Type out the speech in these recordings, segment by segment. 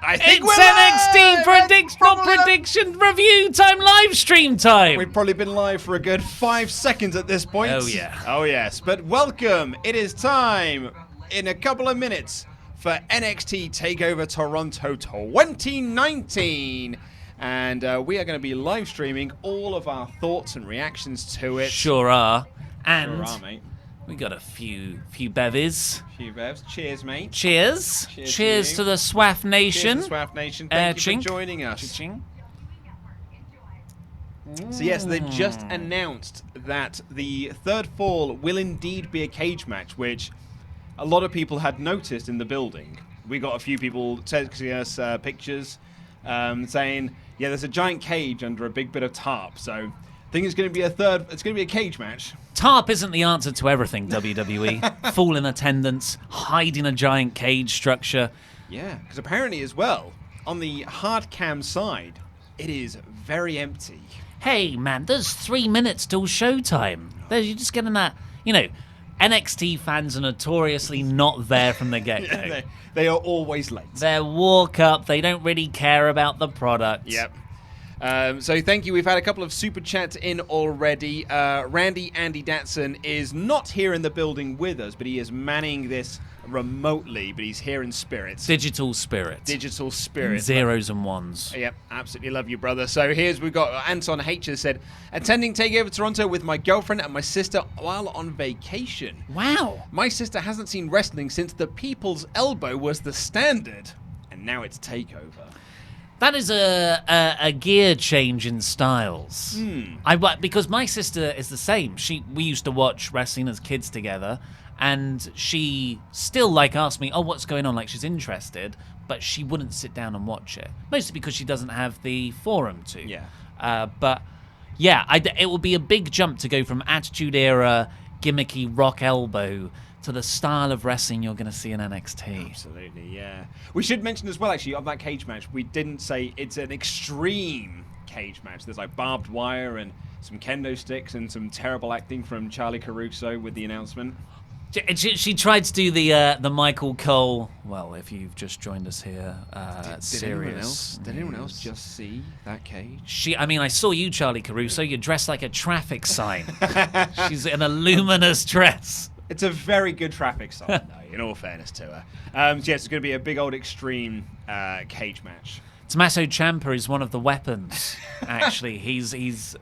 I think it's NXT prediction review time, live stream time. We've probably been live for a good 5 seconds at this point. Oh, yeah. Oh, yes. But welcome. It is time in a couple of minutes for NXT TakeOver Toronto 2019. And we are going to be live streaming all of our thoughts and reactions to it. Sure are. And Sure are, mate. we got a few bevies. Few bevs. Cheers, mate. Cheers. Cheers to the SWAF Nation. Cheers to SWAF Nation. Thank you for joining us. Ching. So yes, they've just announced that the third fall will indeed be a cage match, which a lot of people had noticed in the building. We got a few people texting us pictures saying, yeah, there's a giant cage under a big bit of tarp. So I think it's going to be it's going to be a cage match. Tarp isn't the answer to everything, WWE. Full in attendance, hiding a giant cage structure. Yeah, because apparently as well, on the hard cam side, it is very empty. Hey, man, there's 3 minutes till showtime. You're just getting that, NXT fans are notoriously not there from the get-go. They are always late. They're walk up. They don't really care about the product. Yep. So thank you. We've had a couple of super chats in already. Andy Datson is not here in the building with us, but he is manning this remotely, but he's here in spirit. Digital spirit. Digital spirit. Zeros and ones. Yep, absolutely love you, brother. So we've got Anton H. has said, attending TakeOver Toronto with my girlfriend and my sister while on vacation. Wow. My sister hasn't seen wrestling since the People's Elbow was the standard, and now it's TakeOver. That is a gear change in styles. Because my sister is the same. We used to watch wrestling as kids together, and she still asked me, "Oh, what's going on?" Like she's interested, but she wouldn't sit down and watch it. Mostly because she doesn't have the forum to. Yeah. But yeah, it will be a big jump to go from Attitude Era gimmicky rock elbow to the style of wrestling you're going to see in NXT. Absolutely, yeah. We should mention as well, actually, of that cage match, we didn't say it's an extreme cage match. There's barbed wire and some kendo sticks and some terrible acting from Charlie Caruso with the announcement. She tried to do the Michael Cole, well, if you've just joined us here, serious. Did anyone else just see that cage? I saw you, Charlie Caruso. You're dressed like a traffic sign. She's in a luminous dress. It's a very good traffic sign, though, in all fairness to her. Yes, it's going to be a big old extreme cage match. Tommaso Ciampa is one of the weapons, actually. He's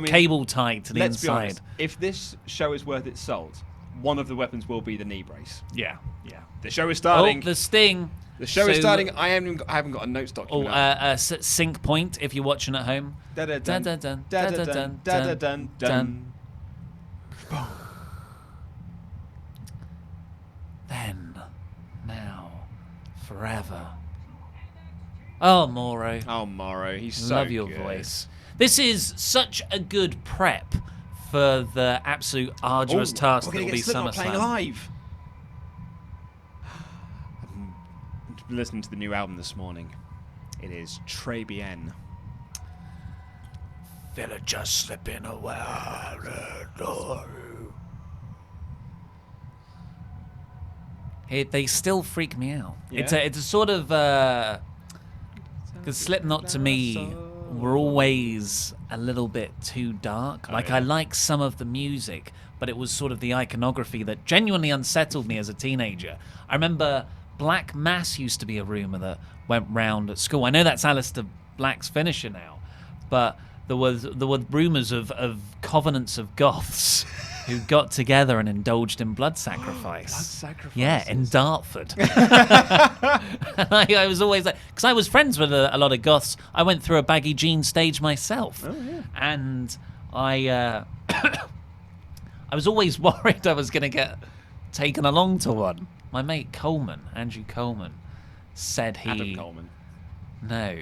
cable tied to the let's inside. Be honest, if this show is worth its salt, one of the weapons will be the knee brace. Yeah. The show is starting. Oh, the Sting. The show is starting. I haven't got a notes document. Sync point if you're watching at home. Then, now, forever. Oh, Mauro. Oh, Mauro. He's so Love your good. voice. This is such a good prep for the absolute arduous task that will be SummerSlam. Playing live. I've been listening to the new album this morning. It is Très Bien. Villager slipping away. They still freak me out. Yeah? It's a sort of because Slipknot to me were always a little bit too dark. I like some of the music, but it was sort of the iconography that genuinely unsettled me as a teenager. I remember Black Mass used to be a rumor that went round at school. I know that's Aleister Black's finisher now, but there were rumors of covenants of goths who got together and indulged in blood sacrifice. Blood sacrifice. Yeah, in Dartford. And I was always because I was friends with a lot of goths. I went through a baggy jeans stage myself. Oh, yeah. And I was always worried I was going to get taken along to one. My mate Andrew Coleman, said he... Adam Coleman. No.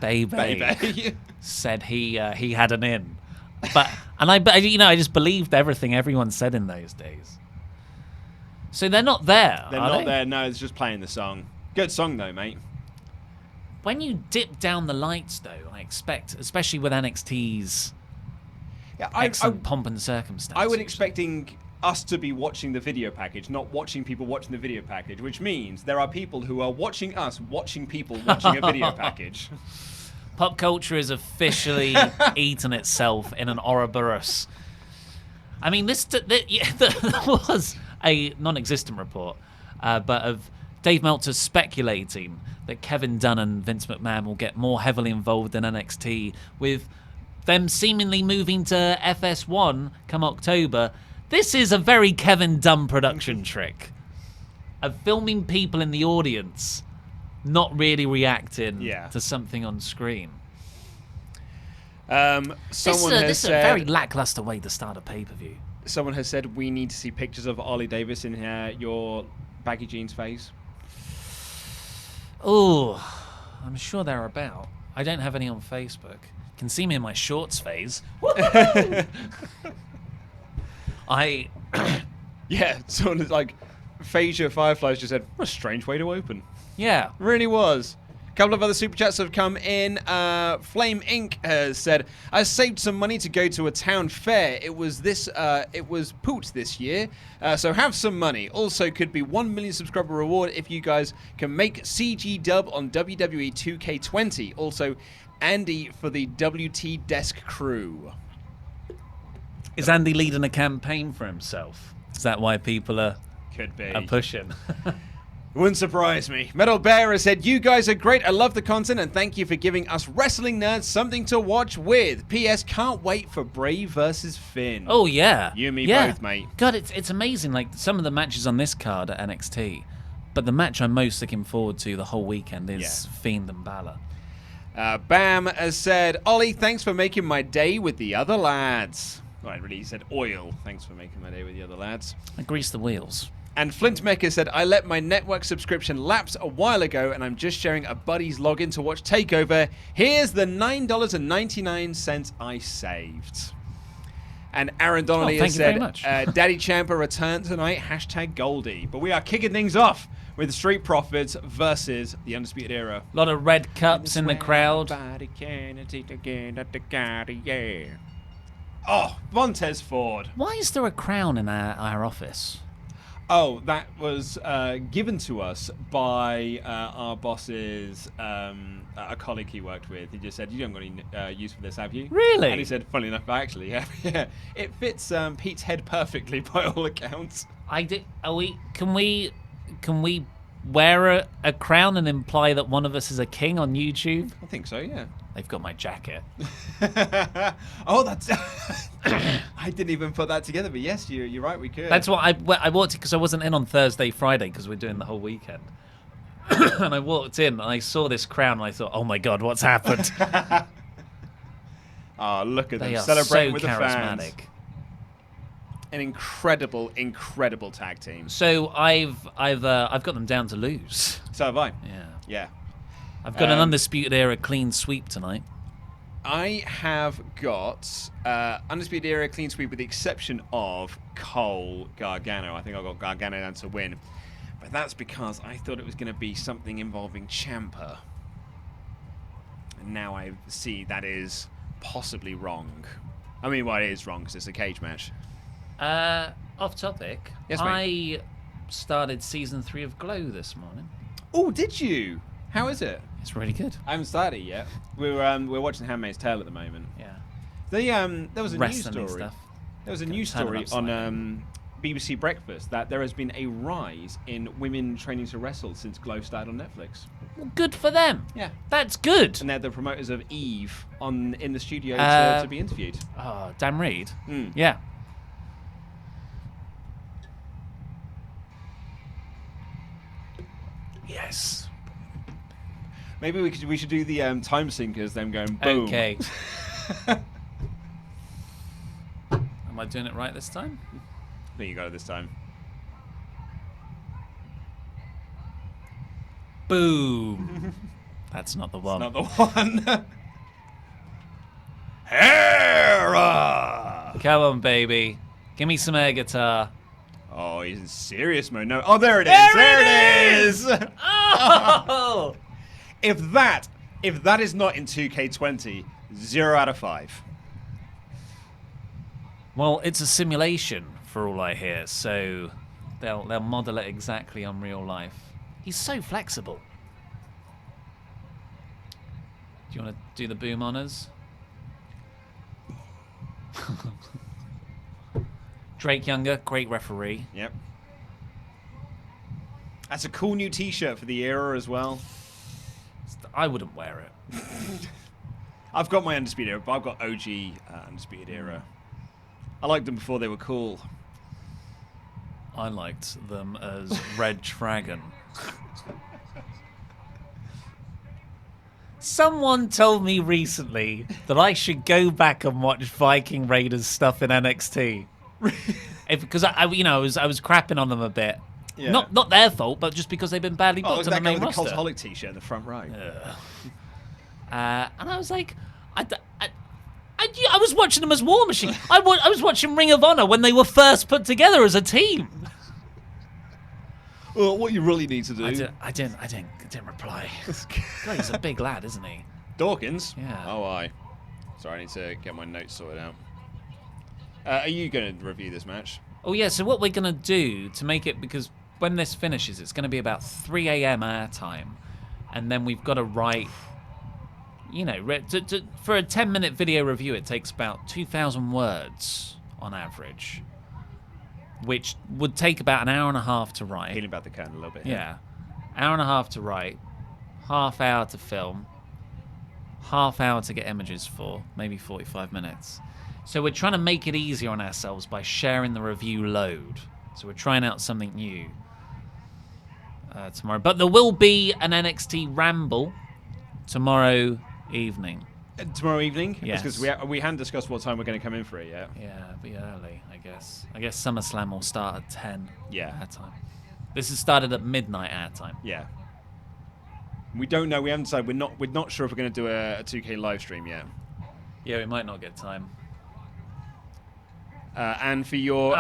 Baby. Said he had an in. I just believed everything everyone said in those days. So they're not there. They're not there. No, it's just playing the song. Good song though, mate. When you dip down the lights, though, I expect, especially with NXT's excellent pomp and circumstance. I was expecting us to be watching the video package, not watching people watching the video package, which means there are people who are watching us watching people watching a video package. Pop culture is officially eaten itself in an Ouroboros. I mean, there was a non-existent report, but of Dave Meltzer speculating that Kevin Dunn and Vince McMahon will get more heavily involved in NXT, with them seemingly moving to FS1 come October. This is a very Kevin Dunn production trick of filming people in the audience not really reacting to something on screen. This is a very lackluster way to start a pay-per-view. Someone has said we need to see pictures of Ollie Davis in your baggy jeans phase. Oh, I'm sure they're about. I don't have any on Facebook. You can see me in my shorts phase. Yeah, someone is like, Phasia Fireflies just said, what a strange way to open. Yeah. Really was. A couple of other super chats have come in. Flame Inc. has said, I saved some money to go to a town fair. It was Poot this year, so have some money. Also could be 1 million subscriber reward if you guys can make CG dub on WWE 2K20. Also, Andy for the WT Desk crew. Is Andy leading a campaign for himself? Is that why people are pushing? Wouldn't surprise me. Metal Bear has said, you guys are great. I love the content and thank you for giving us wrestling nerds something to watch with. P.S. Can't wait for Bray versus Finn. Oh, yeah. You and me both, mate. God, it's amazing. Like, some of the matches on this card at NXT, but the match I'm most looking forward to the whole weekend is Fiend and Balor. Bam has said, Ollie, thanks for making my day with the other lads. Right, really, he said oil. Thanks for making my day with the other lads. I grease the wheels. And Flint Mecha said, I let my network subscription lapse a while ago, and I'm just sharing a buddy's login to watch TakeOver. Here's the $9.99 I saved. And Aaron Donnelly has said, Daddy Ciampa returned tonight, #Goldie. But we are kicking things off with Street Profits versus the Undisputed Era. A lot of red cups in the crowd. Oh, Montez Ford. Why is there a crown in our office? Oh, that was given to us by our boss's, a colleague he worked with. He just said, you haven't got any use for this, have you? Really? And he said, funny enough, actually, yeah. It fits Pete's head perfectly by all accounts. Can we wear a crown and imply that one of us is a king on YouTube? I think so, yeah. They've got my jacket. Oh, that's... I didn't even put that together, but yes, you're right, we could. That's what I walked in because I wasn't in on Thursday, Friday, because we're doing the whole weekend. And I walked in and I saw this crown and I thought, oh my God, what's happened? Oh, look at them They are celebrating so with the charismatic. fans. An incredible, incredible tag team. So I've got them down to lose. So have I. Yeah. I've got an Undisputed Era clean sweep tonight. I have got Undisputed Era clean sweep with the exception of Cole Gargano. I think I got Gargano down to win. But that's because I thought it was going to be something involving Ciampa. And now I see that is possibly wrong. I mean, well, it is wrong because it's a cage match. Off topic. Yes, mate. I started season 3 of Glow this morning. Oh, did you? How is it? It's really good. I haven't started it yet. We're watching Handmaid's Tale at the moment. Yeah. There was a news story. Stuff. There was a news story on BBC Breakfast that there has been a rise in women training to wrestle since Glow started on Netflix. Well, good for them. Yeah. That's good. And they're the promoters of Eve in the studio to be interviewed. Oh, Dan Reed. Mm. Yeah. Yes. Maybe we should do the time sinkers, them going boom. Okay. Am I doing it right this time? I think you got it this time. Boom. That's not the one. Not the one. Hera! Come on, baby. Give me some air guitar. Oh, he's in serious mode. No. Oh, there it is. There it is. Oh! If that is not in 2K20, 0 out of 5. Well, it's a simulation for all I hear, so they'll model it exactly on real life. He's so flexible. Do you want to do the boom honors? Drake Younger, great referee. Yep. That's a cool new T-shirt for the era as well. I wouldn't wear it. I've got my Undisputed Era, but I've got OG Undisputed Era. I liked them before they were cool. I liked them as Red Dragon. Someone told me recently that I should go back and watch Viking Raiders stuff in NXT. Because I was crapping on them a bit. Yeah. Not their fault, but just because they've been badly booked on the main roster. With the Cultaholic T-shirt in the front right. And I was like, I was watching them as War Machine. I was watching Ring of Honor when they were first put together as a team. Well, what you really need to do. I didn't reply. God, he's a big lad, isn't he? Dawkins? Yeah. Oh, aye. Sorry, I need to get my notes sorted out. Are you going to review this match? Oh, yeah, so what we're going to do to make it, because when this finishes, it's going to be about 3 a.m. our time, and then we've got to write, for a 10-minute video review, it takes about 2,000 words on average, which would take about an hour and a half to write. Peeling back the curtain a little bit. Yeah. Hour and a half to write, half hour to film, half hour to get images for, maybe 45 minutes. So we're trying to make it easier on ourselves by sharing the review load. So we're trying out something new tomorrow. But there will be an NXT Ramble tomorrow evening. Tomorrow evening? Yes. Because we hadn't discussed what time we're going to come in for it yet. Yeah, it'll be early, I guess. I guess SummerSlam will start at 10 our time. This has started at midnight our time. Yeah. We don't know. We haven't decided. We're not sure if we're going to do a 2K live stream yet. Yeah, we might not get time. And for your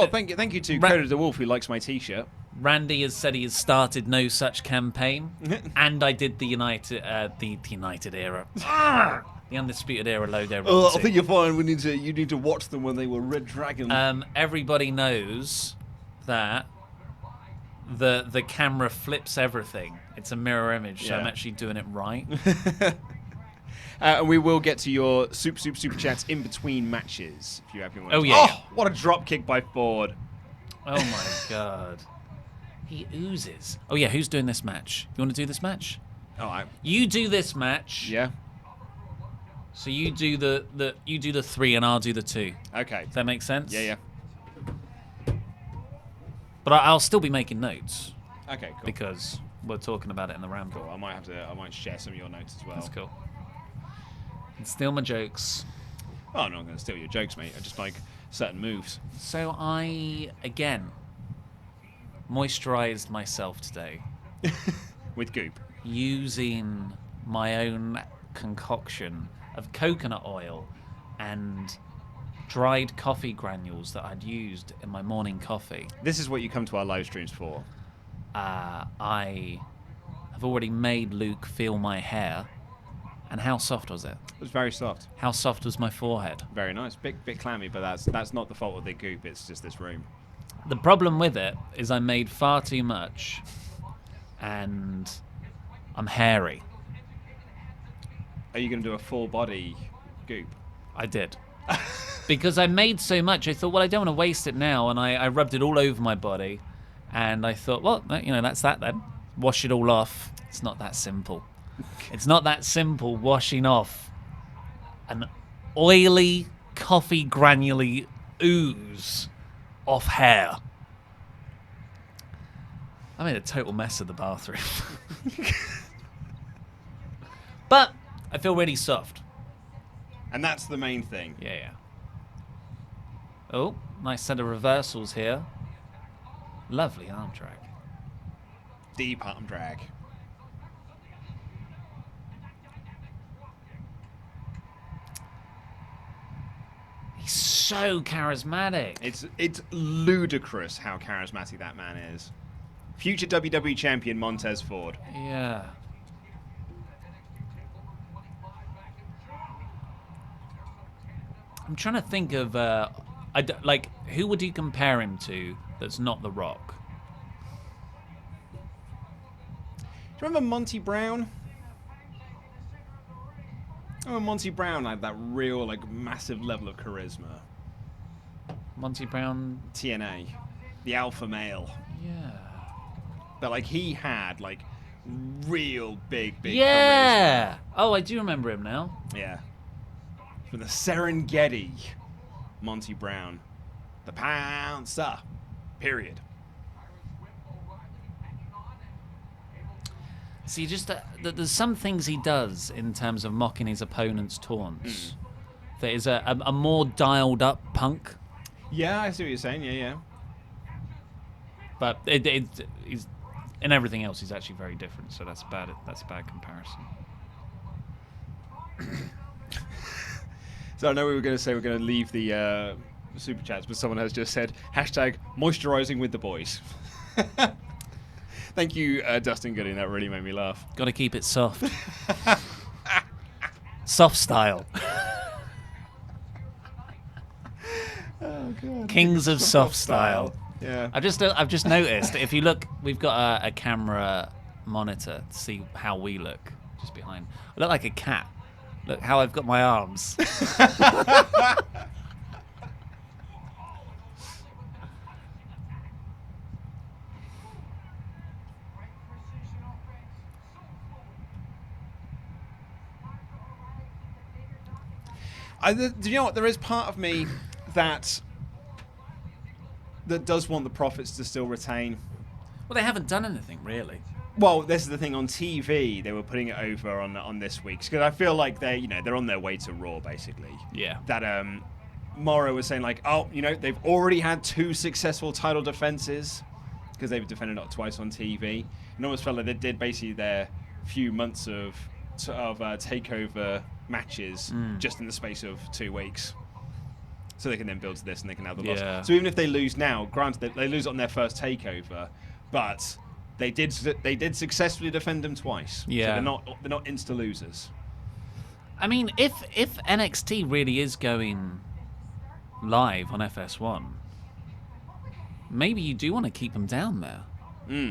thank you to Coda the Wolf who likes my T-shirt. Randy has said he has started no such campaign, and I did the United Era, the Undisputed Era logo. I think you're fine. You need to watch them when they were Red Dragon. Everybody knows that the camera flips everything. It's a mirror image, so I'm actually doing it right. And we will get to your super chats in between matches if you have one. Oh yeah. Oh, what a drop kick by Ford. Oh my god. He oozes. Oh yeah, who's doing this match? You want to do this match? All right. You do this match. Yeah. So you do the 3 and I'll do the 2. Okay. Does that make sense? Yeah. But I'll still be making notes. Okay, cool. Because we're talking about it in the Ramble. Cool. I might share some of your notes as well. That's cool. And steal my jokes. Oh, I'm not going to steal your jokes, mate. I just like certain moves. So I, again, moisturized myself today. With goop. Using my own concoction of coconut oil and dried coffee granules that I'd used in my morning coffee. This is what you come to our live streams for. I have already made Luke feel my hair. And how soft was it? It was very soft. How soft was my forehead? Very nice. Bit clammy, but that's not the fault of the goop. It's just this room. The problem with it is I made far too much, and I'm hairy. Are you going to do a full body goop? I did. Because I made so much, I thought, well, I don't want to waste it now, and I rubbed it all over my body, and I thought, well, that's that then. Wash it all off. It's not that simple. It's not that simple washing off an oily, coffee granular ooze off hair. I made a total mess of the bathroom. But I feel really soft. And that's the main thing. Yeah. Oh, nice set of reversals here. Lovely arm drag. Deep arm drag. He's so charismatic. It's ludicrous how charismatic that man is. Future WWE champion Montez Ford. Yeah. I'm trying to think of like, who would you compare him to that's not The Rock? Do you remember Monty Brown? Oh, Monty Brown had that real, like, massive level of charisma. Monty Brown? TNA. The alpha male. Yeah. But, like, he had, like, real big yeah! charisma. Oh, I do remember him now. Yeah. From the Serengeti, Monty Brown. The Pouncer. Period. See, just there's some things he does in terms of mocking his opponent's taunts that is a more dialed up punk. Yeah, I see what you're saying. Yeah. But he's in everything else. He's actually very different. So that's bad. That's a bad comparison. So I know we were going to say we're going to leave the super chats, but someone has just said hashtag moisturizing with the boys. Thank you, Dustin Gooding. That really made me laugh. Got to keep it soft. Soft style. Oh God. Kings of soft style. Yeah. I've just noticed. If you look, we've got a camera monitor to see how we look just behind. I look like a cat. Look how I've got my arms. Do you know what? There is part of me that does want the Profits to still retain. Well, they haven't done anything really. Well, this is the thing. On TV, they were putting it over on this week's because I feel like they're on their way to Raw basically. Yeah. That Morrow was saying like, oh, they've already had 2 successful title defenses because they've defended it twice on TV. And almost felt like they did basically their few months of takeover matches just in the space of 2 weeks. So they can then build to this and they can have the loss. So even if they lose now, granted they lose it on their first takeover, but they did successfully defend them twice. Yeah. So they're not insta losers. I mean, if NXT really is going live on FS1, maybe you do want to keep them down there.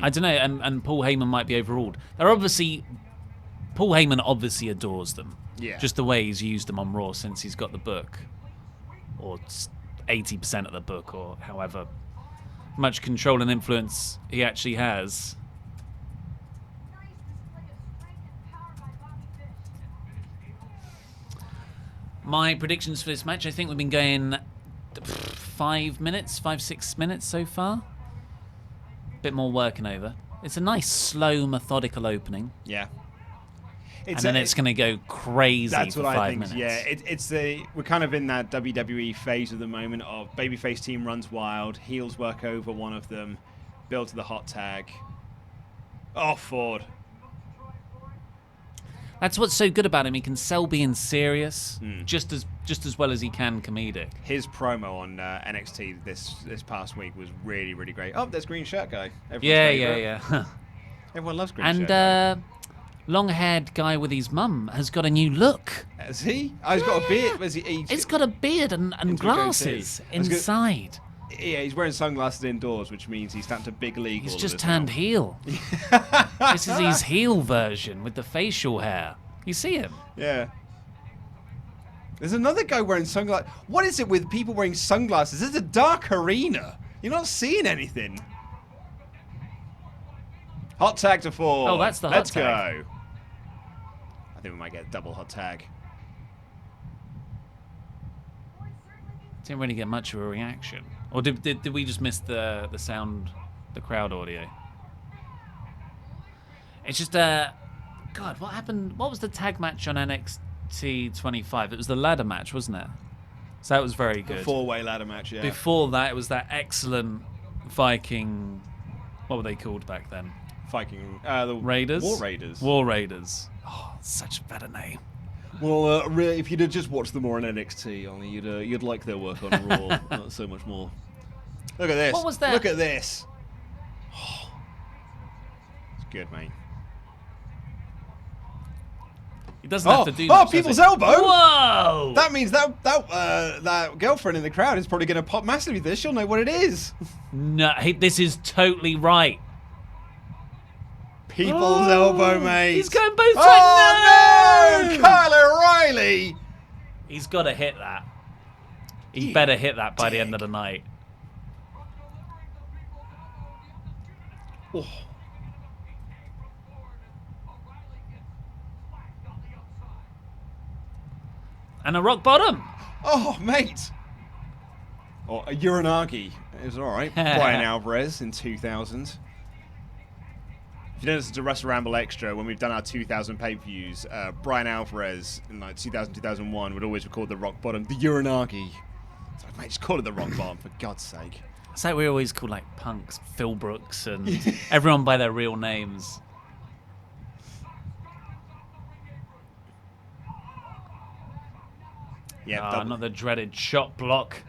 I don't know, and Paul Heyman might be overruled. Paul Heyman obviously adores them. Yeah. Just the way he's used them on Raw since he's got the book. Or 80% of the book, or however much control and influence he actually has. My predictions for this match, I think we've been going 5, 6 minutes so far. Bit more working over. It's a nice, slow, methodical opening. Yeah. And then it's going to go crazy for 5 minutes. Yeah, we're kind of in that WWE phase at the moment of babyface team runs wild, heels work over one of them, build to the hot tag. Oh, Ford. That's what's so good about him. He can sell being serious just as well as he can comedic. His promo on NXT this past week was really, really great. Oh, there's Green Shirt Guy. Yeah. Everyone loves Green Shirt Guy. Long-haired guy with his mum has got a new look. Has he? Oh, he's got a beard. He's got a beard and glasses inside. Yeah, he's wearing sunglasses indoors, which means he's starting to big league. He's just turned heel. This is his heel version with the facial hair. You see him? Yeah. There's another guy wearing sunglasses. What is it with people wearing sunglasses? It's a dark arena. You're not seeing anything. Hot tag to 4. Oh, that's the hot tag. Let's go. I think we might get a double hot tag. Didn't really get much of a reaction. Or did we just miss the sound, the crowd audio? It's just, God, what happened? What was the tag match on NXT 25? It was the ladder match, wasn't it? So that was very good. The 4-way ladder match, yeah. Before that, it was that excellent Viking, what were they called back then? Viking, the Raiders? War Raiders. War Raiders. Oh, such a better name. Well, really, if you'd have just watched them more on NXT, only you'd like their work on Raw, not so much more. Look at this. What was that? Look at this. Oh, it's good, mate. He doesn't have to do much. People's elbow! Whoa! That means that girlfriend in the crowd is probably going to pop massively this. She'll know what it is. No, this is totally right. People's elbow, mate. He's going both sides. Oh, no! Kyle O'Reilly! He's got to hit that. He better hit that by the end of the night. Oh. And a rock bottom. Oh, mate. Or a Uranagi. It was all right. Brian Alvarez in 2000. If you don't listen to WrestleRamble Extra, when we've done our 2000 pay-per-views, Brian Alvarez in like 2000, 2001 would always record the rock bottom, the Uranagi. It's like, mate, just call it the rock bottom, for God's sake. It's like we always call like punks Phil Brooks and everyone by their real names. Yeah, another dreaded shot block.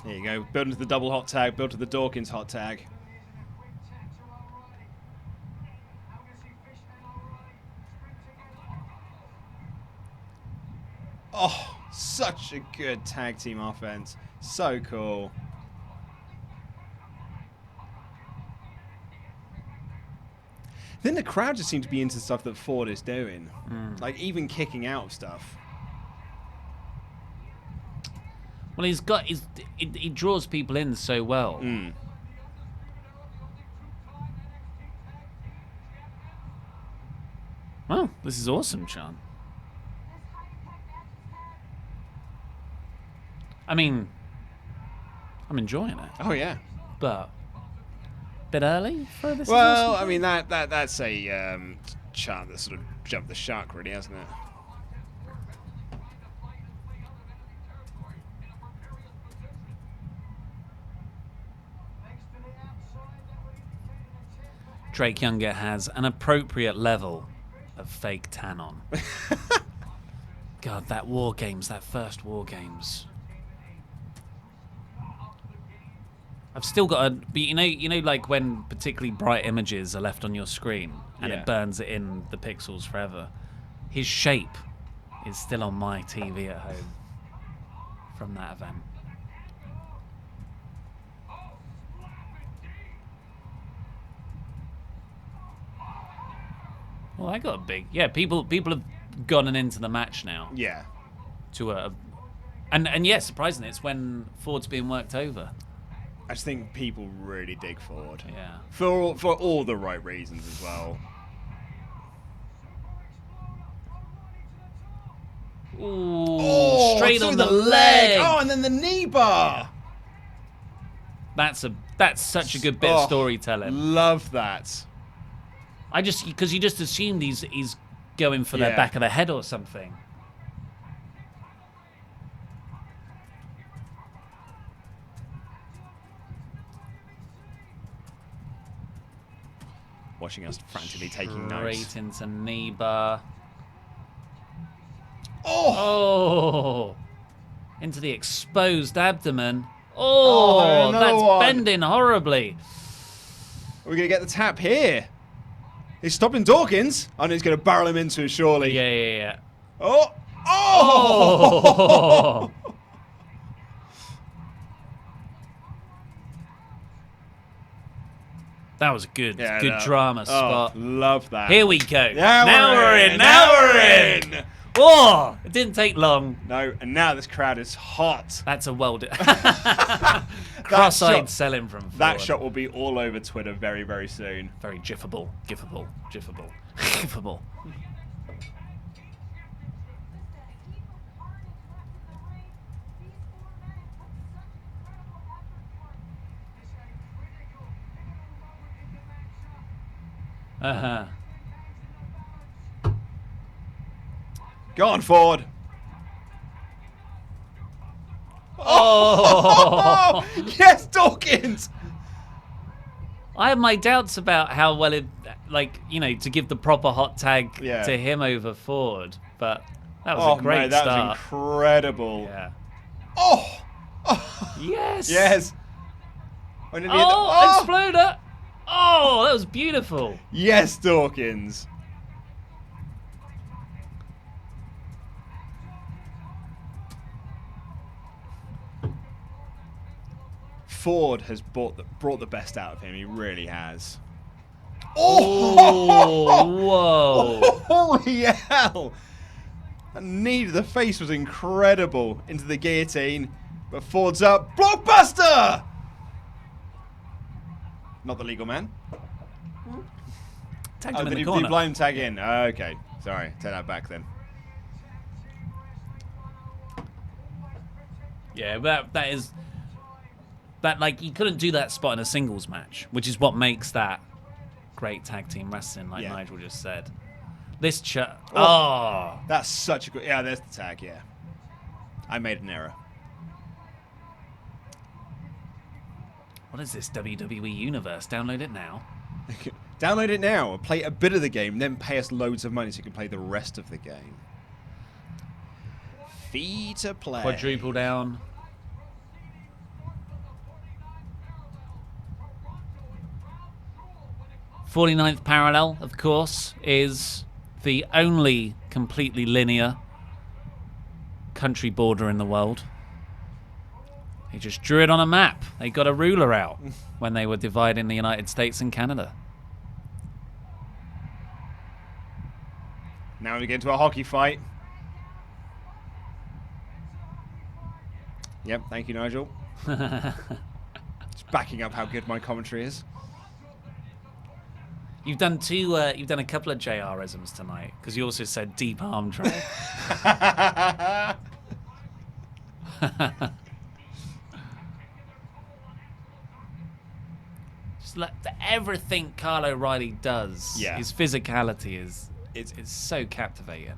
There you go. Build into the double hot tag, build to the Dawkins hot tag. Oh, such a good tag team offense. So cool. Then the crowd just seemed to be into stuff that Ford is doing. Like even kicking out of stuff. Well, he draws people in so well. Well, this is awesome, Sean. I mean, I'm enjoying it. Oh yeah. But bit early for this. Well, I mean that's a chant that sort of jumped the shark, really, hasn't it? Drake Younger has an appropriate level of fake tan on. God, that War Games, that first War Games. I've still got but you know, like when particularly bright images are left on your screen and it burns it in the pixels forever. His shape is still on my TV at home from that event. Well, I got a big people have gone into the match now. Yeah. To and yeah, surprisingly, it's when Ford's being worked over. I just think people really dig Ford. Yeah. For all the right reasons as well. Ooh, straight on the leg. Oh, and then the knee bar. That's such a good bit of storytelling. Love that. Because you just assumed he's going for the back of the head or something. Watching us frantically taking notes. Straight into knee bar. Oh! Into the exposed abdomen. Oh, that's bending horribly. Are we going to get the tap here? He's stopping Dawkins. Oh, and he's going to barrel him into it, surely. Yeah. Oh! Oh! That was a good drama spot. Love that. Here we go. Now we're in. Now we're in. Oh, it didn't take long. No, and now this crowd is hot. That's a cross-eyed selling from Ford. That shot will be all over Twitter very, very soon. Very gifable. Go on, Ford. Oh! Yes, Dawkins! I have my doubts about how well it, to give the proper hot tag to him over Ford, but that was a great start. That was incredible. Yeah. Oh! Yes! Yes! Exploder! Oh, that was beautiful. Yes, Dawkins. Ford has brought the best out of him. He really has. Oh, whoa. Holy hell! The knee to the face was incredible into the guillotine. But Ford's up. Blockbuster! Not the legal man. Tagged him in did the he corner. blind tag in? Okay. Sorry. Take that back then. Yeah, that is... That, like, you couldn't do that spot in a singles match, which is what makes that great tag team wrestling, like Nigel just said. This Oh! That's such a good... Yeah, there's the tag, yeah. I made an error. What is this WWE Universe? Download it now. Download it now, play a bit of the game, then pay us loads of money so you can play the rest of the game. Fee to play. Quadruple down. '49th parallel, of course, is the only completely linear country border in the world. They just drew it on a map. They got a ruler out when they were dividing the United States and Canada. Now we get into a hockey fight. Yep, thank you, Nigel. Just backing up how good my commentary is. You've done you've done a couple of JR-isms tonight, because you also said deep arm drag. Just like everything Kyle O'Reilly does, his physicality is it's so captivating.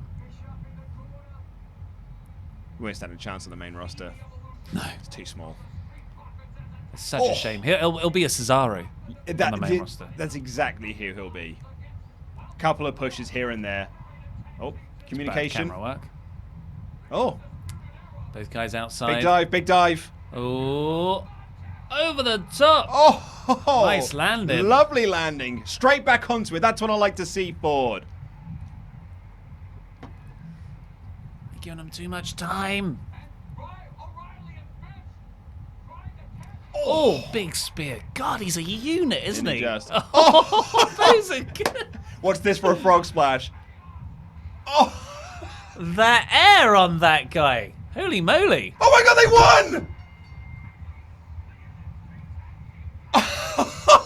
We won't stand a chance on the main roster. No, it's too small. It's such a shame. He'll be a Cesaro on the main roster. That's exactly who he'll be. Couple of pushes here and there. Oh, communication. Camera work. Oh, both guys outside. Big dive, big dive. Oh, over the top. Oh, nice landing. Lovely landing. Straight back onto it. That's what I like to see, Ford. You're giving him too much time. Oh, big spear. God, he's a unit, isn't he? Oh, those are good. What's this for a frog splash? Oh, that air on that guy. Holy moly. Oh my God, they won!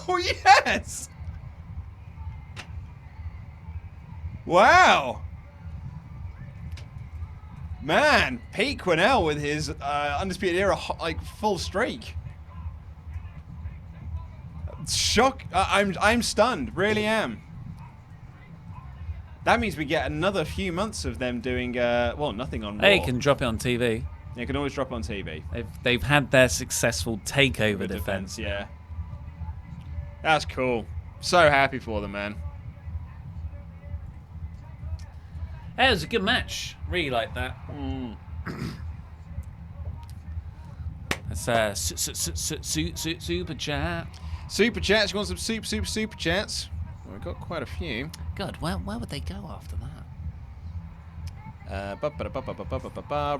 Oh, yes! Wow. Man, Pete Quinnell with his Undisputed Era like full streak. Shock! I'm stunned. Really am. That means we get another few months of them doing well, nothing on Raw. They can drop it on TV. You can always drop it on TV. They've had their successful takeover defense. Yeah. That's cool. So happy for them, man. It was a good match. Really like that. That's super chat. Super chats. You want some super chats? Well, we've got quite a few. God, where would they go after that?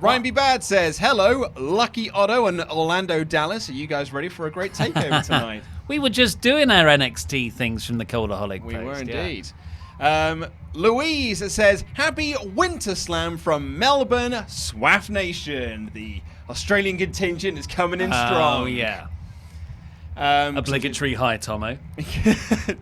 Ryan B. Bad says, hello, Lucky Otto and Orlando Dallas. Are you guys ready for a great takeover tonight? We were just doing our NXT things from the Coldaholic We post, were indeed. Louise says, happy Winter Slam from Melbourne, Swaff Nation. The Australian contingent is coming in strong. Oh, yeah. Obligatory hi, Tomo.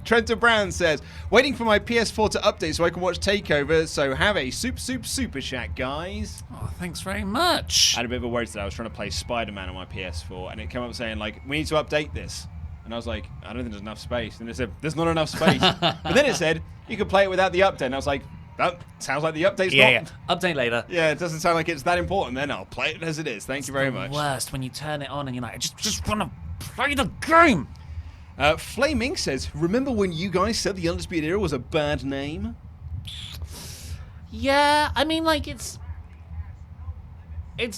Trenta Brown says, waiting for my PS4 to update so I can watch TakeOver, so have a super chat, guys. Oh, thanks very much. I had a bit of a worry today. I was trying to play Spider-Man on my PS4, and it came up saying, like, we need to update this. And I was like, I don't think there's enough space. And it said, there's not enough space. But then it said, you could play it without the update. And I was like, that sounds like the update's not. Yeah, update later. Yeah, it doesn't sound like it's that important. Then I'll play it as it is. Thank you very much. Worst when you turn it on and you're like, I just want to play the game. Flaming says, remember when you guys said the Undisputed Era was a bad name? Yeah, I mean, like, it's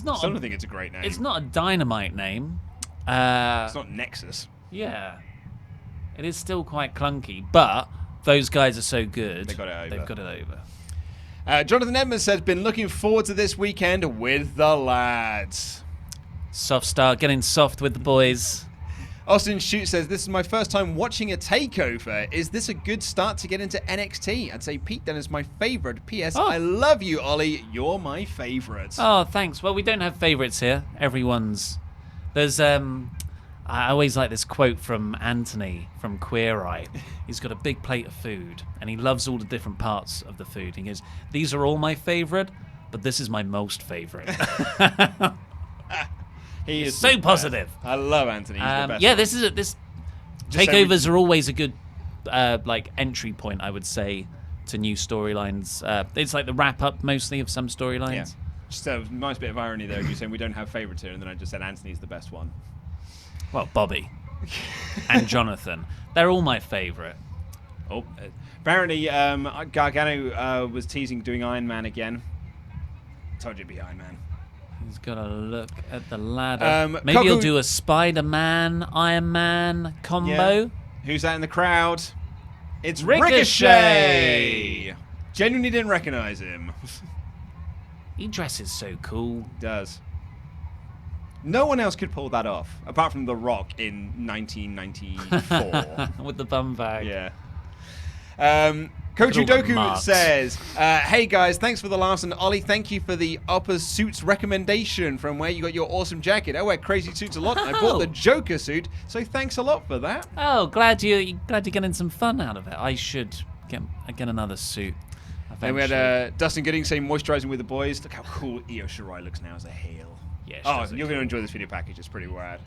not. Some think it's a great name. It's not a dynamite name. It's not Nexus. Yeah. It is still quite clunky, but those guys are so good. They got it over. They've got it over. Jonathan Edmonds says, been looking forward to this weekend with the lads. Soft start, getting soft with the boys. Austin Shoot says, this is my first time watching a takeover. Is this a good start to get into NXT? I'd say Pete Dunne is my favorite. P.S. I love you, Ollie. You're my favorite. Oh, thanks. Well, we don't have favorites here. Everyone's... There's... I always like this quote from Anthony from Queer Eye. He's got a big plate of food, and he loves all the different parts of the food. He goes, these are all my favorite, but this is my most favorite. He is so positive. I love Anthony. He's the best. Yeah, this takeovers are always a good entry point, I would say, to new storylines. It's like the wrap up mostly of some storylines. Yeah. Just a nice bit of irony there. You're saying we don't have favourites here, and then I just said Anthony's the best one. Well, Bobby and Jonathan, they're all my favourite. Oh, apparently Gargano was teasing doing Iron Man again. Told you it'd be Iron Man. He's got to look at the ladder. Maybe Koku... he'll do a Spider-Man, Iron Man combo. Yeah. Who's that in the crowd? It's Ricochet! Genuinely didn't recognise him. He dresses so cool. He does. No one else could pull that off, apart from The Rock in 1994. With the bum bag. Yeah. Koju Doku says, hey guys, thanks for the laughs, and Ollie, thank you for the Upper Suits recommendation from where you got your awesome jacket. I wear crazy suits a lot, and I bought the Joker suit, so thanks a lot for that. Oh, glad you're getting some fun out of it. I should get another suit. And we had Dustin Gooding saying, moisturising with the boys. Look how cool Io Shirai looks now as a heel. Yeah, you're going to enjoy this video package. It's pretty rad.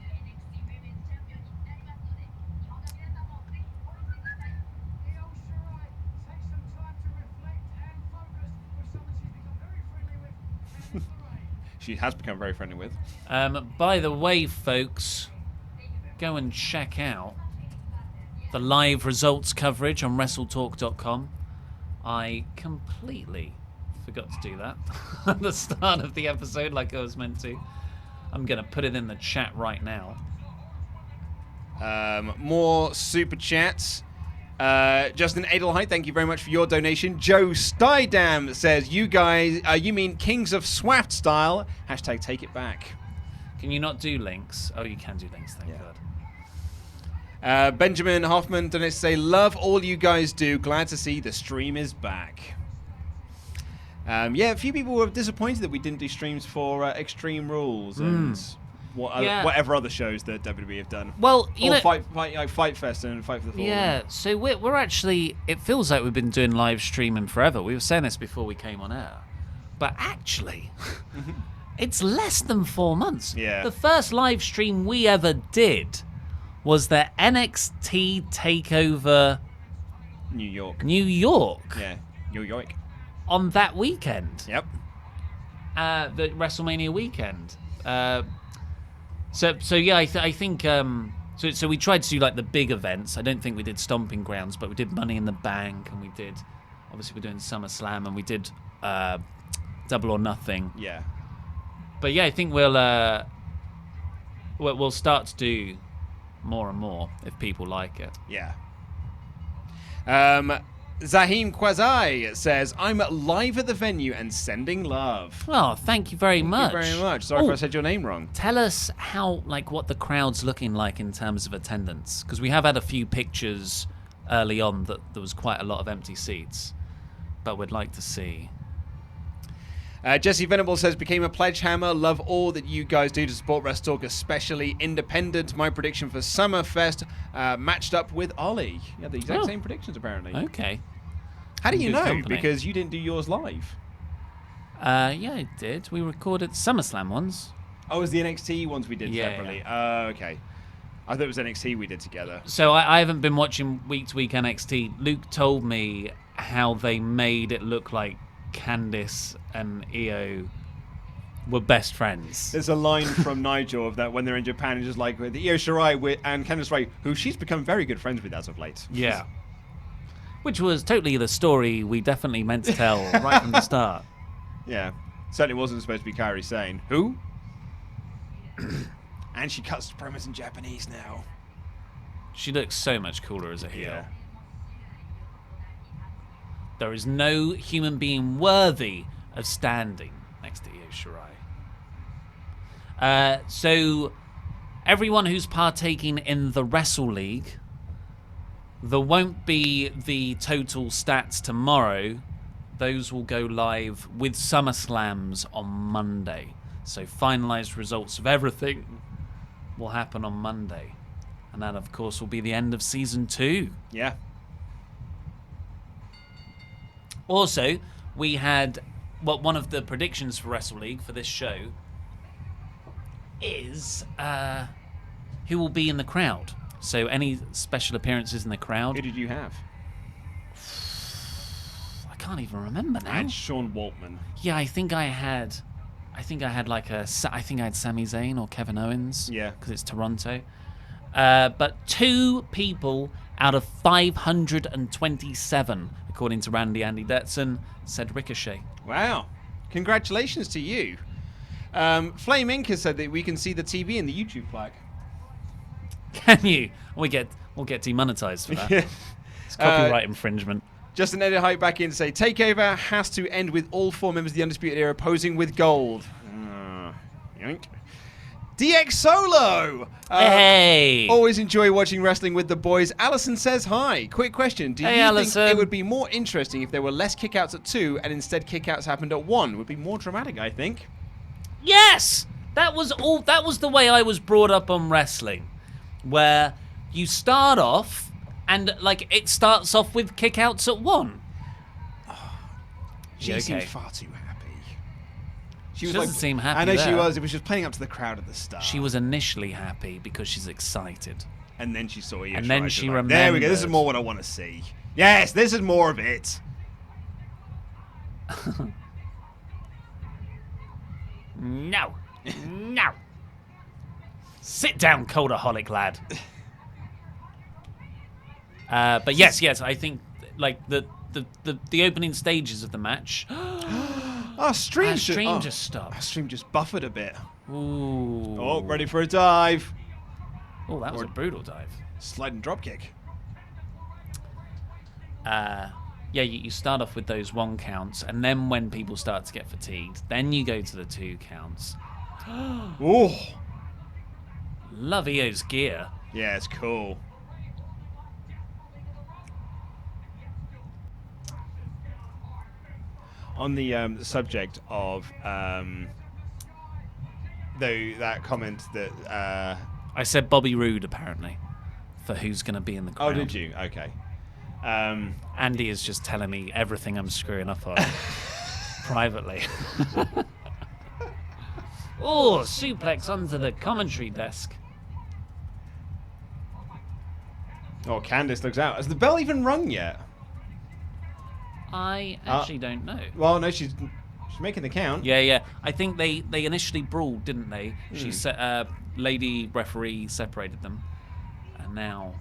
She has become very friendly with. By the way, folks, go and check out the live results coverage on WrestleTalk.com. I completely forgot to do that at the start of the episode like I was meant to. I'm going to put it in the chat right now. More super chats. Justin Adelheid, thank you very much for your donation. Joe Stydam says, you guys, you mean Kings of Swaft style? Hashtag take it back. Can you not do links? Oh, you can do links, thank God. Benjamin Hoffman donates to say, love all you guys do. Glad to see the stream is back. Yeah, a few people were disappointed that we didn't do streams for Extreme Rules and whatever other shows that WWE have done. Well, Fight Fest and Fight for the Fallen. Yeah, so we're actually, it feels like we've been doing live streaming forever. We were saying this before we came on air. But actually, it's less than 4 months. Yeah. The first live stream we ever did was the NXT TakeOver New York. Yeah, New York. On that weekend. Yep. The WrestleMania weekend. So yeah, I think so we tried to do like the big events. I don't think we did Stomping Grounds, but we did Money in the Bank, and we did, obviously we're doing SummerSlam, and we did Double or Nothing. Yeah. But yeah, I think we'll start to do more and more if people like it. Yeah. Zahim Kwazai says, I'm live at the venue and sending love. Oh, thank you very much. Thank you very much. Sorry if I said your name wrong. Tell us what the crowd's looking like in terms of attendance, because we have had a few pictures early on that there was quite a lot of empty seats, but we'd like to see. Jesse Venable says, became a pledge hammer. Love all that you guys do to support WrestleTalk, especially independent. My prediction for Summerfest matched up with Ollie. Yeah, the exact same predictions, apparently. Okay. How do you know? Company. Because you didn't do yours live. Yeah, I did. We recorded SummerSlam ones. Oh, it was the NXT ones we did separately. Yeah. Okay. I thought it was NXT we did together. So I haven't been watching week-to-week NXT. Luke told me how they made it look like Candice and Io were best friends. There's a line from Nigel of that when they're in Japan, it's just like with Io Shirai and Candice Ray, who she's become very good friends with as of late. Yeah. Which was totally the story we definitely meant to tell right from the start. Yeah. Certainly wasn't supposed to be Kairi Sane. Who? And she cuts promos in Japanese now. She looks so much cooler as a heel. Yeah. There is no human being worthy of standing next to Io Shirai. So everyone who's partaking in the Wrestle League, there won't be the total stats tomorrow. Those will go live with SummerSlams on Monday. So finalised results of everything will happen on Monday. And that, of course, will be the end of Season 2. Yeah. Also, we had... Well, one of the predictions for Wrestle League for this show is who will be in the crowd. So any special appearances in the crowd. Who did you have? I can't even remember now. I had Sean Waltman. Yeah, I think I had like I think I had Sami Zayn or Kevin Owens. Yeah. Because it's Toronto. But 2 people out of 527, according to Andy Detson, said Ricochet. Wow. Congratulations to you. Flame Inc. has said that we can see the TV in the YouTube flag. Can you? We'll get demonetized for that. It's copyright infringement. Justin Edit Hype back in to say, TakeOver has to end with all 4 members of the Undisputed Era posing with gold. Yoink. DX Solo! Hey! Always enjoy watching wrestling with the boys. Allison says hi. Quick question. Do you think it would be more interesting if there were less kickouts at 2 and instead kickouts happened at 1? It would be more dramatic, I think. Yes! That was the way I was brought up on wrestling. Where you start off and like it starts off with kickouts at 1. She seems far too happy. She doesn't seem happy. I know there. she was. It was just playing up to the crowd at the start. She was initially happy because she's excited. And then she saw you. And then she remembered. There we go. This is more what I want to see. Yes, this is more of it. No. No. Sit down, Coldaholic lad. But yes, I think like the opening stages of the match. Our stream just stopped. Our stream just buffered a bit. Ooh. Oh, ready for a dive. Oh, that was a brutal dive. Sliding dropkick. Yeah, you start off with those 1 counts, and then when people start to get fatigued, then you go to the 2 counts. Oh. Love Io's gear. Yeah, it's cool. On the subject of that comment that I said Bobby Roode apparently for who's going to be in the crowd. Oh, did you? Okay. Andy is just telling me everything I'm screwing up on privately. Oh, suplex onto the commentary desk. Oh, Candice looks out. Has the bell even rung yet? I actually don't know. Well, no, she's making the count. Yeah. I think they initially brawled, didn't they? She said, lady referee separated them, and now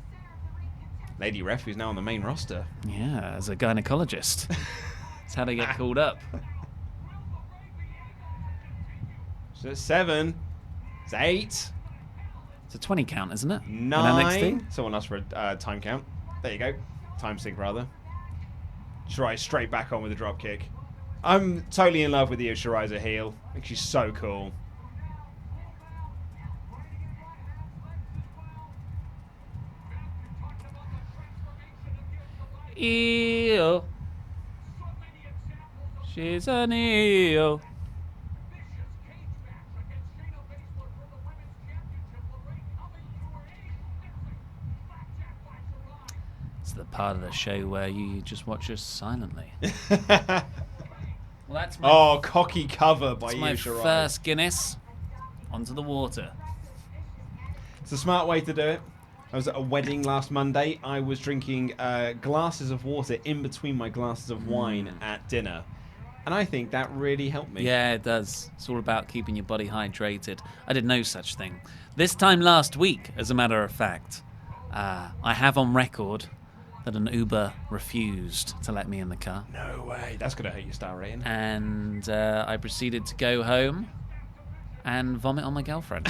Lady Ref, who's now on the main roster. Yeah, as a gynecologist. That's how they get called up. So it's 7. It's 8. It's a 20 count, isn't it? 9. Someone asked for a time count. There you go. Time sync, rather. Shirai straight back on with a drop kick. I'm totally in love with Io Shirai as a heel. I think she's so cool. Io. She's an Io. It's the part of the show where you just watch us silently. Well, that's my cocky cover by that's Io my Shirai. first Guinness onto the water. It's a smart way to do it. I was at a wedding last Monday. I was drinking glasses of water in between my glasses of wine at dinner. And I think that really helped me. Yeah, it does. It's all about keeping your body hydrated. I did no such thing. This time last week, as a matter of fact, I have on record that an Uber refused to let me in the car. No way. That's going to hurt your star rating. And I proceeded to go home and vomit on my girlfriend.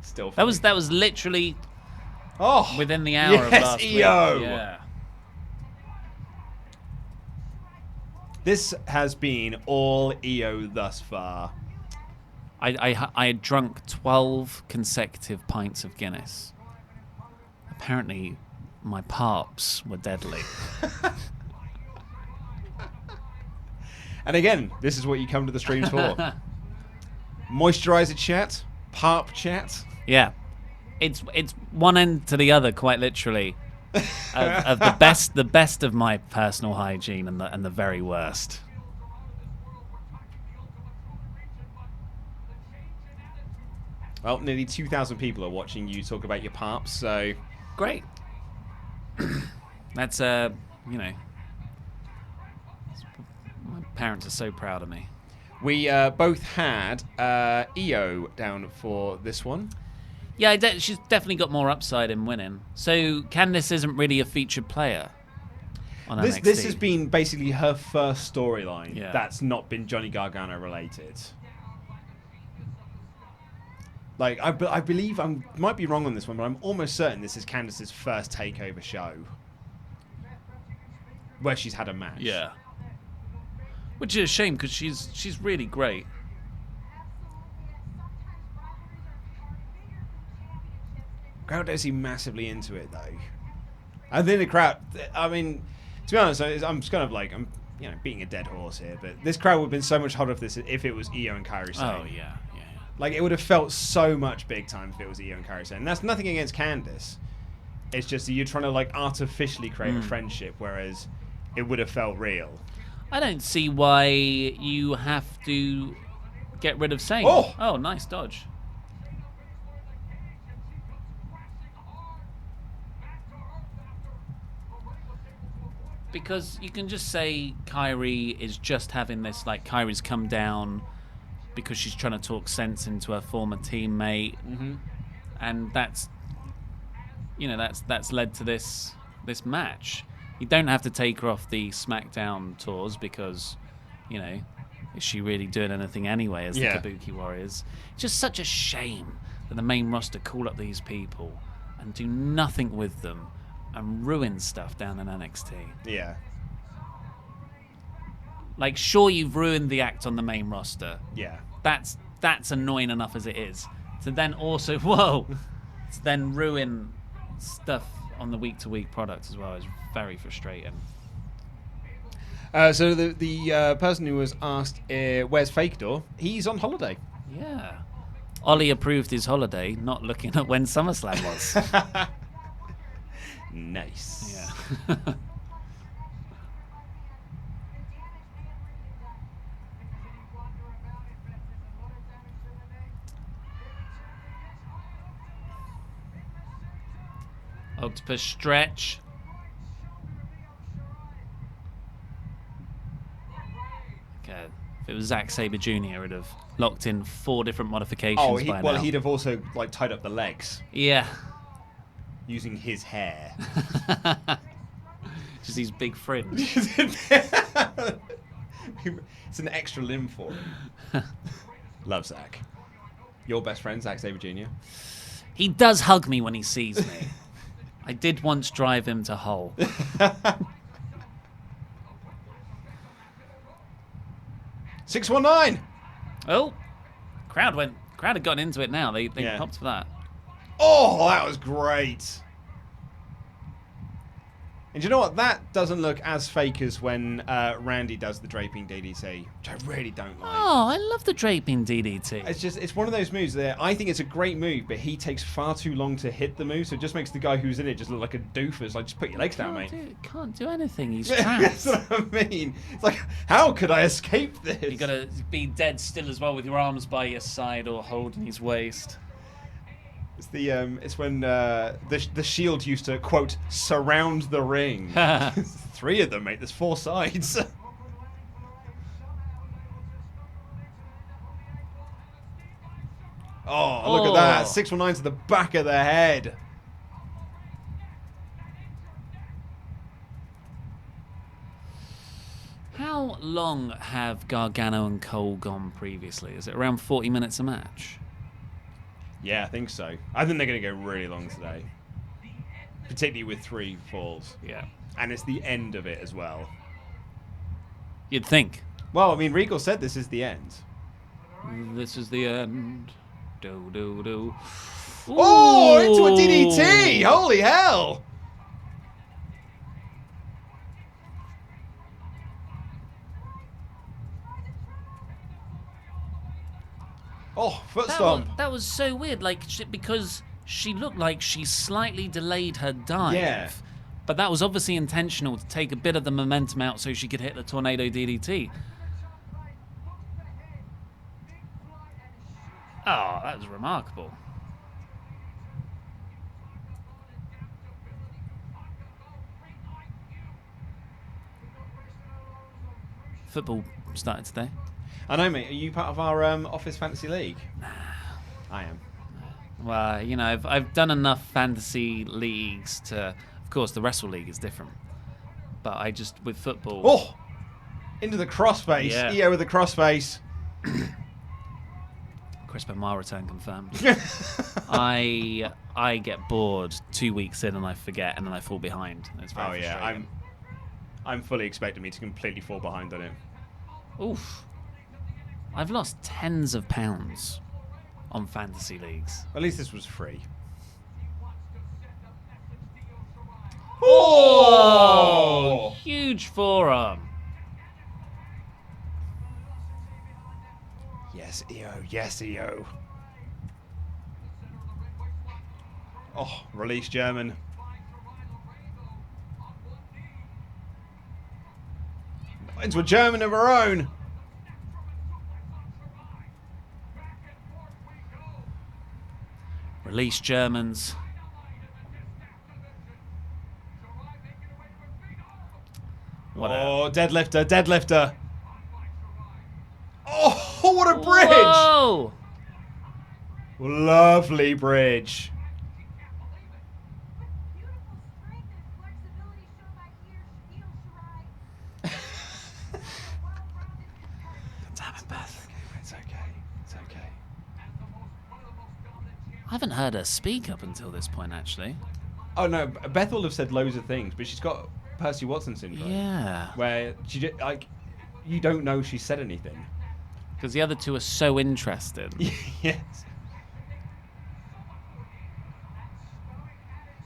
Still That was literally within the hour of yes, last week. Io. Yeah. This has been all Io thus far. I had drunk 12 consecutive pints of Guinness. Apparently, my parps were deadly. And again, this is what you come to the streams for. Moisturizer chat, parp chat. Yeah. It's one end to the other, quite literally, of the best of my personal hygiene and the very worst. Well, nearly 2,000 people are watching you talk about your parps, so Great. That's my parents are so proud of me. we both had EO down for this one. Yeah, she's definitely got more upside in winning. So Candice isn't really a featured player on NXT. This has been basically her first storyline Yeah. that's not been Johnny Gargano related. Like, I believe, I might be wrong on this one, but I'm almost certain this is Candice's first TakeOver show where she's had a match. Yeah. Which is a shame because she's really great. Crowd don't seem massively into it though. I think the crowd. I mean, to be honest, I'm just kind of like I'm beating a dead horse here, but this crowd would have been so much hotter if it was Io and Kairi Sane. Oh yeah. Like it would have felt so much big time if it was Io and Kairi Sane. And that's nothing against Candice. It's just that you're trying to like artificially create a friendship, whereas it would have felt real. I don't see why you have to get rid of Sane. Oh, nice dodge. Because you can just say Kairi is just having this, like Kairi's come down because she's trying to talk sense into her former teammate, and that's led to this match. You don't have to take her off the SmackDown tours because, is she really doing anything anyway as the Kabuki Warriors? It's just such a shame that the main roster call up these people and do nothing with them and ruin stuff down in NXT. Yeah. Like, sure, you've ruined the act on the main roster. Yeah. That's annoying enough as it is. To then also, to then ruin stuff on the week-to-week product as well is very frustrating. So the person who was asked, where's Fake Door? He's on holiday. Yeah. Ollie approved his holiday, not looking at when SummerSlam was. Nice. Yeah. Octopus stretch. Okay. If it was Zack Sabre Jr., it would have locked in 4 different modifications by now. He'd have also like tied up the legs Yeah. using his hair. Just these big fringe. It's an extra limb for him. Love Zack. Your best friend, Zack Sabre Jr. He does hug me when he sees me. I did once drive him to Hull. 619. Oh, crowd had gotten into it now. They popped for that. Oh, that was great. And you know what? That doesn't look as fake as when Randy does the draping DDT, which I really don't like. Oh, I love the draping DDT. It's one of those moves that I think it's a great move, but he takes far too long to hit the move, so it just makes the guy who's in it just look like a doofus. Like, just put your legs down, mate. Can't do anything. He's trapped. That's what I mean. It's like, how could I escape this? You gotta be dead still as well with your arms by your side or holding his waist. It's it's when the Shield used to quote surround the ring. 3 of them, mate. There's 4 sides. Oh, look at that! 619 to the back of the head. How long have Gargano and Cole gone previously? Is it around 40 minutes a match? Yeah, I think so. I think they're going to go really long today. Particularly with 3 falls. Yeah. And it's the end of it as well. You'd think. Well, I mean, Regal said this is the end. This is the end. Do, do, do. Oh, into a DDT! Holy hell! Oh, foot stomp. That was so weird, like, because she looked like she slightly delayed her dive. Yeah. But that was obviously intentional to take a bit of the momentum out so she could hit the tornado DDT. Oh, that was remarkable. Football started today. I know, mate. Are you part of our Office Fantasy League? Nah. I am. Well, you know, I've done enough fantasy leagues to... Of course, the Wrestle League is different. But I just, with football... Oh! Into the crossface. Yeah. EO with the crossface. Chris Benoit return confirmed. I get bored 2 weeks in and I forget and then I fall behind. It's very frustrating. I'm fully expecting me to completely fall behind on it. Oof. I've lost tens of pounds on fantasy leagues. At least this was free. Oh! Huge forearm. Yes, EO. Yes, EO. Oh, release German. Into a German of her own. Release Germans. Oh, deadlifter, deadlifter. Oh, what a bridge! Whoa! Lovely bridge. Damn it, Beth. It's okay. It's okay. I haven't heard her speak up until this point, actually. Oh no, Beth will have said loads of things, but she's got Percy Watson syndrome. Yeah. Where she just, like, you don't know she said anything. Because the other two are so interested. Yes.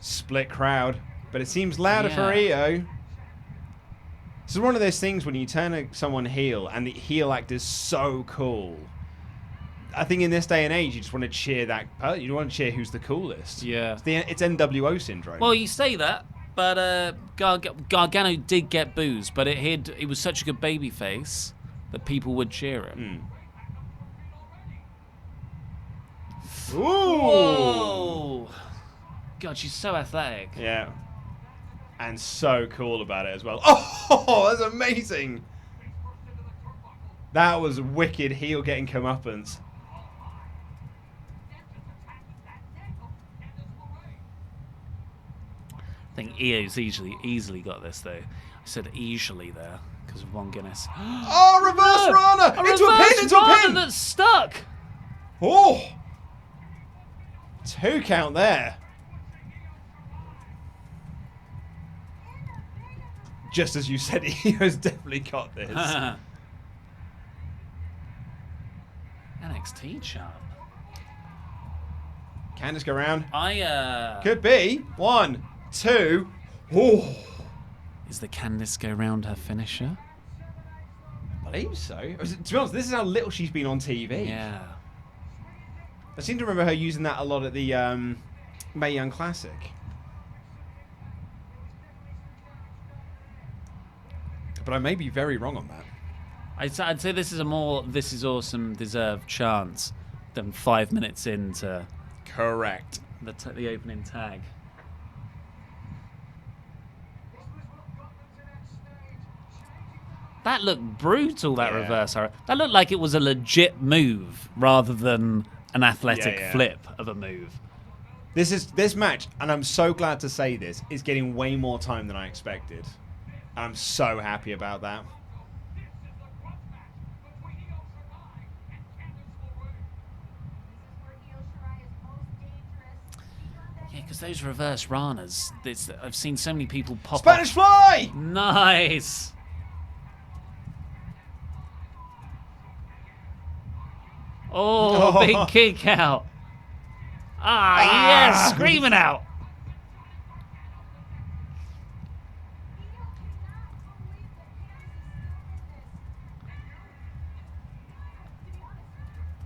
Split crowd, but it seems louder for EO. This is one of those things when you turn someone heel and the heel act is so cool. I think in this day and age, you just want to cheer that. You want to cheer who's the coolest. Yeah. It's NWO syndrome. Well, you say that, but Gargano did get booed, but it was such a good baby face that people would cheer him. Ooh! Whoa! God, she's so athletic. Yeah. And so cool about it as well. Oh, that's amazing! That was wicked heel getting comeuppance. I think EO's easily got this, though. I said easily there because of Juan Guinness. Oh, reverse Rana! Into a pin! Into a pin! That's stuck! Oh! 2 count there. Just as you said, EO's definitely got this. NXT champ. Candice go round. Could Could be. 1, 2. Oh. Is the Candice go round her finisher? I believe so. To be honest, this is how little she's been on TV. Yeah. I seem to remember her using that a lot at the Mae Young Classic. But I may be very wrong on that. I'd say this is a more "this is awesome" deserved chance than 5 minutes into Correct. the opening tag. That looked brutal. That reverse. That looked like it was a legit move rather than an athletic flip of a move. This match, and I'm so glad to say this, is getting way more time than I expected. I'm so happy about that. Yeah, because those reverse Ranas, I've seen so many people pop Spanish up. Fly! Nice! Oh, big kick out. Yes, screaming out.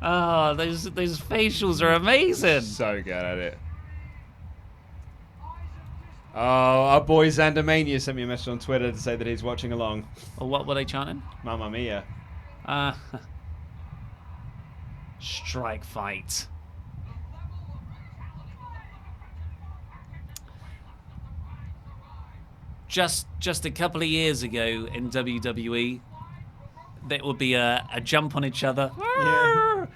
Oh, those facials are amazing. So good at it. Oh, our boy Xandermania sent me a message on Twitter to say that he's watching along. Well, what were they chanting? Mamma mia. Strike fight. Just a couple of years ago in WWE, there would be a jump on each other. Yeah.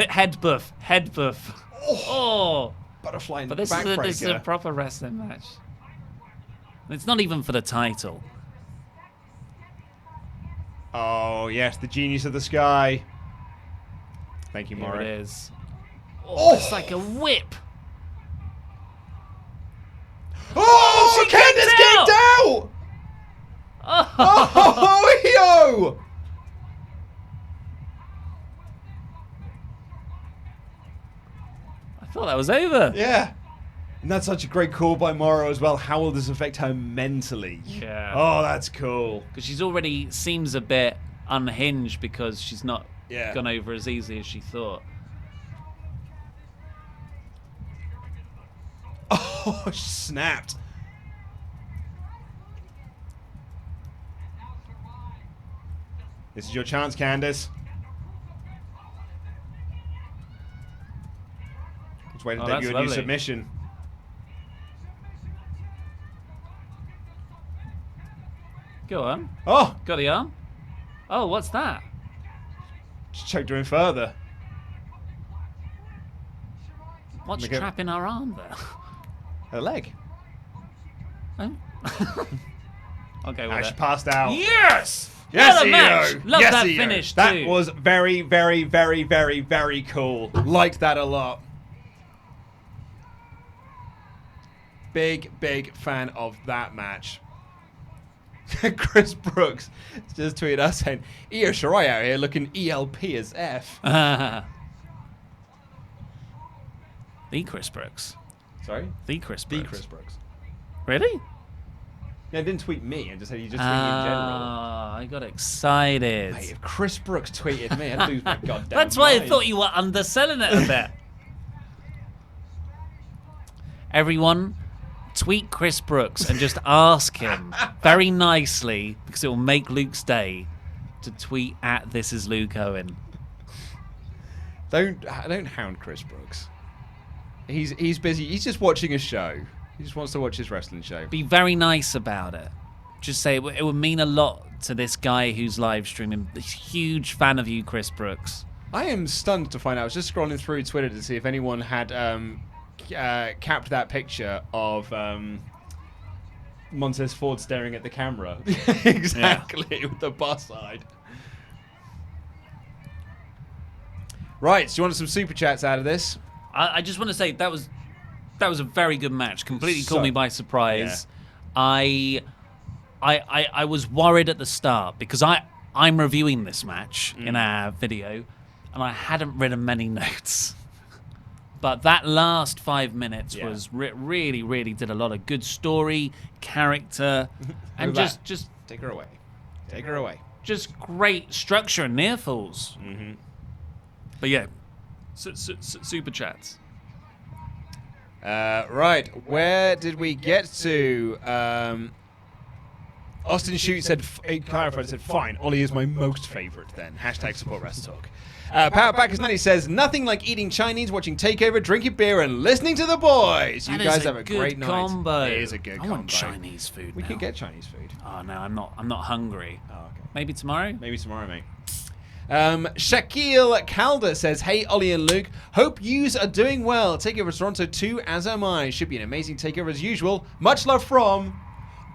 Head buff. Oh. Butterfly But this is a proper wrestling match. It's not even for the title. Oh, yes, the genius of the sky. Thank you, Here Maury. it is. Oh, it's like a whip. Oh, she Candice kicked kicked out! Oh, yo! I thought that was over. Yeah. And that's such a great call by Morrow as well. How will this affect her mentally? Yeah. Oh, that's cool. Because she's already seems a bit unhinged because she's not Yeah. gone over as easy as she thought. Oh, she snapped. This is your chance, Candice. Let's wait to Oh, debut that's a new lovely. submission. Go on. Oh, Got the arm. Oh, what's that? just choked her in further. What's Look at- trapping her arm there? Her leg. Oh. Okay, Ah, well, she passed out. yes! Yes, What a EO. match! Love Yes, that EO. finish, That too. was very, very, very, very, very cool. Liked that a lot. Big, big fan of that match. Chris Brooks just tweeted us saying, Io Shirai out here looking ELP as F. The Chris Brooks. Sorry? The Chris Brooks. The Chris Brooks. Really? Yeah, didn't tweet me. I just said he just tweeted in general. I got excited. Mate, if Chris Brooks tweeted me, I'd lose my goddamn That's why I mind. thought you were underselling it a bit. Everyone, tweet Chris Brooks and just ask him very nicely, because it will make Luke's day, to tweet at This Is Luke Owen. Don't hound Chris Brooks. He's busy. He's just watching a show. He just wants to watch his wrestling show. Be very nice about it. Just say it would mean a lot to this guy who's live streaming. Huge fan of you, Chris Brooks. I am stunned to find out. I was just scrolling through Twitter to see if anyone had capped that picture of Montez Ford staring at the camera. Exactly, with the bus side. Right, so you want some super chats out of this? I just want to say that was a very good match. Completely So- caught me by surprise. I was worried at the start because I'm reviewing this match in our video, and I hadn't written many notes. But that last 5 minutes was really, really did a lot of good story, character, and Look at just Take her away. Take her away. just great structure and near falls. But yeah, super chats. Right, where did we get to? Austin Shoot said, he clarified, said, fine, Ollie is my most favourite then. Hashtag support WrestleTalk. Power Backers 90 says, nothing like eating Chinese, watching TakeOver, drinking beer, and listening to the boys. You That guys is have a great good night. combo. It is a good I combo. want Chinese food We now. can get Chinese food. Oh no, I'm not hungry. Oh, okay. Maybe tomorrow. Maybe tomorrow, mate. Shaquille Calder says, hey, Ollie and Luke. Hope yous are doing well. TakeOver Toronto 2, as am I. Should be an amazing TakeOver as usual. Much love from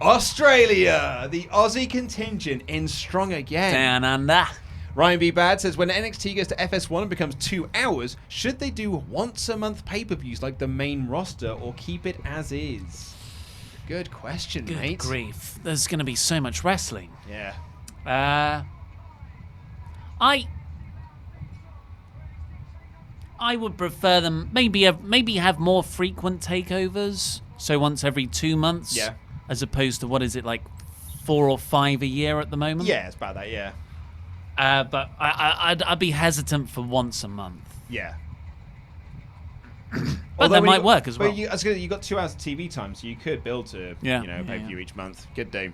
Australia. The Aussie contingent in strong again. Down under. Ryan B. Bad says, when NXT goes to FS1 and becomes 2 hours, should they do once a month pay-per-views like the main roster or keep it as is? Good question, Good mate. grief. There's going to be so much wrestling. Yeah. I would prefer them maybe have more frequent takeovers. So once every 2 months. Yeah. As opposed to, what is it, like 4 or 5 a year at the moment? Yeah, it's about that, yeah. But I'd be hesitant for once a month. Yeah. But that might work as well. But you got 2 hours of TV time, so you could build to pay-per-view each month. Good day.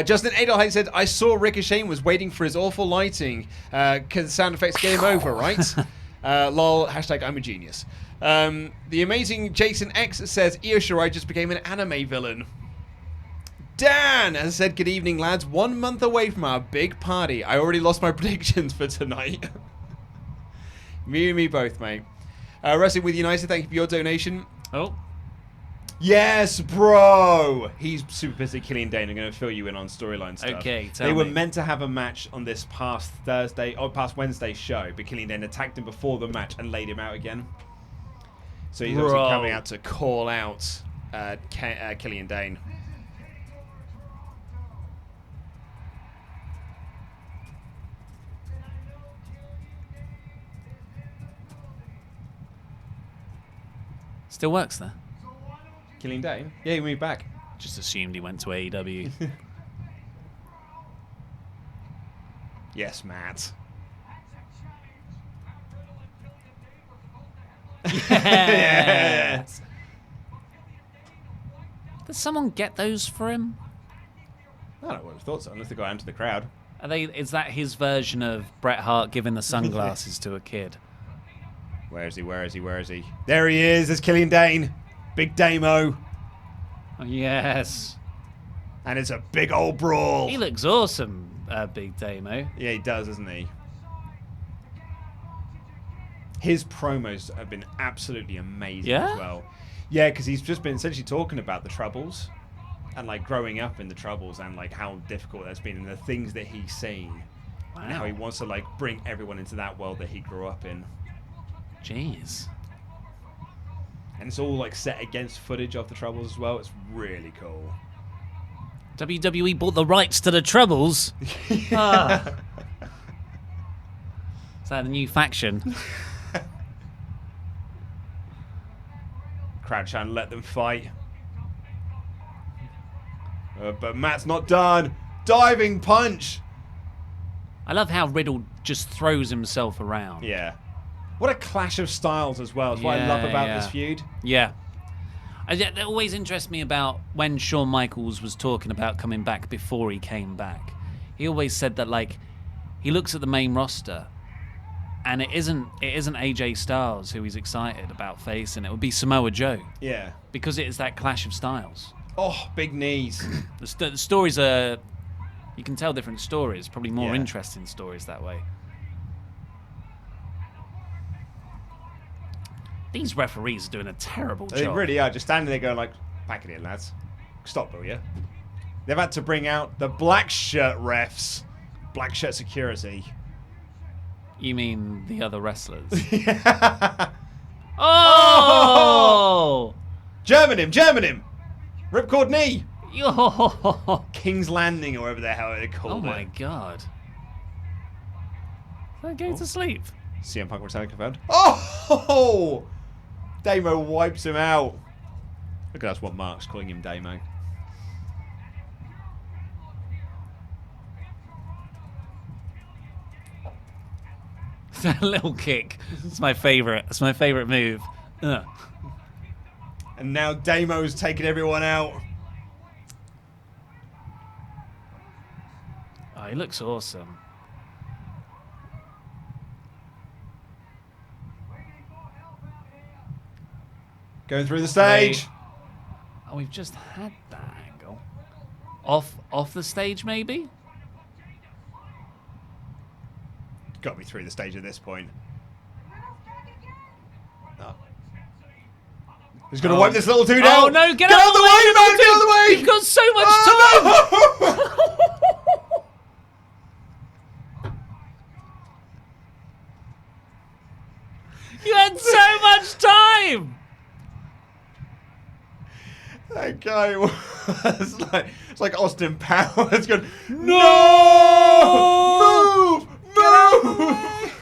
Justin Adolheit said, I saw Ricochet was waiting for his awful lighting because sound effects game over, right? Lol, hashtag I'm a genius. The amazing Jason X says, Io Shirai just became an anime villain. Dan has said, good evening, lads. 1 month away from our big party. I already lost my predictions for tonight. Me and me both, mate. Wrestling with United, thank you for your donation. Oh. Yes, bro! He's super busy. Killian Dane. I'm going to fill you in on storyline stuff. Okay, They were meant to have a match on this past Wednesday show, but Killian Dane attacked him before the match and laid him out again. So he's obviously coming out to call out Killian Dane. Still works there. Killian Dane? Yeah, he moved back. Just assumed he went to AEW. Yes, Matt. Yes. Does someone get those for him? I don't know what I thought so, unless they got out into the crowd. Is that his version of Bret Hart giving the sunglasses to a kid? Where is he? Where is he? Where is he? There he is. There's Killian Dane. Big Damo. Oh, yes. And it's a big old brawl. He looks awesome, Big Damo. Yeah, he does, doesn't he? His promos have been absolutely amazing as well. Yeah, because he's just been essentially talking about the Troubles and like growing up in the Troubles and like how difficult that's been and the things that he's seen. Wow. And how he wants to like bring everyone into that world that he grew up in. Jeez. And it's all like set against footage of the Troubles as well. It's really cool. WWE bought the rights to the Troubles. Is that a new faction? Crowd trying to let them fight. But Matt's not done. Diving punch. I love how Riddle just throws himself around. Yeah. What a clash of styles as well. That's what I love about this feud. Yeah. That always interests me about when Shawn Michaels was talking about coming back before he came back. He always said that, like, he looks at the main roster and it isn't AJ Styles who he's excited about facing. It would be Samoa Joe. Yeah. Because it is that clash of styles. Oh, big knees. The stories are... You can tell different stories. Probably more interesting stories that way. These referees are doing a terrible job. They really are. Just standing there going like, back it in, lads. Stop, will you? They've had to bring out the black shirt refs. Black shirt security. You mean the other wrestlers? Oh! German him! Ripcord knee! King's Landing, or whatever the hell they called it. Oh my god. They're going to sleep. CM Punk returning confirmed. Oh! Damo wipes him out. Look, that's what Mark's calling him, Damo. That little kick. It's my favorite. It's my favorite move. Ugh. And now Damo's taking everyone out. Oh, he looks awesome. Going through the stage. Oh, we've just had that angle. Off the stage, maybe? Got to be through the stage at this point. Oh. He's going to wipe this little dude out. Oh, no, get out of the way, man! Get out of the way! You've got so much time! You had so much time! That guy was it's like Austin Powers going, no! Move!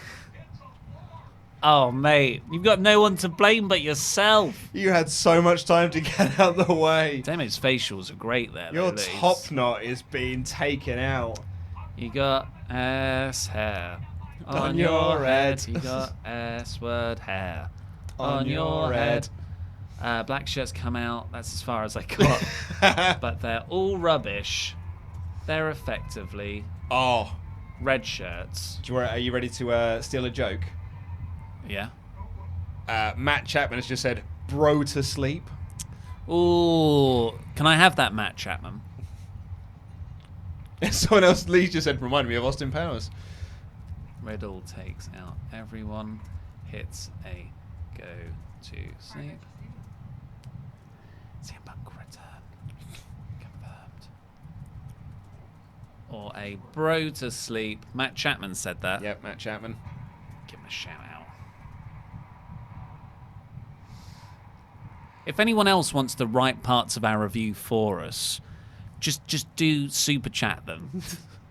Oh, mate, you've got no one to blame but yourself. You had so much time to get out of the way. Damo's facials are great there. Your top knot is being taken out. You got ass hair on your head. You got S-word hair on your head. Black shirts come out. That's as far as I got. But they're all rubbish. They're effectively red shirts. Are you ready to steal a joke? Yeah. Matt Chapman has just said, bro to sleep. Ooh, can I have that, Matt Chapman? Someone else, Lee just said, remind me of Austin Powers. Riddle takes out everyone, hits a go to sleep. CM Punk return. Confirmed. Or a bro to sleep. Matt Chapman said that. Yep, Matt Chapman. Give him a shout out. If anyone else wants to write parts of our review for us, just do super chat them.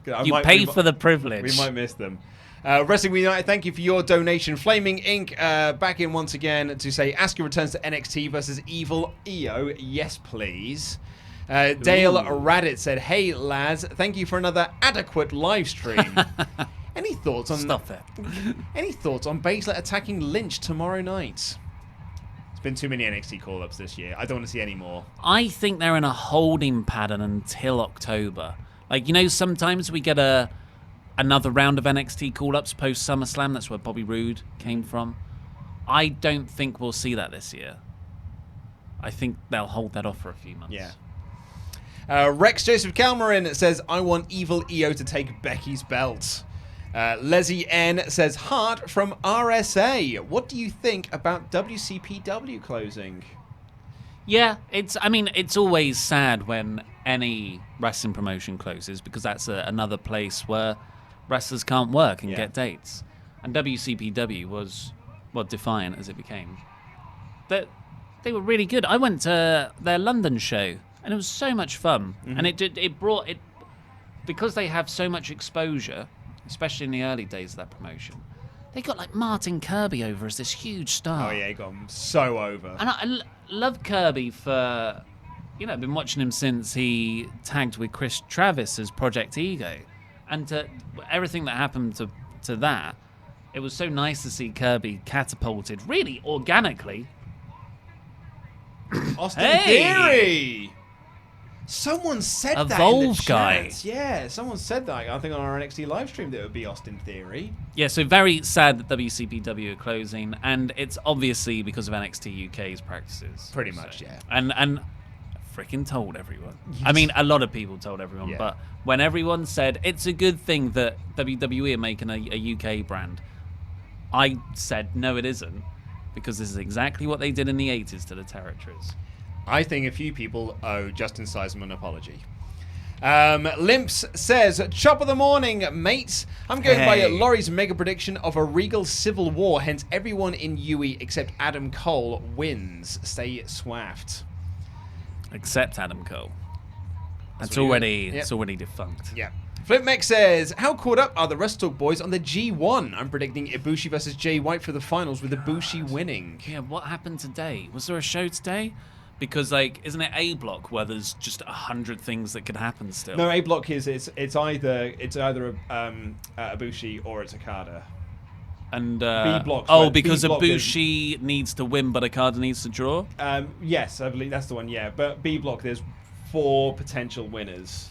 You pay for the privilege. We might miss them. Wrestling United, thank you for your donation. Flaming Ink back in once again to say Asuka returns to NXT versus Evil EO. Yes, please. Dale Radit said, hey lads, thank you for another adequate live stream. Any thoughts on Stop it. Any thoughts on Baszler attacking Lynch tomorrow night? It's been too many NXT call-ups this year. I don't want to see any more. I think they're in a holding pattern until October. Like, you know, sometimes we get another round of NXT call-ups post SummerSlam. That's where Bobby Roode came from. I don't think we'll see that this year. I think they'll hold that off for a few months. Yeah. Rex Joseph Calmarin says, I want Evil EO to take Becky's belt. Leslie N says, Hart from RSA. What do you think about WCPW closing? Yeah, it's always sad when any wrestling promotion closes because that's another place where wrestlers can't work and get dates. And WCPW was, defiant as it became. They were really good. I went to their London show and it was so much fun. Mm-hmm. And it brought because they have so much exposure, especially in the early days of that promotion. They got like Martin Kirby over as this huge star. Oh yeah, he got him so over. And I love Kirby for, I've been watching him since he tagged with Chris Travis as Project Ego. And to everything that happened to that, it was so nice to see Kirby catapulted really organically. Austin Theory! Someone said that Evolve in the guy. chat. Yeah, someone said that. I think on our NXT live stream that it would be Austin Theory. Yeah, so very sad that WCPW are closing, and it's obviously because of NXT UK's practices. Pretty much, yeah. And freaking told everyone. I mean, a lot of people told everyone, but when everyone said it's a good thing that WWE are making a UK brand, I said no, it isn't, because this is exactly what they did in the 80s to the territories. I think a few people owe Justin Seisman an apology. Limps says, Chop of the morning, mates. I'm going by Laurie's mega prediction of a regal civil war, hence everyone in UE except Adam Cole wins. Stay swaft. Except Adam Cole. It's already defunct. Yeah. Flipmech says, how caught up are the WrestleTalk boys on the G1? I'm predicting Ibushi versus Jay White for the finals with Ibushi winning. Yeah, what happened today? Was there a show today? Because, isn't it A block where there's just 100 things that could happen still? No, A block is it's either Ibushi or it's Okada. And B block. Because Ibushi needs to win, but Okada needs to draw. Yes, I believe that's the one. Yeah, but B block there's 4 potential winners.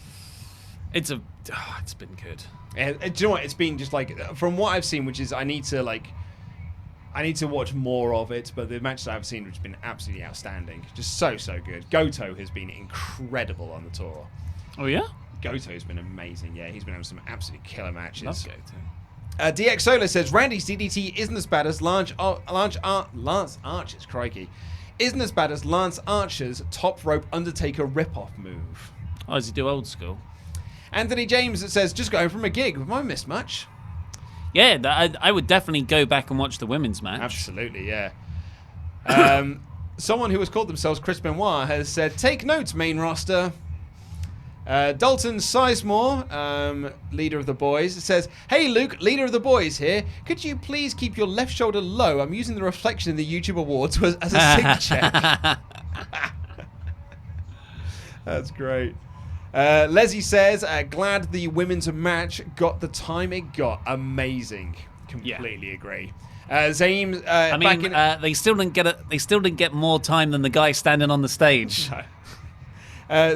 It's been good. Do you know what? It's been just from what I've seen, which is I need to watch more of it, but the matches I've seen which have been absolutely outstanding. Just so good. Goto has been incredible on the tour. Oh, yeah? Goto's been amazing, yeah. He's been having some absolutely killer matches. Love Goto. DX Solar says, Randy's DDT isn't as bad as Lance Archer's, crikey. Isn't as bad as Lance Archer's top rope Undertaker rip-off move. Oh, does he do old school? Anthony James says, just got home from a gig. Have I missed much? Yeah, I would definitely go back and watch the women's match. Absolutely, yeah. Someone who has called themselves Chris Benoit has said, take notes, main roster. Dalton Sizemore, leader of the boys, says, "Hey Luke, leader of the boys here. Could you please keep your left shoulder low? I'm using the reflection in the YouTube awards as a sig check." That's great. Leslie says, "Glad the women's match got the time it got. Amazing." Completely agree. Zaim, I mean, they still didn't get They still didn't get more time than the guy standing on the stage. No.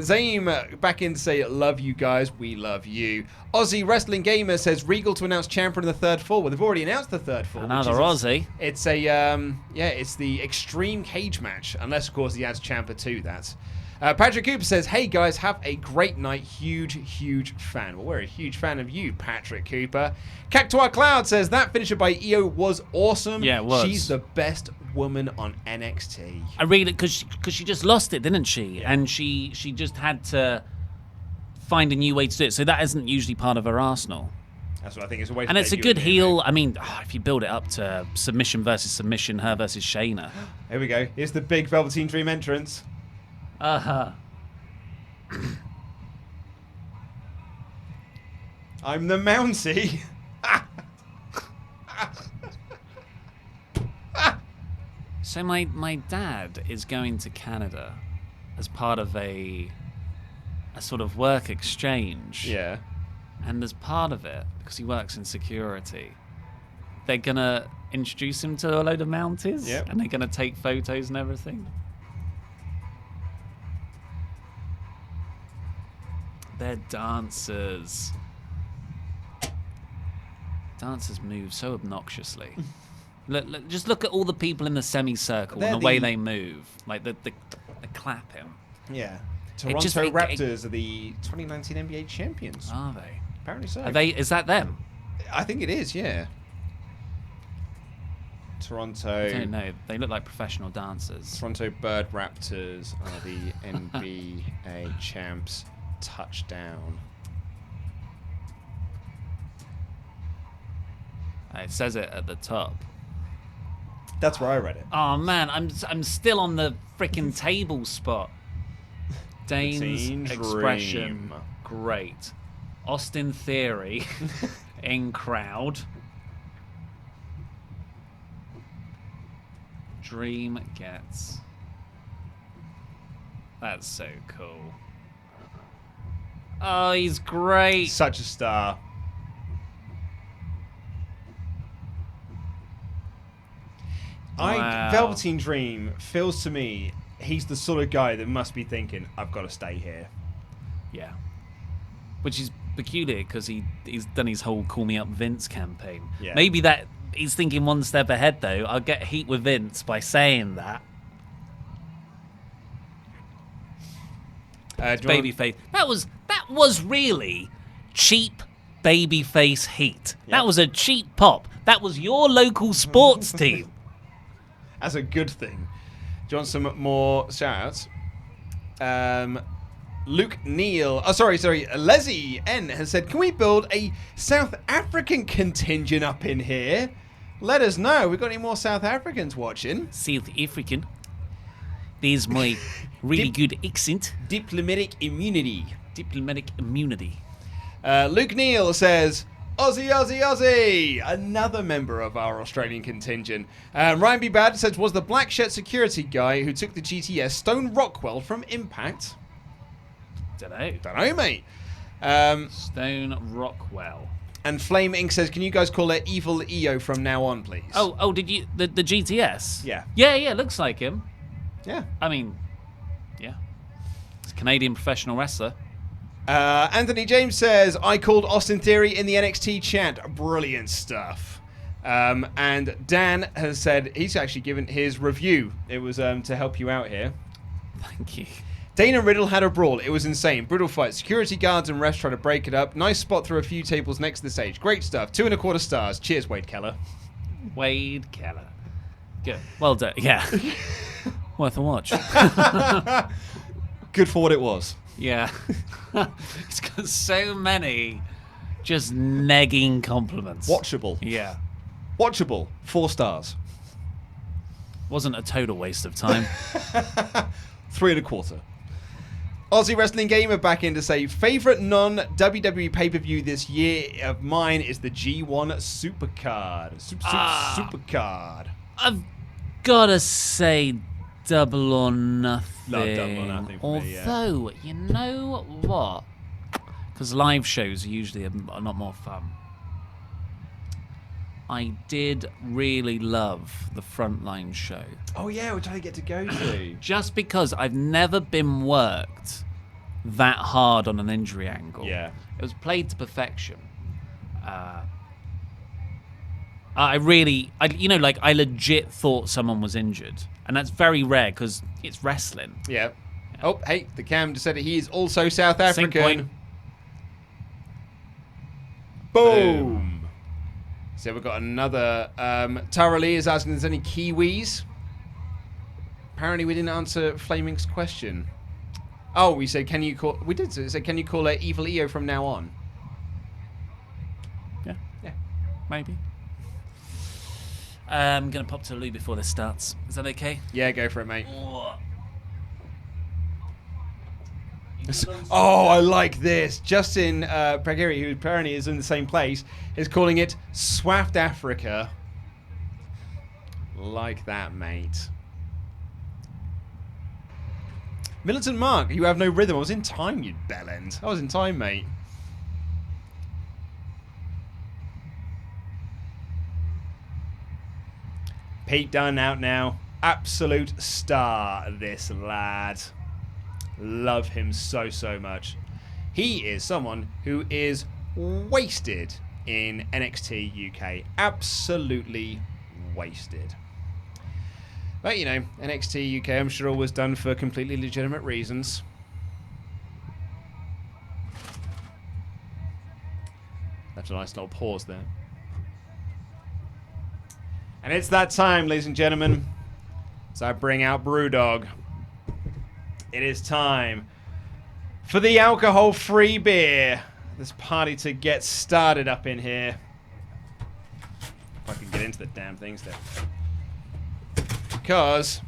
Zaim back in to say, "Love you guys, we love you." Aussie Wrestling Gamer says, "Regal to announce champion in the third fall." Well, they've already announced the third fall. Another Aussie. It's a it's the extreme cage match, unless of course he adds Ciampa to that. Patrick Cooper says, "Hey guys, have a great night. Huge fan." Well, we're a huge fan of you, Patrick Cooper. Cactuar Cloud says, "That finisher by Io was awesome. Yeah, it was. She's the best woman on NXT." I read it because she just lost it, didn't she? Yeah. And she just had to find a new way to do it. So that isn't usually part of her arsenal. That's what I think. It's a way. And it's a good heel. I mean, if you build it up to submission versus submission, her versus Shayna. Here we go. Here's the big Velveteen Dream entrance. I'm the Mountie. So my dad is going to Canada as part of a sort of work exchange. Yeah. And as part of it, because he works in security, they're going to introduce him to a load of Mounties. Yep. And they're going to take photos and everything. They're dancers. Dancers move so obnoxiously. Just look at all the people in the semicircle and the way they move. Like the clapping. Yeah. Toronto Raptors are the 2019 NBA champions. Are they? Apparently so. Are they? Is that them? I think it is, yeah. Toronto. I don't know. They look like professional dancers. Toronto Bird Raptors are the NBA champs. Touchdown. It says it at the top. That's where I read it. Oh man, I'm still on the freaking table spot. Dane's expression, great. Austin Theory in crowd. Dream gets. That's so cool. Oh, he's great. Such a star. Wow. Velveteen Dream feels to me he's the sort of guy that must be thinking, "I've got to stay here." Yeah. Which is peculiar because he's done his whole "Call Me Up Vince" campaign. Yeah. Maybe that he's thinking one step ahead though. I'll get heat with Vince by saying that. Babyface. That was really cheap babyface heat. Yep. That was a cheap pop. That was your local sports team. That's a good thing. Do you want some more shout-outs? Luke Neal. Oh, sorry. Leslie N has said, "Can we build a South African contingent up in here? Let us know. We've got any more South Africans watching?" South African. There's my really good accent. Diplomatic immunity. Luke Neal says, Aussie. Another member of our Australian contingent. Ryan B. Bad says, "Was the black shirt security guy who took the GTS Stone Rockwell from Impact?" Dunno, mate. Stone Rockwell. And Flame Inc. says, "Can you guys call it Evil EO from now on, please?" Oh, did you the GTS? Yeah. Yeah, looks like him. Yeah. I mean, yeah. He's a Canadian professional wrestler. Anthony James says, "I called Austin Theory in the NXT chat. Brilliant stuff." And Dan has said he's actually given his review. It was to help you out here. Thank you. Dana Riddle had a brawl. It was insane. Brutal fight. Security guards and refs try to break it up. Nice spot through a few tables next to the stage. Great stuff. 2.25 stars. Cheers, Wade Keller. Wade Keller. Good. Well done. Yeah. Worth a watch. Good for what it was. Yeah. It's got so many just negging compliments. Watchable. Yeah. Watchable. 4 stars. Wasn't a total waste of time. 3.25. Aussie Wrestling Gamer back in to say, favorite non-WWE pay-per-view this year of mine is the G1 Supercard. Supercard. I've gotta say Double or Nothing. No, Double or Nothing for me, yeah. Although, you know what? Because live shows are usually a lot more fun. I did really love the Frontline show. Oh yeah, which I get to go to. Just because I've never been worked that hard on an injury angle. Yeah. It was played to perfection. I legit thought someone was injured. And that's very rare because it's wrestling. Yeah. Oh, hey, the cam just said that he is also South African. Boom. So we've got another. Tara Lee is asking if there's any Kiwis. Apparently we didn't answer Flaming's question. Oh, we said, can you call... We did say, can you call her Evil EO from now on? Yeah. Yeah. Maybe. I'm going to pop to the loo before this starts. Is that okay? Yeah, go for it, mate. Oh, I like this. Justin Pregiri, who apparently is in the same place, is calling it Swaft Africa. Like that, mate. Militant Mark, you have no rhythm. I was in time, you bellend. I was in time, mate. Pete Dunne out now. Absolute star, this lad. Love him so, so much. He is someone who is wasted in NXT UK. Absolutely wasted. But, you know, NXT UK, I'm sure, was done for completely legitimate reasons. That's a nice little pause there. And it's that time, ladies and gentlemen. So I bring out Brewdog. It is time for the alcohol-free beer. This party to get started up in here. If I can get into the damn thing still. Because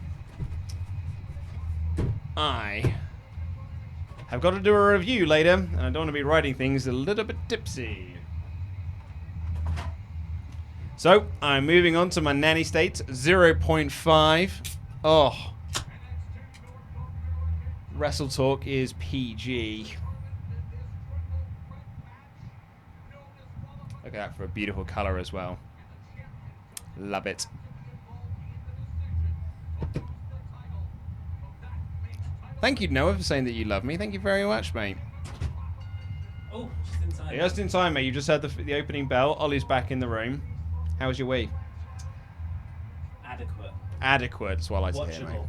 I have got to do a review later, and I don't want to be writing things a little bit tipsy. So, I'm moving on to my nanny state, 0.5. Oh. WrestleTalk is PG. Look at that for a beautiful color as well. Love it. Thank you, Noah, for saying that you love me. Thank you very much, mate. Oh, just in time. Just in time, mate. You just heard the opening bell. Ollie's back in the room. How was your wee? Adequate. Adequate, that's what I like to hear, mate.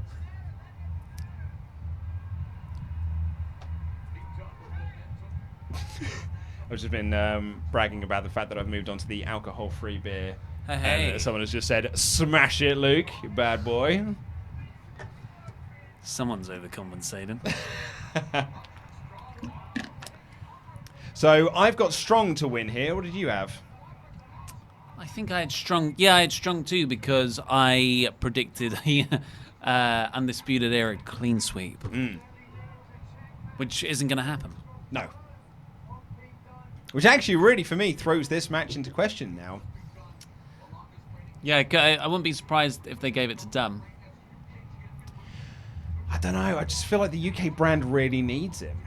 I've just been bragging about the fact that I've moved on to the alcohol-free beer. Hey. And someone has just said, smash it, Luke, you bad boy. Someone's overcompensating. So, I've got strong to win here. What did you have? I think I had strong. Yeah, I had strong too because I predicted the Undisputed Era clean sweep, which isn't going to happen. No. Which actually really, for me, throws this match into question now. Yeah, I wouldn't be surprised if they gave it to Dunn. I don't know. I just feel like the UK brand really needs him.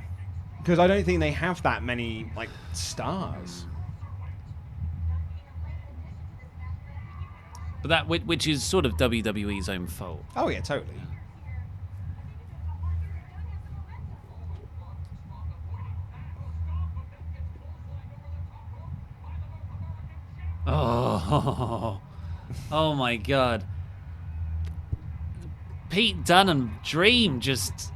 Because I don't think they have that many, like, stars. But that, which is sort of WWE's own fault. Oh, yeah, totally. Oh my God. Pete Dunne and Dream just...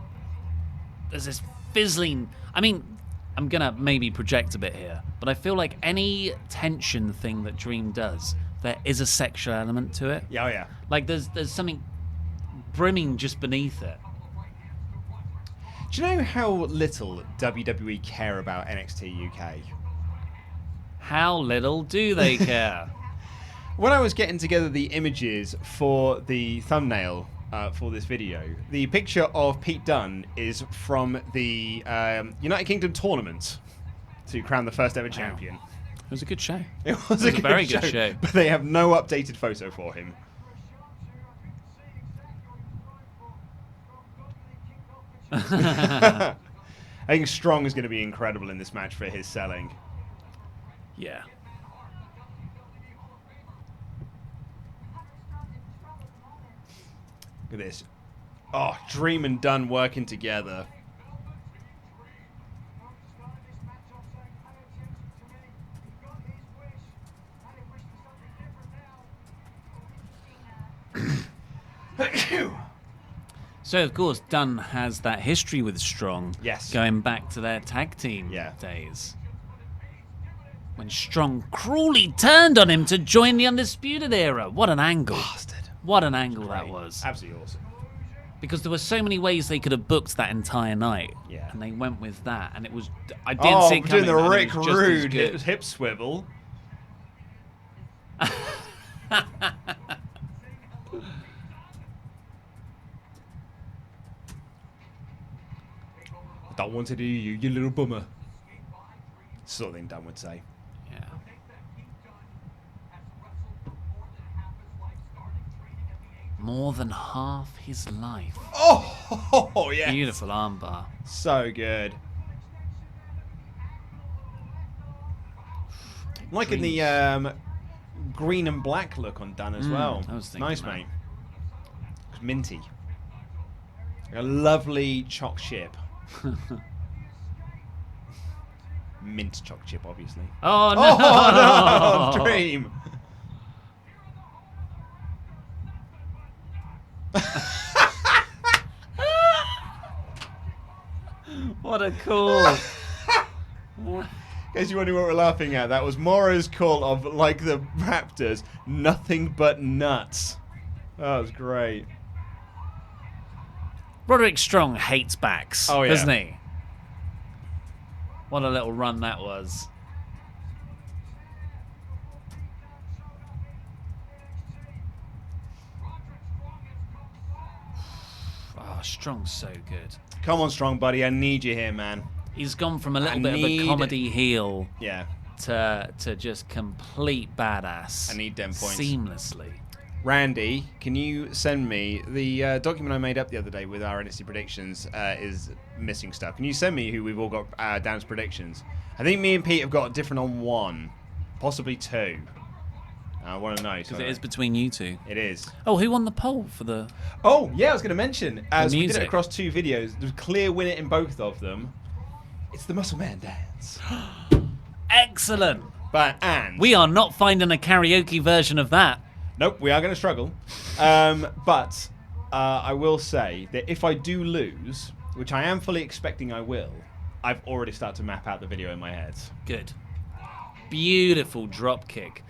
There's this fizzling... I mean, I'm going to maybe project a bit here, but I feel like any tension thing that Dream does, there is a sexual element to it. Yeah, oh yeah. Like there's something brimming just beneath it. Do you know how little WWE care about NXT UK? How little do they care? When I was getting together the images for the thumbnail for this video. The picture of Pete Dunne is from the United Kingdom tournament to crown the first ever champion. It was a good show. It was a very good show. But they have no updated photo for him. I think Strong is going to be incredible in this match for his selling. Yeah. Look at this. Oh, Dream and Dunn working together. So, of course, Dunn has that history with Strong. Yes. Going back to their tag team days. When Strong cruelly turned on him to join the Undisputed Era. What an angle. Bastard. What an angle that was. Absolutely awesome. Because there were so many ways they could have booked that entire night. Yeah. And they went with that. And it was... I didn't see it coming. Doing the and it Rick was just as Rude good. hip swivel. I don't want to do you little bummer. Sort of thing Dunn would say. Yeah. More than half his life. Oh, yeah. Beautiful armbar. So good. Like in the green and black look on Dunn as well. I was thinking nice, that. mate. It's minty. A lovely choc chip. Mint choc chip, obviously. Oh, no. Oh, no. Dream. What a call. In case you wonder what we're laughing at, that was Morrow's call of, like the Raptors, nothing but nuts. That was great. Roderick Strong hates backs, Oh, yeah. doesn't he? What a little run that was. Oh, Strong's so good. Come on, Strong, buddy. I need you here, man. He's gone from a little bit of a comedy heel Yeah. to just complete badass. I need them points. Seamlessly. Randy, can you send me the document I made up the other day with our NXT predictions is missing stuff. Can you send me who we've all got down as predictions? I think me and Pete have got different on one, possibly two. I want to know. Because it is between you two. It is. Oh, who won the poll for the... Oh, yeah, I was going to mention, as we did music. it across two videos, there's a clear winner in both of them. It's the Muscle Man dance. Excellent. And We are not finding a karaoke version of that. nope, we are going to struggle. But I will say that if I do lose, which I am fully expecting I will, I've already started to map out the video in my head. Good. Beautiful drop kick.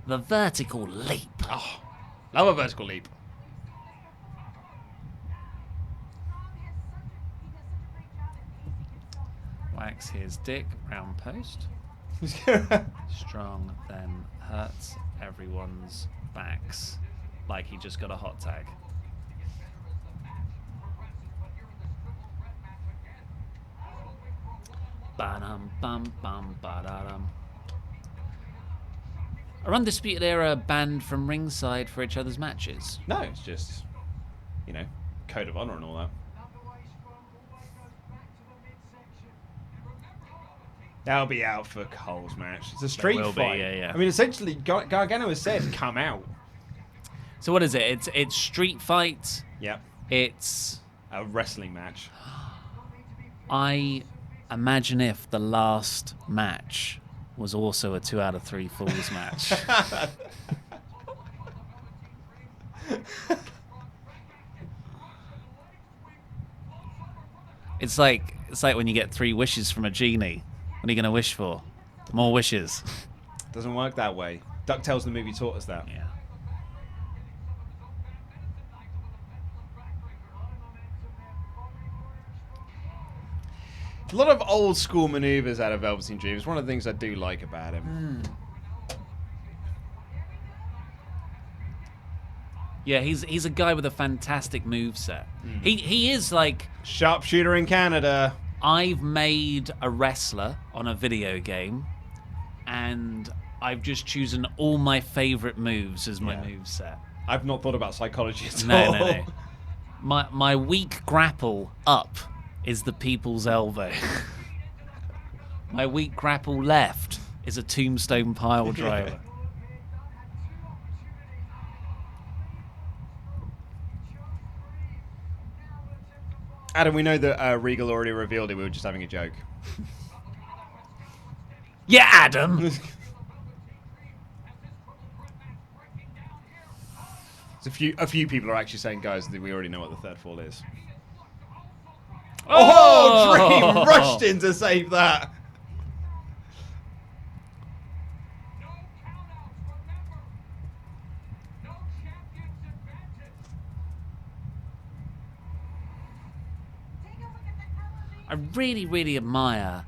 The vertical leap. Oh, love a vertical leap. Wax his dick, round post. Strong then hurts everyone's backs. Like he just got a hot tag. Ba-dum, bum, bum, ba-da-dum. Are Undisputed Era banned from ringside for each other's matches? No, it's just, you know, code of honor and all that. That'll be out for Cole's match. It's a street will be, fight. yeah. I mean, essentially, Gargano has said, come out. So what is it? It's street fight. Yep. It's... A wrestling match. I imagine if the last match was also a 2 out of 3 falls match. It's like when you get 3 wishes from a genie. What are you going to wish for? More wishes. Doesn't work that way. DuckTales the movie taught us that. Yeah. A lot of old school maneuvers out of Velveteen Dream. It's one of the things I do like about him. Yeah, he's a guy with a fantastic moveset. He is like... Sharpshooter in Canada. I've made a wrestler on a video game, and I've just chosen all my favorite moves as my moveset. I've not thought about psychology at No, all. no. My weak grapple up is the people's elbow. My weak grapple left is a tombstone pile driver. Adam, we know that Regal already revealed it. We were just having a joke. Yeah, Adam! A few people are actually saying, guys, that we already know what the third fall is. Oh! Dream rushed in to save that. I really, really admire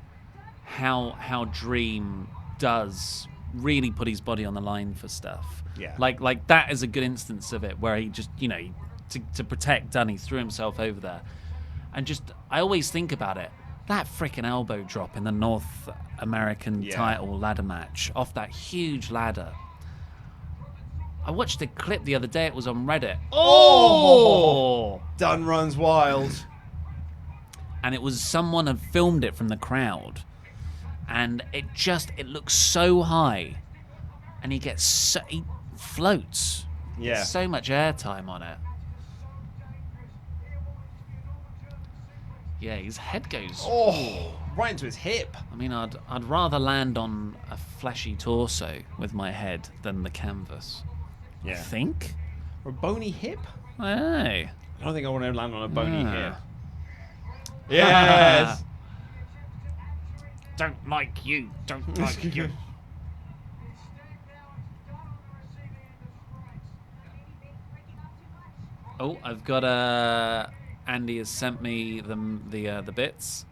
how Dream does really put his body on the line for stuff. Yeah. Like that is a good instance of it where he just, to protect Dunn, he threw himself over there. And just, I always think about it. That freaking elbow drop in the North American title ladder match off that huge ladder. I watched a clip the other day. It was on Reddit. Oh! Dunn runs wild. And it was someone had filmed it from the crowd. And it looks so high. And he floats. Yeah. So much airtime on it. Yeah, his head goes... right into his hip. I mean, I'd rather land on a fleshy torso with my head than the canvas. Yeah. I think? Or a bony hip? Hey. I don't think I want to land on a bony hip. Ah. Yes. Don't like you. Don't like you. Oh, I've got Andy has sent me the bits.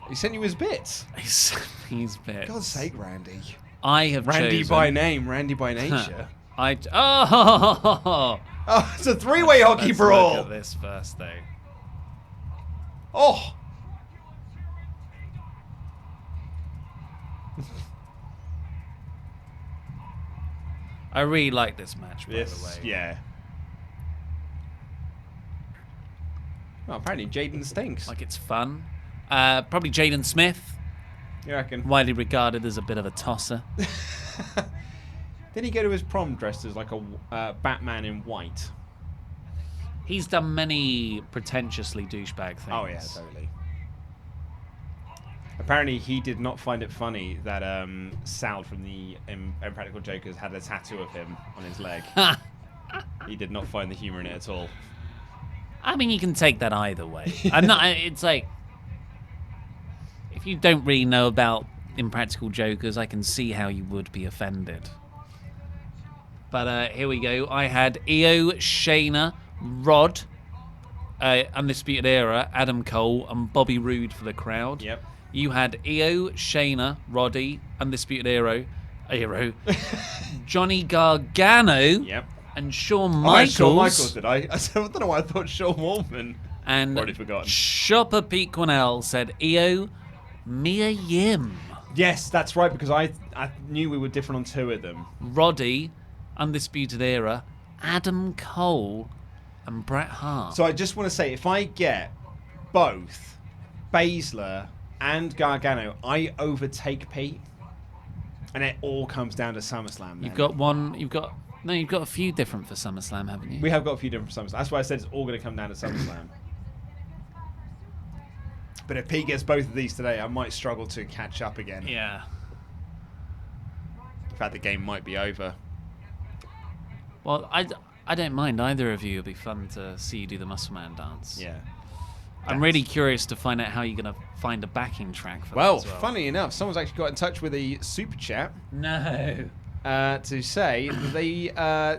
He sent you his bits. He sent me his bits. God's sake, Randy. I have Randy chosen... by name, Randy by nature. Oh, it's a three-way hockey brawl. Look at this first, though. Oh. I really like this match, by the way. Yeah. Well, apparently Jaden stinks. Like, it's fun. Probably Jaden Smith, You reckon? widely regarded as a bit of a tosser. Did he go to his prom dressed as like a Batman in white? He's done many pretentiously douchebag things. Oh, yeah, totally. Apparently, he did not find it funny that Sal from the Impractical Jokers had a tattoo of him on his leg. He did not find the humor in it at all. I mean, you can take that either way. It's like, if you don't really know about Impractical Jokers, I can see how you would be offended. But here we go. I had Io, Shayna, Rod, Undisputed Era, Adam Cole, and Bobby Roode for the crowd. Yep. You had Io, Shayna, Roddy, Undisputed Era, Johnny Gargano, Yep. and Shawn Oh, Michaels. Shawn Michaels, did I? I don't know why I thought Shawn Waltman. And Already forgotten. Shopper Pete Quinnell said Io, Mia Yim, Yes, that's right, because I knew we were different on two of them. Roddy, Undisputed Era, Adam Cole, and Bret Hart. So I just want to say, if I get both Baszler and Gargano, I overtake Pete. And it all comes down to SummerSlam. You've got a few different for SummerSlam, haven't you? We have got a few different SummerSlam. That's why I said it's all going to come down to SummerSlam. But if Pete gets both of these today, I might struggle to catch up again. Yeah. In fact, the game might be over. Well, I don't mind either of you. It'll be fun to see you do the Muscle Man dance. Yeah. I'm really curious to find out how you're going to find a backing track for Well, that as well. funny enough, someone's actually got in touch with a super chat No. to say that they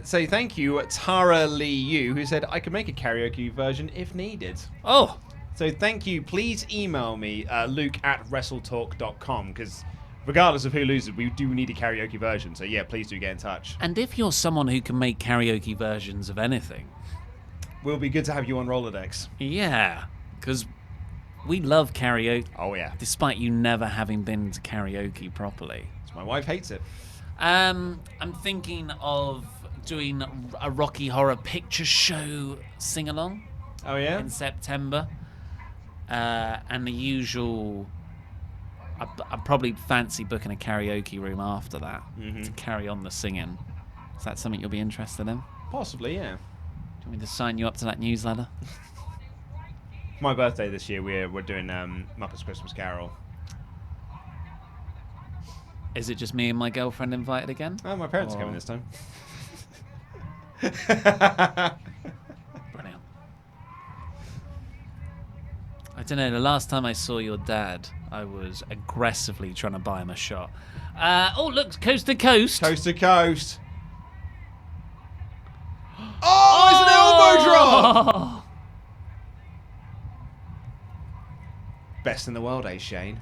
say thank you, Tara Lee Yu, who said I could make a karaoke version if needed. Oh. So thank you. Please email me, Luke@WrestleTalk.com, because regardless of who loses, we do need a karaoke version. So yeah, please do get in touch. And if you're someone who can make karaoke versions of anything, Will be good to have you on Rolodex. yeah, because we love karaoke. Oh yeah. Despite you never having been to karaoke properly. So my wife hates it. I'm thinking of doing a Rocky Horror Picture Show sing-along Oh yeah. in September. And the usual... I'd probably fancy booking a karaoke room after that to carry on the singing. Is that something you'll be interested in? Possibly, yeah. Do you want me to sign you up to that newsletter? My birthday this year, we're doing Muppets Christmas Carol. Is it just me and my girlfriend invited again? Oh, my parents are coming this time. Brilliant. I don't know, the last time I saw your dad, I was aggressively trying to buy him a shot. Oh, look, coast to coast. Coast to coast. Oh, it's an elbow drop! Best in the world, eh, Shane?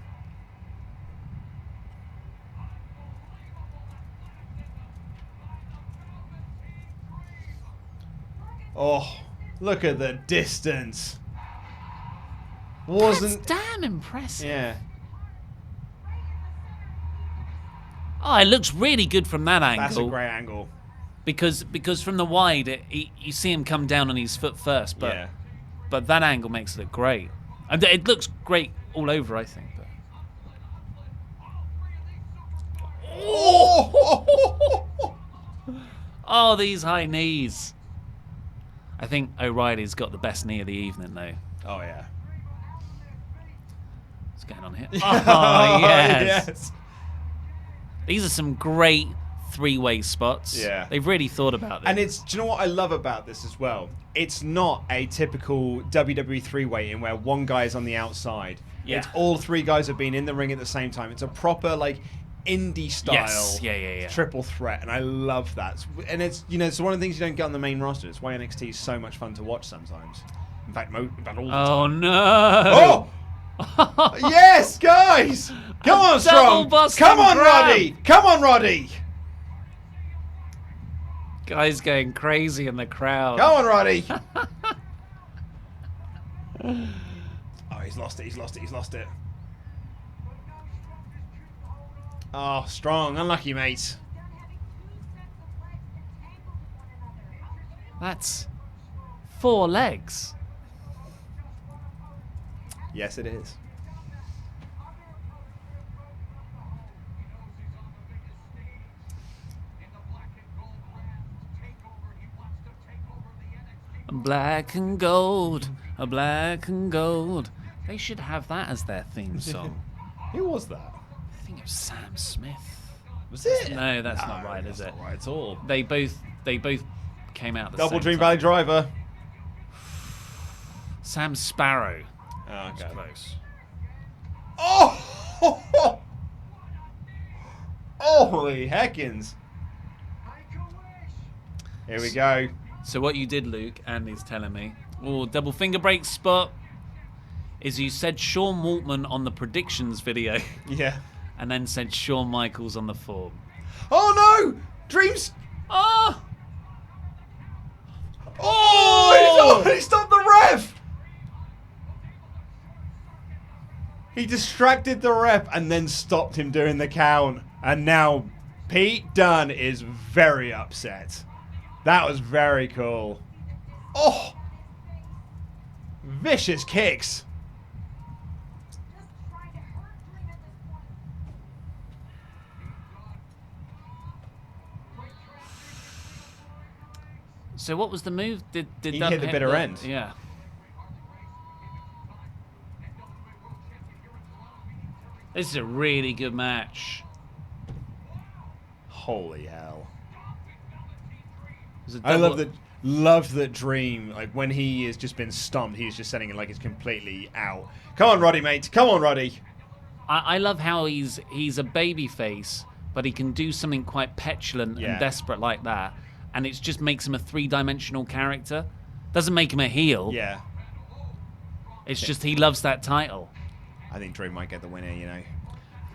Oh, look at the distance. That's damn impressive. Yeah. Oh, it looks really good from that angle. That's a great angle. Because from the wide, you see him come down on his foot first, but that angle makes it look great. And it looks great all over, I think. But. Oh, these high knees. I think O'Reilly's got the best knee of the evening, though. Oh, yeah. What's going on here? Oh, yes. These are some great three-way spots. Yeah. They've really thought about this. And do you know what I love about this as well? It's not a typical WWE three-way in where one guy is on the outside. Yeah. It's all three guys have been in the ring at the same time. It's a proper, like, indie style triple threat, and I love that. And it's, it's one of the things you don't get on the main roster. It's why NXT is so much fun to watch sometimes. In fact, all the time. Oh, no! Oh! Yes, guys! Come on, Strong! Come on, Roddy! Come on, Roddy! Guys going crazy in the crowd. Come on, Roddy! Oh, he's lost it, he's lost it, he's lost it. Oh, Strong. Unlucky, mate. That's 4 legs. Yes, it is. Black and gold, a black and gold. They should have that as their theme song. Who was that? I think it was Sam Smith. Was it? No, that's not right, is it? That's not right at all. They both came out the Double same Dream time. Valley Driver. Sam Sparrow. Oh, okay. Close. Oh! Holy heckins. Here we go. So what you did, Luke, Andy's telling me, double finger break spot, is you said Shawn Waltman on the predictions video. Yeah. And then said Shawn Michaels on the form. Oh no! Dreams! Oh! Oh! He stopped the ref! He distracted the ref and then stopped him doing the count. And now Pete Dunne is very upset. That was very cool. Oh! Vicious kicks. So what was the move? Did he Dunne hit the bitter end? Yeah. This is a really good match. Holy hell. It I love that Dream, like when he has just been stomped, he's just setting it like it's completely out. Come on, Roddy, mate. Come on, Roddy. I love how he's a baby face, but he can do something quite petulant and desperate like that. And it just makes him a 3-dimensional character. Doesn't make him a heel. Yeah. It's just he loves that title. I think Dream might get the winner,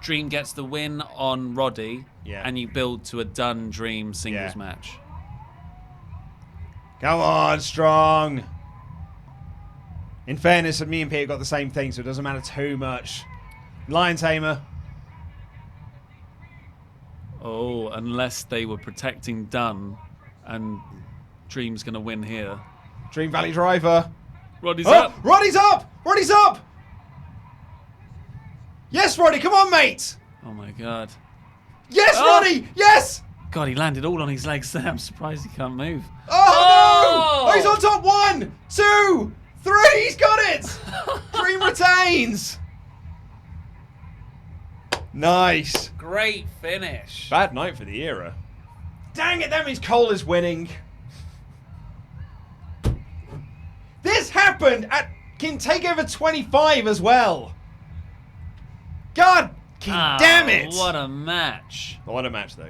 Dream gets the win on Roddy, Yeah. and you build to a Dunn Dream singles Yeah. match. Come on, Strong. In fairness, me and Peter got the same thing, so it doesn't matter too much. Lion Tamer. Oh, unless they were protecting Dunn, and Dream's going to win here. Dream Valley Driver. Roddy's up. Roddy's up! Roddy's up! Yes, Roddy, come on, mate! Oh, my God. Yes, Oh! Roddy! Yes! God, he landed all on his legs there. I'm surprised he can't move. Oh, no! Oh, he's on top. 1, 2, 3. He's got it! Dream retains. Nice. Great finish. Bad night for the era. Dang it, that means Cole is winning. This happened at King TakeOver 25 as well. God damn it. What a match. What a match, though.